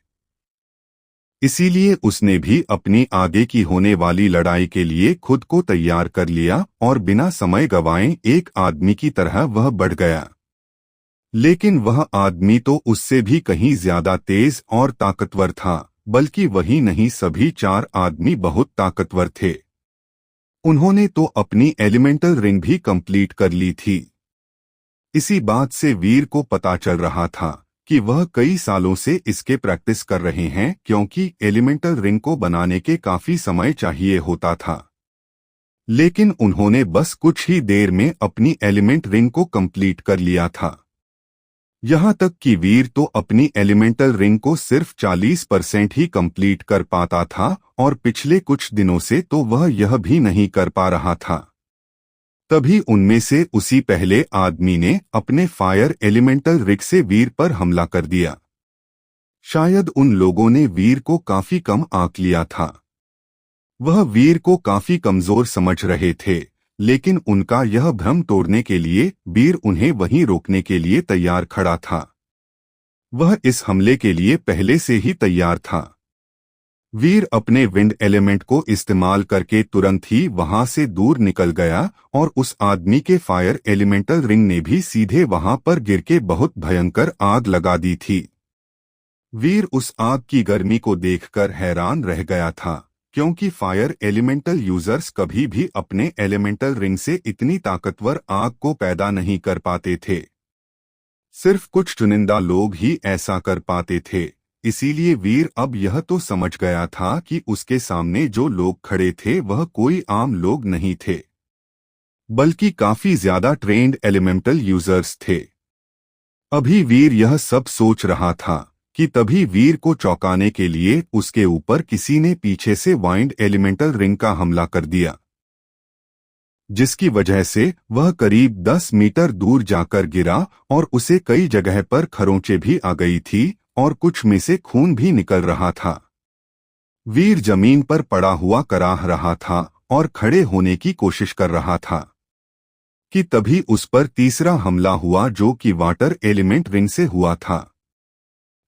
इसीलिए उसने भी अपनी आगे की होने वाली लड़ाई के लिए खुद को तैयार कर लिया और बिना समय गंवाए एक आदमी की तरह वह बढ़ गया। लेकिन वह आदमी तो उससे भी कहीं ज्यादा तेज और ताकतवर था, बल्कि वही नहीं, सभी 4 आदमी बहुत ताकतवर थे। उन्होंने तो अपनी एलिमेंटल रिंग भी कंप्लीट कर ली थी। इसी बात से वीर को पता चल रहा था कि वह कई सालों से इसके प्रैक्टिस कर रहे हैं, क्योंकि एलिमेंटल रिंग को बनाने के काफी समय चाहिए होता था। लेकिन उन्होंने बस कुछ ही देर में अपनी एलिमेंट रिंग को कंप्लीट कर लिया था। यहाँ तक कि वीर तो अपनी एलिमेंटल रिंग को सिर्फ 40% ही कंप्लीट कर पाता था और पिछले कुछ दिनों से तो वह यह भी नहीं कर पा रहा था। तभी उनमें से उसी पहले आदमी ने अपने फायर एलिमेंटल रिग से वीर पर हमला कर दिया। शायद उन लोगों ने वीर को काफी कम आंक लिया था। वह वीर को काफी कमजोर समझ रहे थे, लेकिन उनका यह भ्रम तोड़ने के लिए वीर उन्हें वहीं रोकने के लिए तैयार खड़ा था। वह इस हमले के लिए पहले से ही तैयार था। वीर अपने विंड एलिमेंट को इस्तेमाल करके तुरंत ही वहां से दूर निकल गया और उस आदमी के फायर एलिमेंटल रिंग ने भी सीधे वहां पर गिर के बहुत भयंकर आग लगा दी थी। वीर उस आग की गर्मी को देखकर हैरान रह गया था, क्योंकि फायर एलिमेंटल यूजर्स कभी भी अपने एलिमेंटल रिंग से इतनी ताकतवर आग को पैदा नहीं कर पाते थे। सिर्फ कुछ चुनिंदा लोग ही ऐसा कर पाते थे। इसीलिए वीर अब यह तो समझ गया था कि उसके सामने जो लोग खड़े थे वह कोई आम लोग नहीं थे, बल्कि काफी ज्यादा ट्रेंड एलिमेंटल यूजर्स थे। अभी वीर यह सब सोच रहा था कि तभी वीर को चौंकाने के लिए उसके ऊपर किसी ने पीछे से वाइंड एलिमेंटल रिंग का हमला कर दिया, जिसकी वजह से वह करीब 10 मीटर दूर जाकर गिरा और उसे कई जगह पर खरोंचें भी आ गई थी और कुछ में से खून भी निकल रहा था। वीर जमीन पर पड़ा हुआ कराह रहा था और खड़े होने की कोशिश कर रहा था कि तभी उस पर तीसरा हमला हुआ, जो कि वाटर एलिमेंट रिंग से हुआ था।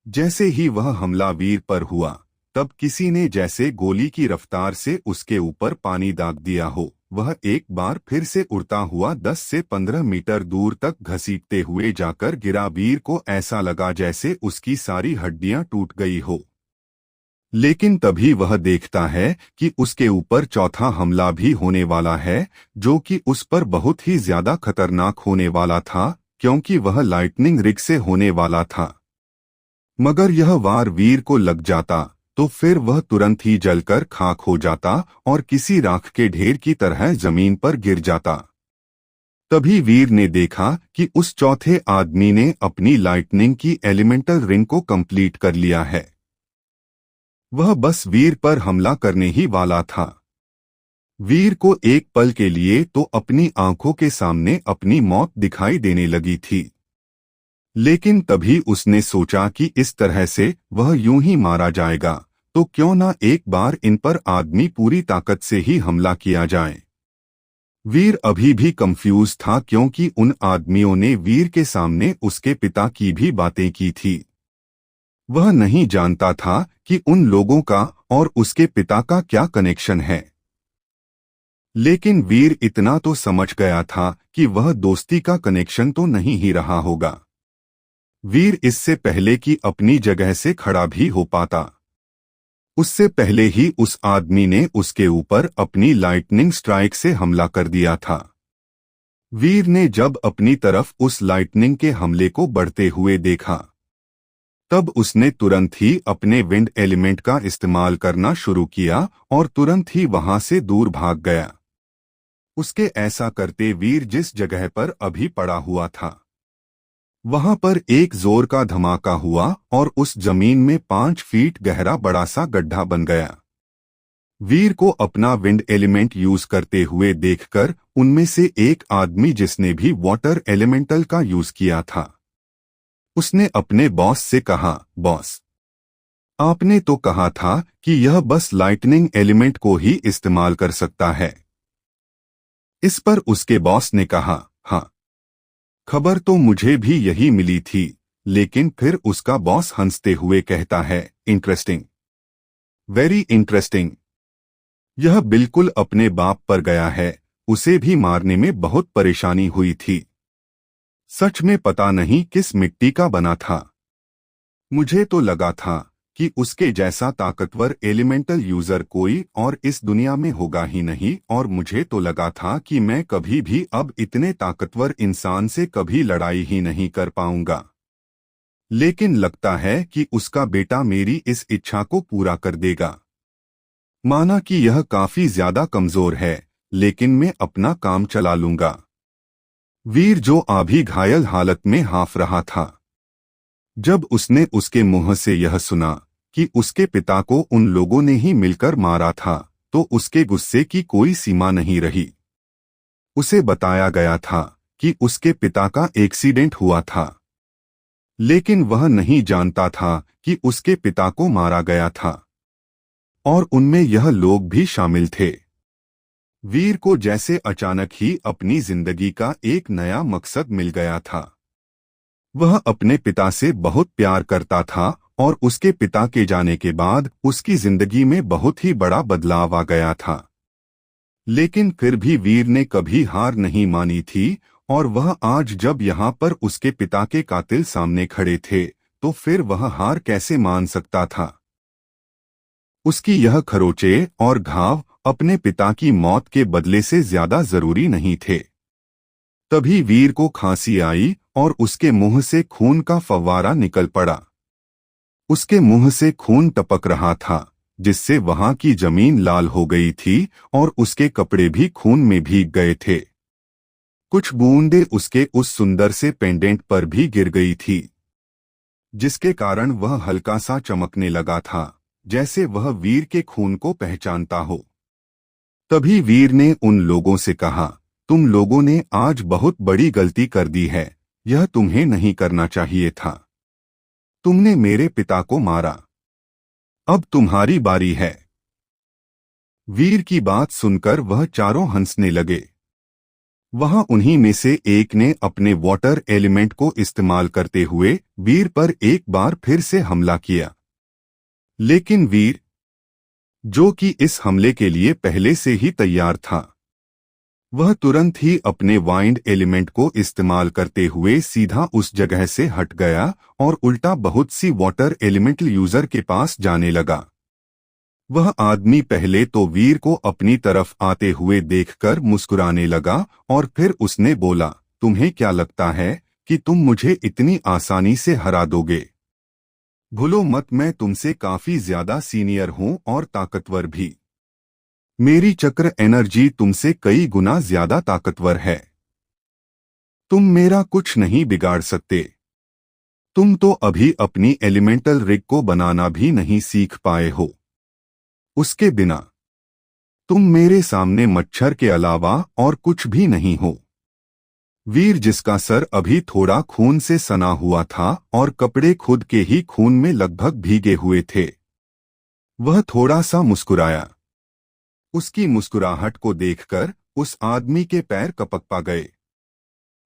जैसे ही वह हमला वीर पर हुआ, तब किसी ने जैसे गोली की रफ्तार से उसके ऊपर पानी दाग दिया हो। वह एक बार फिर से उड़ता हुआ 10 से 15 मीटर दूर तक घसीटते हुए जाकर गिरा। वीर को ऐसा लगा जैसे उसकी सारी हड्डियां टूट गई हो। लेकिन तभी वह देखता है कि उसके ऊपर चौथा हमला भी होने वाला है, जो कि उस पर बहुत ही ज्यादा खतरनाक होने वाला था, क्योंकि वह लाइटनिंग रिग से होने वाला था। मगर यह वार वीर को लग जाता तो फिर वह तुरंत ही जलकर खाक हो जाता और किसी राख के ढेर की तरह जमीन पर गिर जाता। तभी वीर ने देखा कि उस चौथे आदमी ने अपनी लाइटनिंग की एलिमेंटल रिंग को कंप्लीट कर लिया है। वह बस वीर पर हमला करने ही वाला था। वीर को एक पल के लिए तो अपनी आंखों के सामने अपनी मौत दिखाई देने लगी थी, लेकिन तभी उसने सोचा कि इस तरह से वह यूं ही मारा जाएगा, तो क्यों ना एक बार इन पर आदमी पूरी ताकत से ही हमला किया जाए। वीर अभी भी कंफ्यूज था, क्योंकि उन आदमियों ने वीर के सामने उसके पिता की भी बातें की थी। वह नहीं जानता था कि उन लोगों का और उसके पिता का क्या कनेक्शन है, लेकिन वीर इतना तो समझ गया था कि वह दोस्ती का कनेक्शन तो नहीं ही रहा होगा। वीर इससे पहले कि अपनी जगह से खड़ा भी हो पाता, उससे पहले ही उस आदमी ने उसके ऊपर अपनी लाइटनिंग स्ट्राइक से हमला कर दिया था। वीर ने जब अपनी तरफ उस लाइटनिंग के हमले को बढ़ते हुए देखा, तब उसने तुरंत ही अपने विंड एलिमेंट का इस्तेमाल करना शुरू किया और तुरंत ही वहां से दूर भाग गया। उसके ऐसा करते वीर जिस जगह पर अभी पड़ा हुआ था, वहां पर एक जोर का धमाका हुआ और उस जमीन में 5 फीट गहरा बड़ा सा गड्ढा बन गया। वीर को अपना विंड एलिमेंट यूज करते हुए देखकर उनमें से एक आदमी, जिसने भी वाटर एलिमेंटल का यूज किया था, उसने अपने बॉस से कहा, बॉस, आपने तो कहा था कि यह बस लाइटनिंग एलिमेंट को ही इस्तेमाल कर सकता है। इस पर उसके बॉस ने कहा, हाँ, खबर तो मुझे भी यही मिली थी। लेकिन फिर उसका बॉस हंसते हुए कहता है, इंटरेस्टिंग, वेरी इंटरेस्टिंग। यह बिल्कुल अपने बाप पर गया है, उसे भी मारने में बहुत परेशानी हुई थी। सच में पता नहीं किस मिट्टी का बना था। मुझे तो लगा था कि उसके जैसा ताकतवर एलिमेंटल यूजर कोई और इस दुनिया में होगा ही नहीं, और मुझे तो लगा था कि मैं कभी भी अब इतने ताकतवर इंसान से कभी लड़ाई ही नहीं कर पाऊंगा। लेकिन लगता है कि उसका बेटा मेरी इस इच्छा को पूरा कर देगा। माना कि यह काफी ज्यादा कमजोर है, लेकिन मैं अपना काम चला लूंगा। वीर जो अभी घायल हालत में हाफ रहा था, जब उसने उसके मुंह से यह सुना कि उसके पिता को उन लोगों ने ही मिलकर मारा था, तो उसके गुस्से की कोई सीमा नहीं रही। उसे बताया गया था कि उसके पिता का एक्सीडेंट हुआ था, लेकिन वह नहीं जानता था कि उसके पिता को मारा गया था, और उनमें यह लोग भी शामिल थे। वीर को जैसे अचानक ही अपनी जिंदगी का एक नया मकसद मिल गया था। वह अपने पिता से बहुत प्यार करता था, और उसके पिता के जाने के बाद उसकी जिंदगी में बहुत ही बड़ा बदलाव आ गया था। लेकिन फिर भी वीर ने कभी हार नहीं मानी थी, और वह आज जब यहाँ पर उसके पिता के कातिल सामने खड़े थे, तो फिर वह हार कैसे मान सकता था। उसकी यह खरोचे और घाव अपने पिता की मौत के बदले से ज्यादा जरूरी नहीं थे। तभी वीर को खांसी आई और उसके मुंह से खून का फव्वारा निकल पड़ा। उसके मुंह से खून टपक रहा था, जिससे वहां की जमीन लाल हो गई थी और उसके कपड़े भी खून में भीग गए थे। कुछ बूंदें उसके उस सुंदर से पेंडेंट पर भी गिर गई थी, जिसके कारण वह हल्का सा चमकने लगा था, जैसे वह वीर के खून को पहचानता हो। तभी वीर ने उन लोगों से कहा, तुम लोगों ने आज बहुत बड़ी गलती कर दी है, यह तुम्हें नहीं करना चाहिए था। तुमने मेरे पिता को मारा, अब तुम्हारी बारी है। वीर की बात सुनकर वह चारों हंसने लगे। वहां उन्हीं में से एक ने अपने वाटर एलिमेंट को इस्तेमाल करते हुए वीर पर एक बार फिर से हमला किया। लेकिन वीर, जो कि इस हमले के लिए पहले से ही तैयार था, वह तुरंत ही अपने वाइंड एलिमेंट को इस्तेमाल करते हुए सीधा उस जगह से हट गया और उल्टा बहुत सी वाटर एलिमेंटल यूजर के पास जाने लगा। वह आदमी पहले तो वीर को अपनी तरफ आते हुए देखकर मुस्कुराने लगा और फिर उसने बोला, तुम्हें क्या लगता है कि तुम मुझे इतनी आसानी से हरा दोगे? भूलो मत, मैं तुमसे काफी ज्यादा सीनियर हूं और ताकतवर भी। मेरी चक्र एनर्जी तुमसे कई गुना ज्यादा ताकतवर है। तुम मेरा कुछ नहीं बिगाड़ सकते। तुम तो अभी अपनी एलिमेंटल रिग को बनाना भी नहीं सीख पाए हो। उसके बिना तुम मेरे सामने मच्छर के अलावा और कुछ भी नहीं हो। वीर, जिसका सर अभी थोड़ा खून से सना हुआ था और कपड़े खुद के ही खून में लगभग भीगे हुए थे, वह थोड़ा सा मुस्कुराया। उसकी मुस्कुराहट को देखकर उस आदमी के पैर कपकपा गए।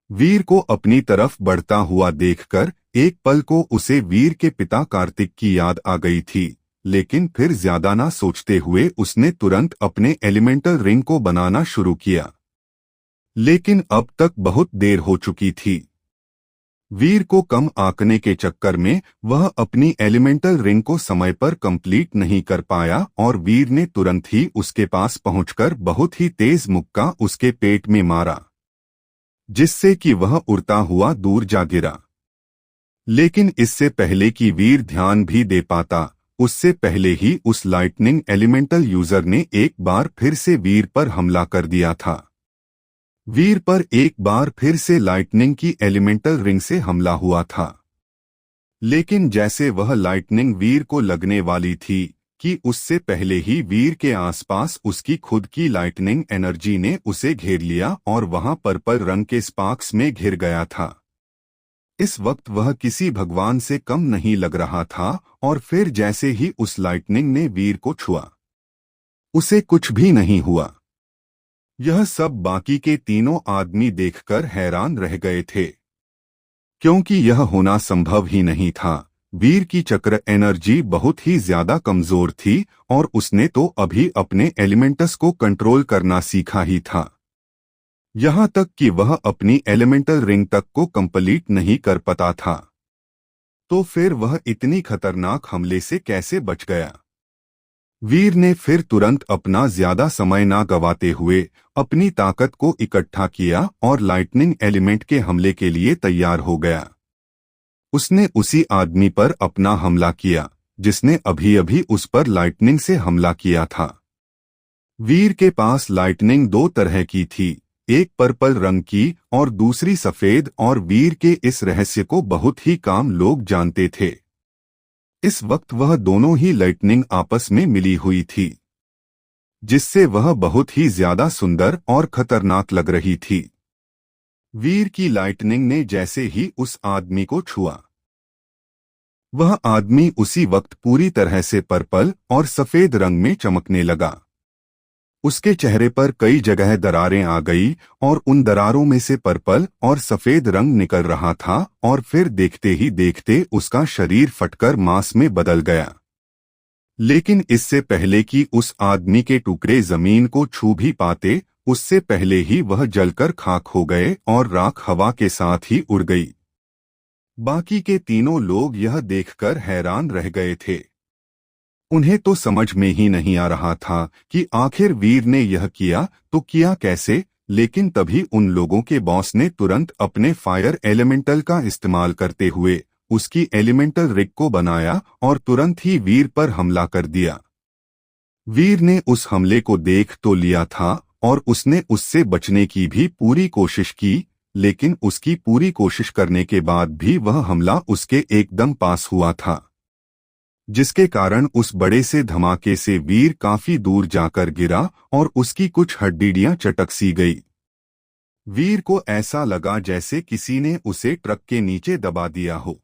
वीर को अपनी तरफ बढ़ता हुआ देखकर एक पल को उसे वीर के पिता कार्तिक की याद आ गई थी, लेकिन फिर ज्यादा ना सोचते हुए उसने तुरंत अपने एलिमेंटल रिंग को बनाना शुरू किया। लेकिन अब तक बहुत देर हो चुकी थी। वीर को कम आंकने के चक्कर में वह अपनी एलिमेंटल रिंग को समय पर कंप्लीट नहीं कर पाया और वीर ने तुरंत ही उसके पास पहुंचकर बहुत ही तेज मुक्का उसके पेट में मारा, जिससे कि वह उड़ता हुआ दूर जा गिरा। लेकिन इससे पहले कि वीर ध्यान भी दे पाता, उससे पहले ही उस लाइटनिंग एलिमेंटल यूजर ने एक बार फिर से वीर पर हमला कर दिया था। वीर पर एक बार फिर से लाइटनिंग की एलिमेंटल रिंग से हमला हुआ था। लेकिन जैसे वह लाइटनिंग वीर को लगने वाली थी कि उससे पहले ही वीर के आसपास उसकी खुद की लाइटनिंग एनर्जी ने उसे घेर लिया और वहां पर्पल रंग के स्पार्क्स में घिर गया था। इस वक्त वह किसी भगवान से कम नहीं लग रहा था और फिर जैसे ही उस लाइटनिंग ने वीर को छुआ, उसे कुछ भी नहीं हुआ। यह सब बाकी के तीनों आदमी देखकर हैरान रह गए थे, क्योंकि यह होना संभव ही नहीं था। वीर की चक्र एनर्जी बहुत ही ज्यादा कमजोर थी और उसने तो अभी अपने एलिमेंटस को कंट्रोल करना सीखा ही था। यहां तक कि वह अपनी एलिमेंटल रिंग तक को कंप्लीट नहीं कर पाता था। तो फिर वह इतनी खतरनाक हमले से कैसे बच गया? वीर ने फिर तुरंत अपना ज्यादा समय ना गवाते हुए अपनी ताकत को इकट्ठा किया और लाइटनिंग एलिमेंट के हमले के लिए तैयार हो गया। उसने उसी आदमी पर अपना हमला किया जिसने अभी अभी उस पर लाइटनिंग से हमला किया था। वीर के पास लाइटनिंग दो तरह की थी, एक पर्पल रंग की और दूसरी सफेद, और वीर के इस रहस्य को बहुत ही कम लोग जानते थे। इस वक्त वह दोनों ही लाइटनिंग आपस में मिली हुई थी, जिससे वह बहुत ही ज्यादा सुंदर और खतरनाक लग रही थी। वीर की लाइटनिंग ने जैसे ही उस आदमी को छुआ, वह आदमी उसी वक्त पूरी तरह से पर्पल और सफेद रंग में चमकने लगा। उसके चेहरे पर कई जगह दरारें आ गई और उन दरारों में से पर्पल और सफेद रंग निकल रहा था और फिर देखते ही देखते उसका शरीर फटकर मांस में बदल गया। लेकिन इससे पहले कि उस आदमी के टुकड़े जमीन को छू भी पाते, उससे पहले ही वह जलकर खाक हो गए और राख हवा के साथ ही उड़ गई। बाकी के तीनों लोग यह देखकर हैरान रह गए थे। उन्हें तो समझ में ही नहीं आ रहा था कि आखिर वीर ने यह किया तो किया कैसे, लेकिन तभी उन लोगों के बॉस ने तुरंत अपने फायर एलिमेंटल का इस्तेमाल करते हुए उसकी एलिमेंटल रिग को बनाया और तुरंत ही वीर पर हमला कर दिया। वीर ने उस हमले को देख तो लिया था और उसने उससे बचने की भी पूरी कोशिश की, लेकिन उसकी पूरी कोशिश करने के बाद भी वह हमला उसके एकदम पास हुआ था, जिसके कारण उस बड़े से धमाके से वीर काफी दूर जाकर गिरा और उसकी कुछ हड्डियां चटक सी गई। वीर को ऐसा लगा जैसे किसी ने उसे ट्रक के नीचे दबा दिया हो।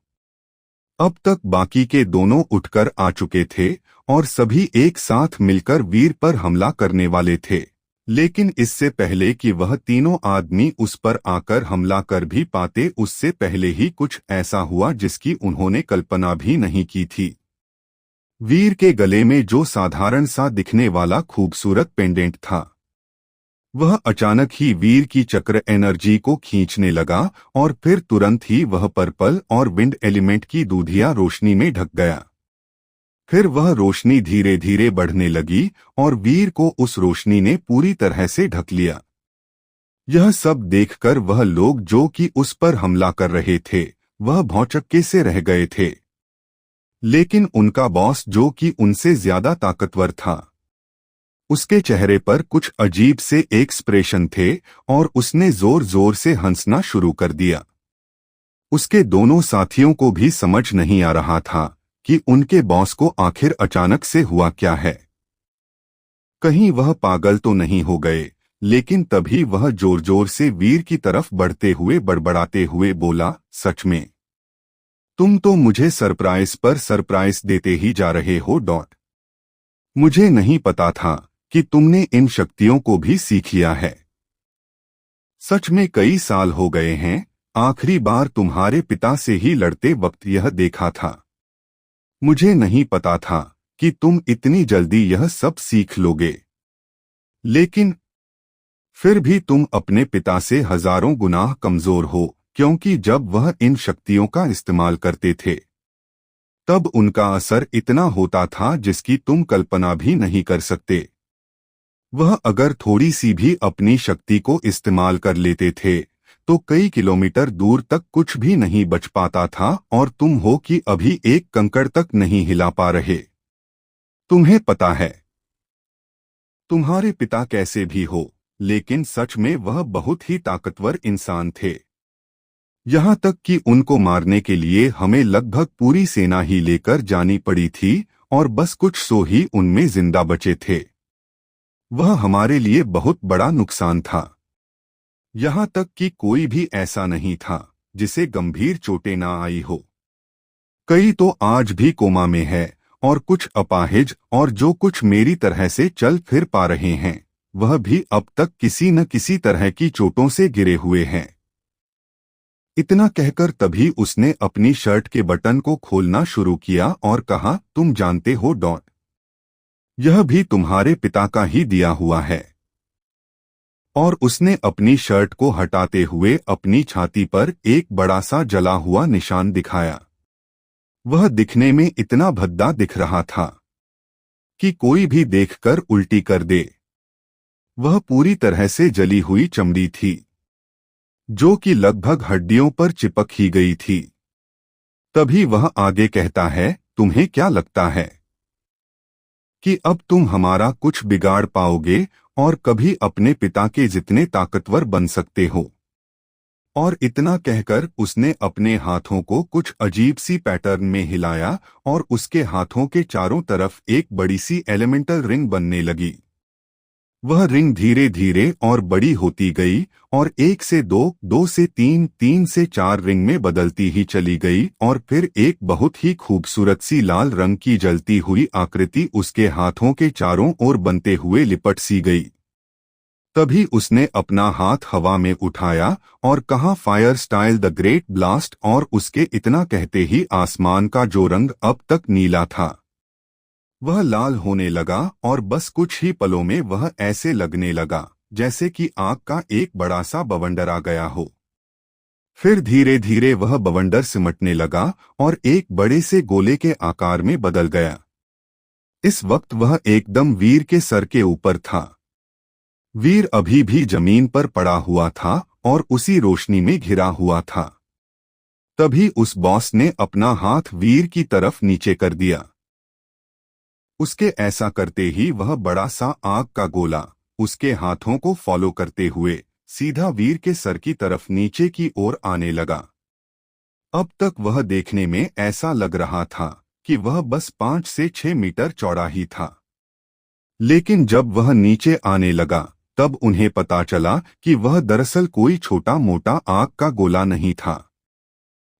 अब तक बाकी के दोनों उठकर आ चुके थे और सभी एक साथ मिलकर वीर पर हमला करने वाले थे, लेकिन इससे पहले कि वह तीनों आदमी उस पर आकर हमला कर भी पाते, उससे पहले ही कुछ ऐसा हुआ जिसकी उन्होंने कल्पना भी नहीं की थी। वीर के गले में जो साधारण सा दिखने वाला खूबसूरत पेंडेंट था, वह अचानक ही वीर की चक्र एनर्जी को खींचने लगा और फिर तुरंत ही वह पर्पल और विंड एलिमेंट की दूधिया रोशनी में ढक गया। फिर वह रोशनी धीरे धीरे बढ़ने लगी और वीर को उस रोशनी ने पूरी तरह से ढक लिया। यह सब देखकर वह लोग जो कि उस पर हमला कर रहे थे, वह भौचक्के से रह गए थे। लेकिन उनका बॉस जो कि उनसे ज्यादा ताकतवर था, उसके चेहरे पर कुछ अजीब से एक्सप्रेशन थे और उसने जोर जोर से हंसना शुरू कर दिया। उसके दोनों साथियों को भी समझ नहीं आ रहा था कि उनके बॉस को आखिर अचानक से हुआ क्या है। कहीं वह पागल तो नहीं हो गए, लेकिन तभी वह जोर जोर से वीर की तरफ बढ़ते हुए बड़बड़ाते हुए बोला, सच में तुम तो मुझे सरप्राइज पर सरप्राइज देते ही जा रहे हो। मुझे नहीं पता था कि तुमने इन शक्तियों को भी सीख लिया है। सच में कई साल हो गए हैं, आखिरी बार तुम्हारे पिता से ही लड़ते वक्त यह देखा था। मुझे नहीं पता था कि तुम इतनी जल्दी यह सब सीख लोगे, लेकिन फिर भी तुम अपने पिता से हजारों गुना कमजोर हो, क्योंकि जब वह इन शक्तियों का इस्तेमाल करते थे तब उनका असर इतना होता था जिसकी तुम कल्पना भी नहीं कर सकते। वह अगर थोड़ी सी भी अपनी शक्ति को इस्तेमाल कर लेते थे तो कई किलोमीटर दूर तक कुछ भी नहीं बच पाता था और तुम हो कि अभी एक कंकड़ तक नहीं हिला पा रहे। तुम्हें पता है तुम्हारे पिता कैसे भी हो, लेकिन सच में वह बहुत ही ताकतवर इंसान थे। यहाँ तक कि उनको मारने के लिए हमें लगभग पूरी सेना ही लेकर जानी पड़ी थी और बस कुछ सौ ही उनमें जिंदा बचे थे। वह हमारे लिए बहुत बड़ा नुकसान था। यहाँ तक कि कोई भी ऐसा नहीं था जिसे गंभीर चोटें ना आई हो। कई तो आज भी कोमा में है और कुछ अपाहिज, और जो कुछ मेरी तरह से चल फिर पा रहे हैं वह भी अब तक किसी न किसी तरह की चोटों से गिरे हुए हैं। इतना कहकर तभी उसने अपनी शर्ट के बटन को खोलना शुरू किया और कहा, तुम जानते हो यह भी तुम्हारे पिता का ही दिया हुआ है। और उसने अपनी शर्ट को हटाते हुए अपनी छाती पर एक बड़ा सा जला हुआ निशान दिखाया। वह दिखने में इतना भद्दा दिख रहा था कि कोई भी देखकर उल्टी कर दे। वह पूरी तरह से जली हुई चमड़ी थी जो कि लगभग हड्डियों पर चिपक ही गई थी। तभी वह आगे कहता है, तुम्हें क्या लगता है कि अब तुम हमारा कुछ बिगाड़ पाओगे और कभी अपने पिता के जितने ताकतवर बन सकते हो? और इतना कहकर उसने अपने हाथों को कुछ अजीब सी पैटर्न में हिलाया और उसके हाथों के चारों तरफ एक बड़ी सी एलिमेंटल रिंग बनने लगी। वह रिंग धीरे धीरे और बड़ी होती गई और 1 से 2, 2 से 3, 3 से 4 रिंग में बदलती ही चली गई और फिर एक बहुत ही खूबसूरत सी लाल रंग की जलती हुई आकृति उसके हाथों के चारों ओर बनते हुए लिपट सी गई। तभी उसने अपना हाथ हवा में उठाया और कहा, fire style the great blast, और उसके इतना कहते ही आसमान का जो रंग अब तक नीला था वह लाल होने लगा और बस कुछ ही पलों में वह ऐसे लगने लगा जैसे कि आग का एक बड़ा सा बवंडर आ गया हो। फिर धीरे धीरे वह बवंडर सिमटने लगा और एक बड़े से गोले के आकार में बदल गया। इस वक्त वह एकदम वीर के सर के ऊपर था। वीर अभी भी जमीन पर पड़ा हुआ था और उसी रोशनी में घिरा हुआ था। तभी उस बॉस ने अपना हाथ वीर की तरफ नीचे कर दिया। उसके ऐसा करते ही वह बड़ा सा आग का गोला उसके हाथों को फॉलो करते हुए सीधा वीर के सर की तरफ नीचे की ओर आने लगा। अब तक वह देखने में ऐसा लग रहा था कि वह बस 5 से 6 मीटर चौड़ा ही था, लेकिन जब वह नीचे आने लगा तब उन्हें पता चला कि वह दरअसल कोई छोटा मोटा आग का गोला नहीं था।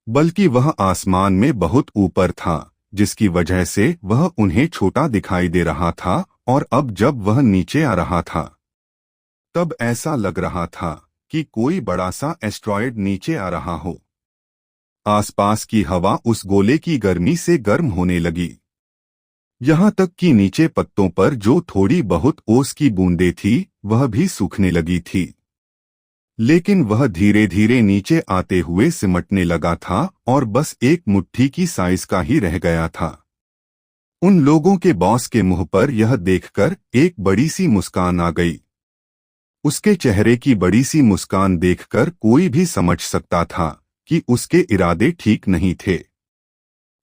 बल्कि वह आसमान में बहुत ऊपर था, जिसकी वजह से वह उन्हें छोटा दिखाई दे रहा था। और अब जब वह नीचे आ रहा था तब ऐसा लग रहा था कि कोई बड़ा सा एस्ट्रॉयड नीचे आ रहा हो। आसपास की हवा उस गोले की गर्मी से गर्म होने लगी, यहाँ तक कि नीचे पत्तों पर जो थोड़ी बहुत ओस की बूंदें थी वह भी सूखने लगी थी। लेकिन वह धीरे धीरे नीचे आते हुए सिमटने लगा था और बस एक मुट्ठी की साइज का ही रह गया था। उन लोगों के बॉस के मुंह पर यह देखकर एक बड़ी सी मुस्कान आ गई। उसके चेहरे की बड़ी सी मुस्कान देखकर कोई भी समझ सकता था कि उसके इरादे ठीक नहीं थे।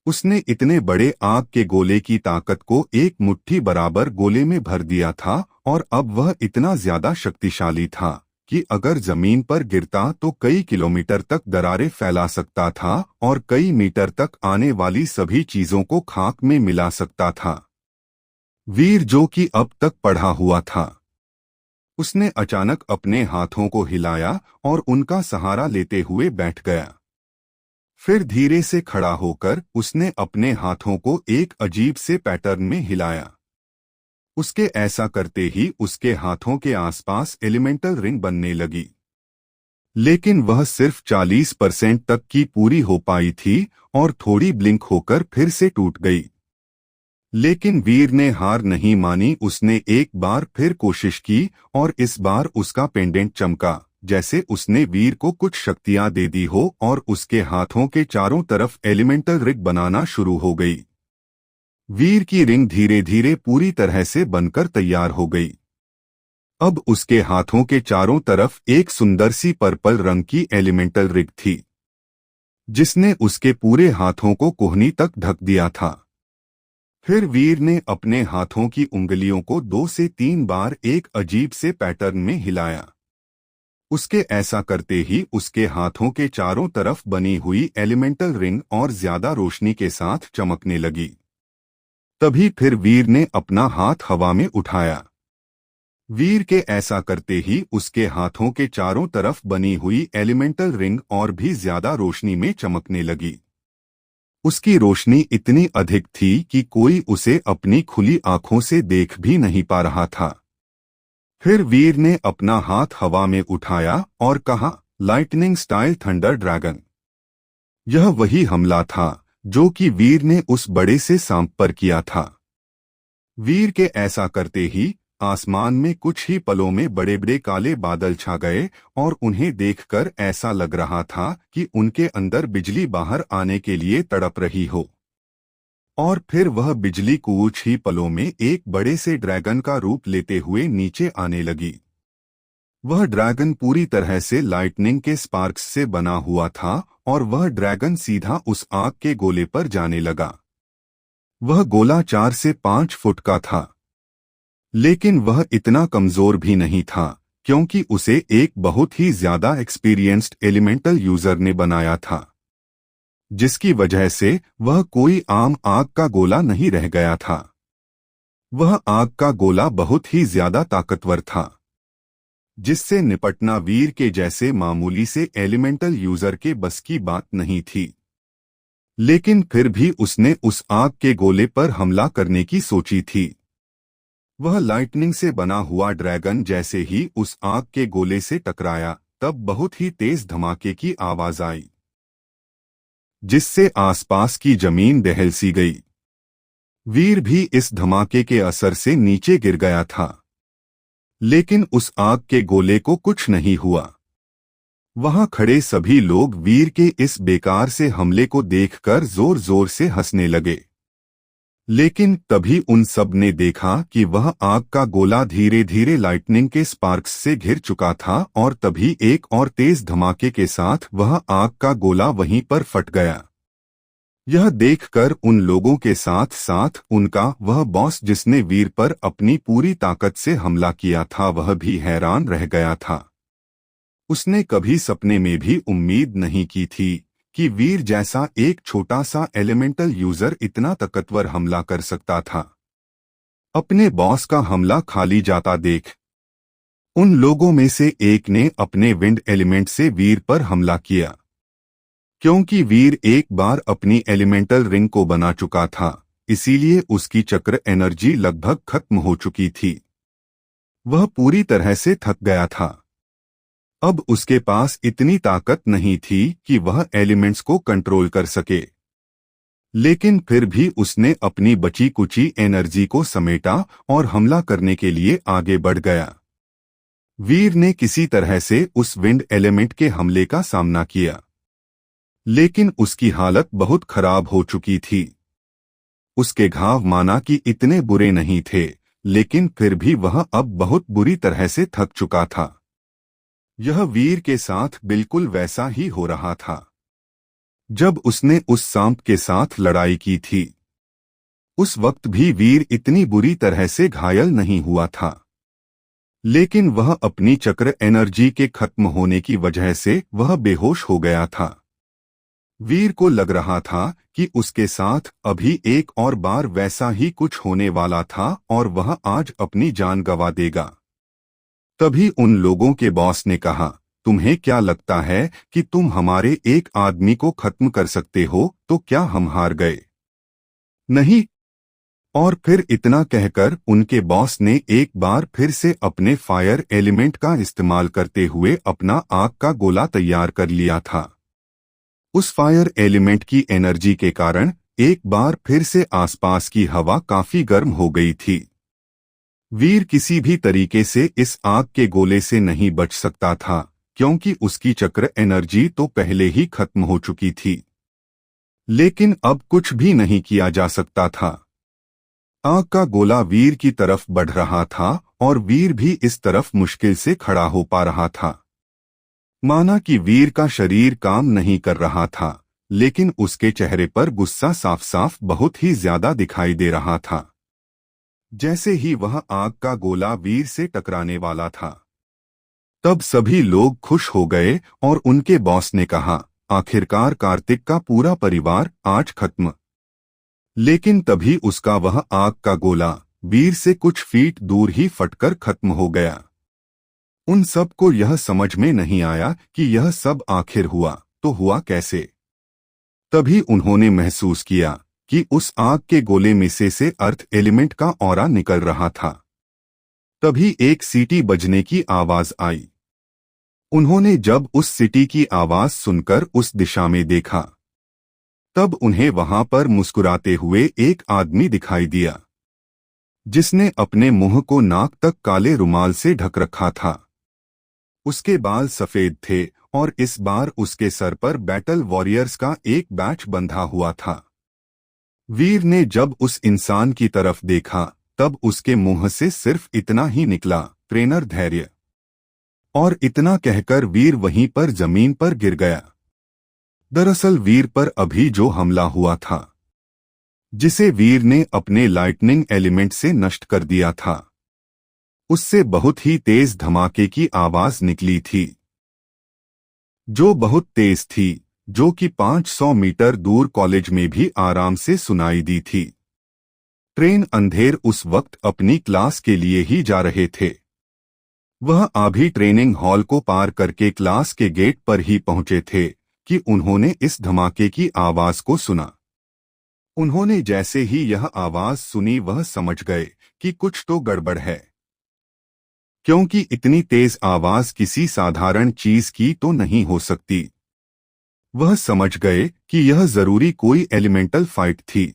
उसने इतने बड़े आग के गोले की ताकत को एक मुट्ठी बराबर गोले में भर दिया था और अब वह इतना ज्यादा शक्तिशाली था कि अगर जमीन पर गिरता तो कई किलोमीटर तक दरारें फैला सकता था और कई मीटर तक आने वाली सभी चीजों को खाक में मिला सकता था। वीर, जो कि अब तक पढ़ा हुआ था, उसने अचानक अपने हाथों को हिलाया और उनका सहारा लेते हुए बैठ गया। फिर धीरे से खड़ा होकर उसने अपने हाथों को एक अजीब से पैटर्न में हिलाया। उसके ऐसा करते ही उसके हाथों के आसपास एलिमेंटल रिंग बनने लगी, लेकिन वह सिर्फ 40% तक की पूरी हो पाई थी और थोड़ी ब्लिंक होकर फिर से टूट गई। लेकिन वीर ने हार नहीं मानी। उसने एक बार फिर कोशिश की और इस बार उसका पेंडेंट चमका, जैसे उसने वीर को कुछ शक्तियां दे दी हो और उसके हाथों के चारों तरफ एलिमेंटल रिंग बनाना शुरू हो गई। वीर की रिंग धीरे धीरे पूरी तरह से बनकर तैयार हो गई। अब उसके हाथों के चारों तरफ एक सुंदर सी पर्पल रंग की एलिमेंटल रिंग थी, जिसने उसके पूरे हाथों को कोहनी तक ढक दिया था। फिर वीर ने अपने हाथों की उंगलियों को 2 से 3 बार एक अजीब से पैटर्न में हिलाया। उसके ऐसा करते ही उसके हाथों के चारों तरफ बनी हुई एलिमेंटल रिंग और ज्यादा रोशनी के साथ चमकने लगी। तभी फिर वीर ने अपना हाथ हवा में उठाया। वीर के ऐसा करते ही उसके हाथों के चारों तरफ बनी हुई एलिमेंटल रिंग और भी ज्यादा रोशनी में चमकने लगी। उसकी रोशनी इतनी अधिक थी कि कोई उसे अपनी खुली आंखों से देख भी नहीं पा रहा था। फिर वीर ने अपना हाथ हवा में उठाया और कहा, लाइटनिंग स्टाइल थंडर ड्रैगन। यह वही हमला था जो कि वीर ने उस बड़े से सांप पर किया था। वीर के ऐसा करते ही आसमान में कुछ ही पलों में बड़े बड़े काले बादल छा गए और उन्हें देखकर ऐसा लग रहा था कि उनके अंदर बिजली बाहर आने के लिए तड़प रही हो। और फिर वह बिजली कुछ ही पलों में एक बड़े से ड्रैगन का रूप लेते हुए नीचे आने लगी। वह ड्रैगन पूरी तरह से लाइटनिंग के स्पार्क्स से बना हुआ था और वह ड्रैगन सीधा उस आग के गोले पर जाने लगा। वह गोला 4 से 5 फुट का था, लेकिन वह इतना कमजोर भी नहीं था क्योंकि उसे एक बहुत ही ज्यादा एक्सपीरियंस्ड एलिमेंटल यूजर ने बनाया था, जिसकी वजह से वह कोई आम आग का गोला नहीं रह गया था। वह आग का गोला बहुत ही ज्यादा ताकतवर था, जिससे निपटना वीर के जैसे मामूली से एलिमेंटल यूजर के बस की बात नहीं थी। लेकिन फिर भी उसने उस आग के गोले पर हमला करने की सोची थी। वह लाइटनिंग से बना हुआ ड्रैगन जैसे ही उस आग के गोले से टकराया, तब बहुत ही तेज धमाके की आवाज आई, जिससे आसपास की जमीन दहल सी गई। वीर भी इस धमाके के असर से नीचे गिर गया था, लेकिन उस आग के गोले को कुछ नहीं हुआ। वहां खड़े सभी लोग वीर के इस बेकार से हमले को देखकर जोर जोर से हंसने लगे। लेकिन तभी उन सब ने देखा कि वह आग का गोला धीरे धीरे लाइटनिंग के स्पार्क्स से घिर चुका था और तभी एक और तेज धमाके के साथ वह आग का गोला वहीं पर फट गया। यह देखकर उन लोगों के साथ साथ उनका वह बॉस जिसने वीर पर अपनी पूरी ताकत से हमला किया था, वह भी हैरान रह गया था। उसने कभी सपने में भी उम्मीद नहीं की थी कि वीर जैसा एक छोटा सा एलिमेंटल यूजर इतना ताकतवर हमला कर सकता था। अपने बॉस का हमला खाली जाता देख उन लोगों में से एक ने अपने विंड एलिमेंट से वीर पर हमला किया। क्योंकि वीर एक बार अपनी एलिमेंटल रिंग को बना चुका था, इसीलिए उसकी चक्र एनर्जी लगभग खत्म हो चुकी थी। वह पूरी तरह से थक गया था। अब उसके पास इतनी ताकत नहीं थी कि वह एलिमेंट्स को कंट्रोल कर सके, लेकिन फिर भी उसने अपनी बची कुची एनर्जी को समेटा और हमला करने के लिए आगे बढ़ गया। वीर ने किसी तरह से उस विंड एलिमेंट के हमले का सामना किया, लेकिन उसकी हालत बहुत खराब हो चुकी थी। उसके घाव माना कि इतने बुरे नहीं थे, लेकिन फिर भी वह अब बहुत बुरी तरह से थक चुका था। यह वीर के साथ बिल्कुल वैसा ही हो रहा था जब उसने उस सांप के साथ लड़ाई की थी। उस वक्त भी वीर इतनी बुरी तरह से घायल नहीं हुआ था, लेकिन वह अपनी चक्र एनर्जी के खत्म होने की वजह से वह बेहोश हो गया था। वीर को लग रहा था कि उसके साथ अभी एक और बार वैसा ही कुछ होने वाला था और वह आज अपनी जान गंवा देगा। तभी उन लोगों के बॉस ने कहा, तुम्हें क्या लगता है कि तुम हमारे एक आदमी को खत्म कर सकते हो, तो क्या हम हार गए? नहीं। और फिर इतना कहकर उनके बॉस ने एक बार फिर से अपने फायर एलिमेंट का इस्तेमाल करते हुए अपना आग का गोला तैयार कर लिया था। उस फायर एलिमेंट की एनर्जी के कारण एक बार फिर से आसपास की हवा काफी गर्म हो गई थी। वीर किसी भी तरीके से इस आग के गोले से नहीं बच सकता था, क्योंकि उसकी चक्र एनर्जी तो पहले ही खत्म हो चुकी थी। लेकिन अब कुछ भी नहीं किया जा सकता था। आग का गोला वीर की तरफ बढ़ रहा था और वीर भी इस तरफ मुश्किल से खड़ा हो पा रहा था। माना कि वीर का शरीर काम नहीं कर रहा था, लेकिन उसके चेहरे पर गुस्सा साफ साफ बहुत ही ज्यादा दिखाई दे रहा था। जैसे ही वह आग का गोला वीर से टकराने वाला था, तब सभी लोग खुश हो गए और उनके बॉस ने कहा, आखिरकार कार्तिक का पूरा परिवार आज खत्म। लेकिन तभी उसका वह आग का गोला वीर से कुछ फीट दूर ही फटकर खत्म हो गया। उन सब को यह समझ में नहीं आया कि यह सब आखिर हुआ तो हुआ कैसे। तभी उन्होंने महसूस किया कि उस आग के गोले में से अर्थ एलिमेंट का ऑरा निकल रहा था। तभी एक सीटी बजने की आवाज आई। उन्होंने जब उस सीटी की आवाज सुनकर उस दिशा में देखा, तब उन्हें वहां पर मुस्कुराते हुए एक आदमी दिखाई दिया, जिसने अपने मुंह को नाक तक काले रुमाल से ढक रखा था। उसके बाल सफेद थे और इस बार उसके सर पर बैटल वॉरियर्स का एक बैच बंधा हुआ था। वीर ने जब उस इंसान की तरफ देखा, तब उसके मुंह से सिर्फ इतना ही निकला, ट्रेनर धैर्य। और इतना कहकर वीर वहीं पर जमीन पर गिर गया। दरअसल वीर पर अभी जो हमला हुआ था, जिसे वीर ने अपने लाइटनिंग एलिमेंट से नष्ट कर दिया था, उससे बहुत ही तेज धमाके की आवाज निकली थी, जो बहुत तेज थी, जो कि 500 मीटर दूर कॉलेज में भी आराम से सुनाई दी थी। ट्रेन अंधेर उस वक्त अपनी क्लास के लिए ही जा रहे थे। वह अभी ट्रेनिंग हॉल को पार करके क्लास के गेट पर ही पहुंचे थे कि उन्होंने इस धमाके की आवाज को सुना। उन्होंने जैसे ही यह आवाज सुनी, वह समझ गए कि कुछ तो गड़बड़ है, क्योंकि इतनी तेज आवाज किसी साधारण चीज की तो नहीं हो सकती। वह समझ गए कि यह जरूरी कोई एलिमेंटल फाइट थी।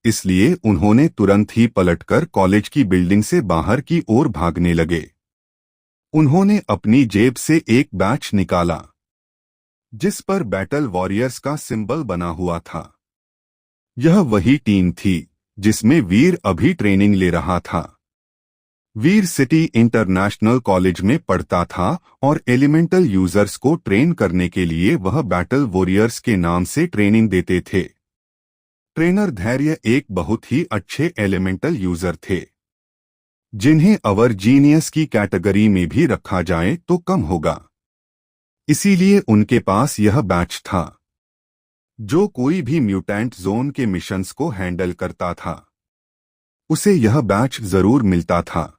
इसलिए उन्होंने तुरंत ही पलटकर कॉलेज की बिल्डिंग से बाहर की ओर भागने लगे। उन्होंने अपनी जेब से एक बैच निकाला, जिस पर बैटल वॉरियर्स का सिंबल बना हुआ था। यह वही टीम थी जिसमें वीर अभी ट्रेनिंग ले रहा था। वीर सिटी इंटरनेशनल कॉलेज में पढ़ता था और एलिमेंटल यूजर्स को ट्रेन करने के लिए वह बैटल वॉरियर्स के नाम से ट्रेनिंग देते थे। ट्रेनर धैर्य एक बहुत ही अच्छे एलिमेंटल यूजर थे, जिन्हें अवर जीनियस की कैटेगरी में भी रखा जाए तो कम होगा। इसीलिए उनके पास यह बैच था, जो कोई भी म्यूटेंट जोन के मिशंस को हैंडल करता था, उसे यह बैच जरूर मिलता था।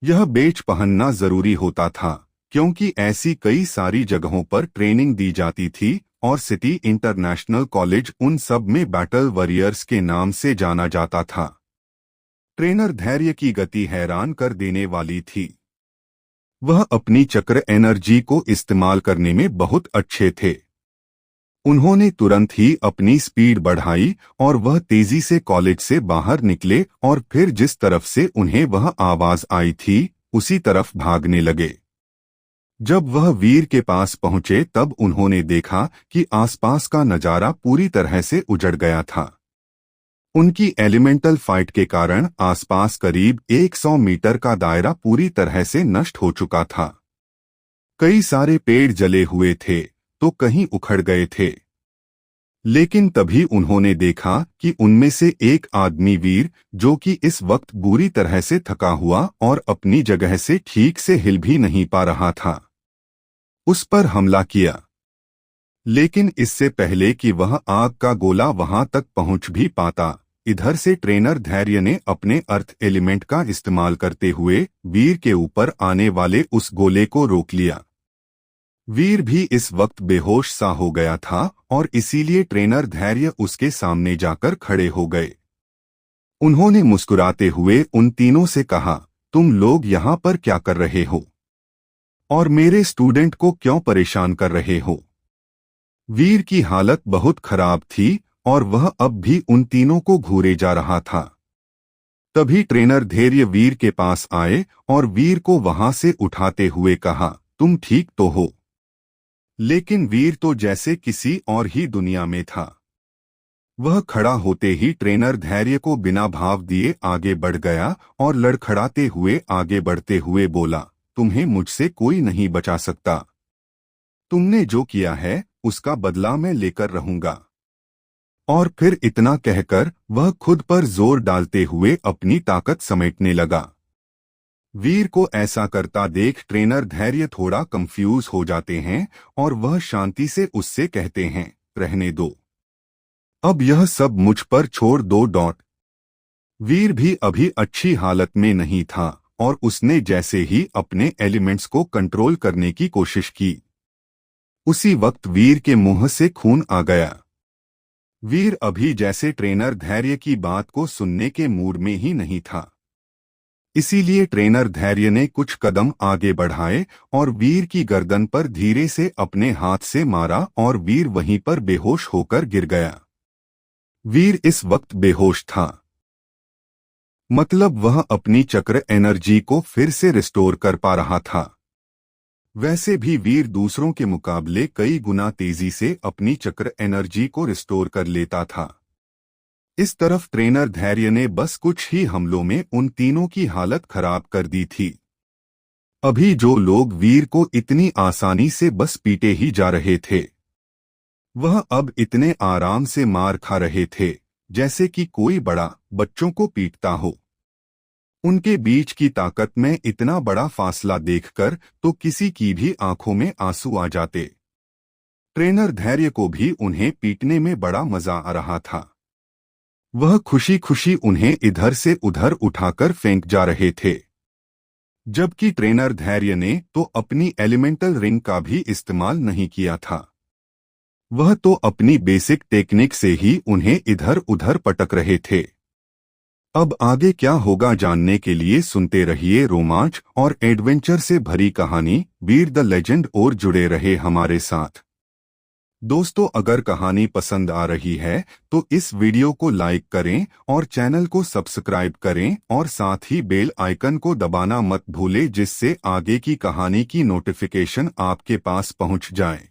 यह बैच पहनना जरूरी होता था, क्योंकि ऐसी कई सारी जगहों पर ट्रेनिंग दी जाती थी और सिटी इंटरनेशनल कॉलेज, उन सब में बैटल वॉरियर्स के नाम से जाना जाता था। ट्रेनर धैर्य की गति हैरान कर देने वाली थी। वह अपनी चक्र एनर्जी को इस्तेमाल करने में बहुत अच्छे थे। उन्होंने तुरंत ही अपनी स्पीड बढ़ाई और वह तेजी से कॉलेज से बाहर निकले और फिर जिस तरफ से उन्हें वह आवाज आई थी उसी तरफ भागने लगे। जब वह वीर के पास पहुंचे तब उन्होंने देखा कि आसपास का नजारा पूरी तरह से उजड़ गया था। उनकी एलिमेंटल फाइट के कारण आसपास करीब 100 मीटर का दायरा पूरी तरह से नष्ट हो चुका था। कई सारे पेड़ जले हुए थे तो कहीं उखड़ गए थे। लेकिन तभी उन्होंने देखा कि उनमें से एक आदमी वीर, जो कि इस वक्त बुरी तरह से थका हुआ और अपनी जगह से ठीक से हिल भी नहीं पा रहा था, उस पर हमला किया। लेकिन इससे पहले कि वह आग का गोला वहां तक पहुंच भी पाता, इधर से ट्रेनर धैर्य ने अपने अर्थ एलिमेंट का इस्तेमाल करते हुए वीर के ऊपर आने वाले उस गोले को रोक लिया। वीर भी इस वक्त बेहोश सा हो गया था और इसीलिए ट्रेनर धैर्य उसके सामने जाकर खड़े हो गए। उन्होंने मुस्कुराते हुए उन तीनों से कहा, तुम लोग यहाँ पर क्या कर रहे हो और मेरे स्टूडेंट को क्यों परेशान कर रहे हो? वीर की हालत बहुत खराब थी और वह अब भी उन तीनों को घूरे जा रहा था। तभी ट्रेनर धैर्य वीर के पास आए और वीर को वहां से उठाते हुए कहा, तुम ठीक तो हो? लेकिन वीर तो जैसे किसी और ही दुनिया में था। वह खड़ा होते ही ट्रेनर धैर्य को बिना भाव दिए आगे बढ़ गया और लड़खड़ाते हुए आगे बढ़ते हुए बोला, तुम्हें मुझसे कोई नहीं बचा सकता। तुमने जो किया है उसका बदला मैं लेकर रहूंगा। और फिर इतना कहकर वह खुद पर जोर डालते हुए अपनी ताकत समेटने लगा। वीर को ऐसा करता देख ट्रेनर धैर्य थोड़ा कंफ्यूज हो जाते हैं और वह शांति से उससे कहते हैं, रहने दो, अब यह सब मुझ पर छोड़ दो। वीर भी अभी अच्छी हालत में नहीं था और उसने जैसे ही अपने एलिमेंट्स को कंट्रोल करने की कोशिश की, उसी वक्त वीर के मुंह से खून आ गया। वीर अभी जैसे ट्रेनर धैर्य की बात को सुनने के मूड में ही नहीं था। इसीलिए ट्रेनर धैर्य ने कुछ कदम आगे बढ़ाए और वीर की गर्दन पर धीरे से अपने हाथ से मारा और वीर वहीं पर बेहोश होकर गिर गया। वीर इस वक्त बेहोश था, मतलब वह अपनी चक्र एनर्जी को फिर से रिस्टोर कर पा रहा था। वैसे भी वीर दूसरों के मुकाबले कई गुना तेजी से अपनी चक्र एनर्जी को रिस्टोर कर लेता था। इस तरफ ट्रेनर धैर्य ने बस कुछ ही हमलों में उन तीनों की हालत खराब कर दी थी। अभी जो लोग वीर को इतनी आसानी से बस पीटे ही जा रहे थे, वह अब इतने आराम से मार खा रहे थे जैसे कि कोई बड़ा बच्चों को पीटता हो। उनके बीच की ताकत में इतना बड़ा फासला देखकर तो किसी की भी आंखों में आंसू आ जाते। ट्रेनर धैर्य को भी उन्हें पीटने में बड़ा मजा आ रहा था। वह खुशी खुशी उन्हें इधर से उधर उठाकर फेंक जा रहे थे, जबकि ट्रेनर धैर्य ने तो अपनी एलिमेंटल रिंग का भी इस्तेमाल नहीं किया था। वह तो अपनी बेसिक टेक्निक से ही उन्हें इधर उधर पटक रहे थे। अब आगे क्या होगा जानने के लिए सुनते रहिए रोमांच और एडवेंचर से भरी कहानी वीर द लेजेंड और जुड़े रहे हमारे साथ। दोस्तों, अगर कहानी पसंद आ रही है तो इस वीडियो को लाइक करें और चैनल को सब्सक्राइब करें और साथ ही बेल आइकन को दबाना मत भूलें, जिससे आगे की कहानी की नोटिफिकेशन आपके पास पहुंच जाए।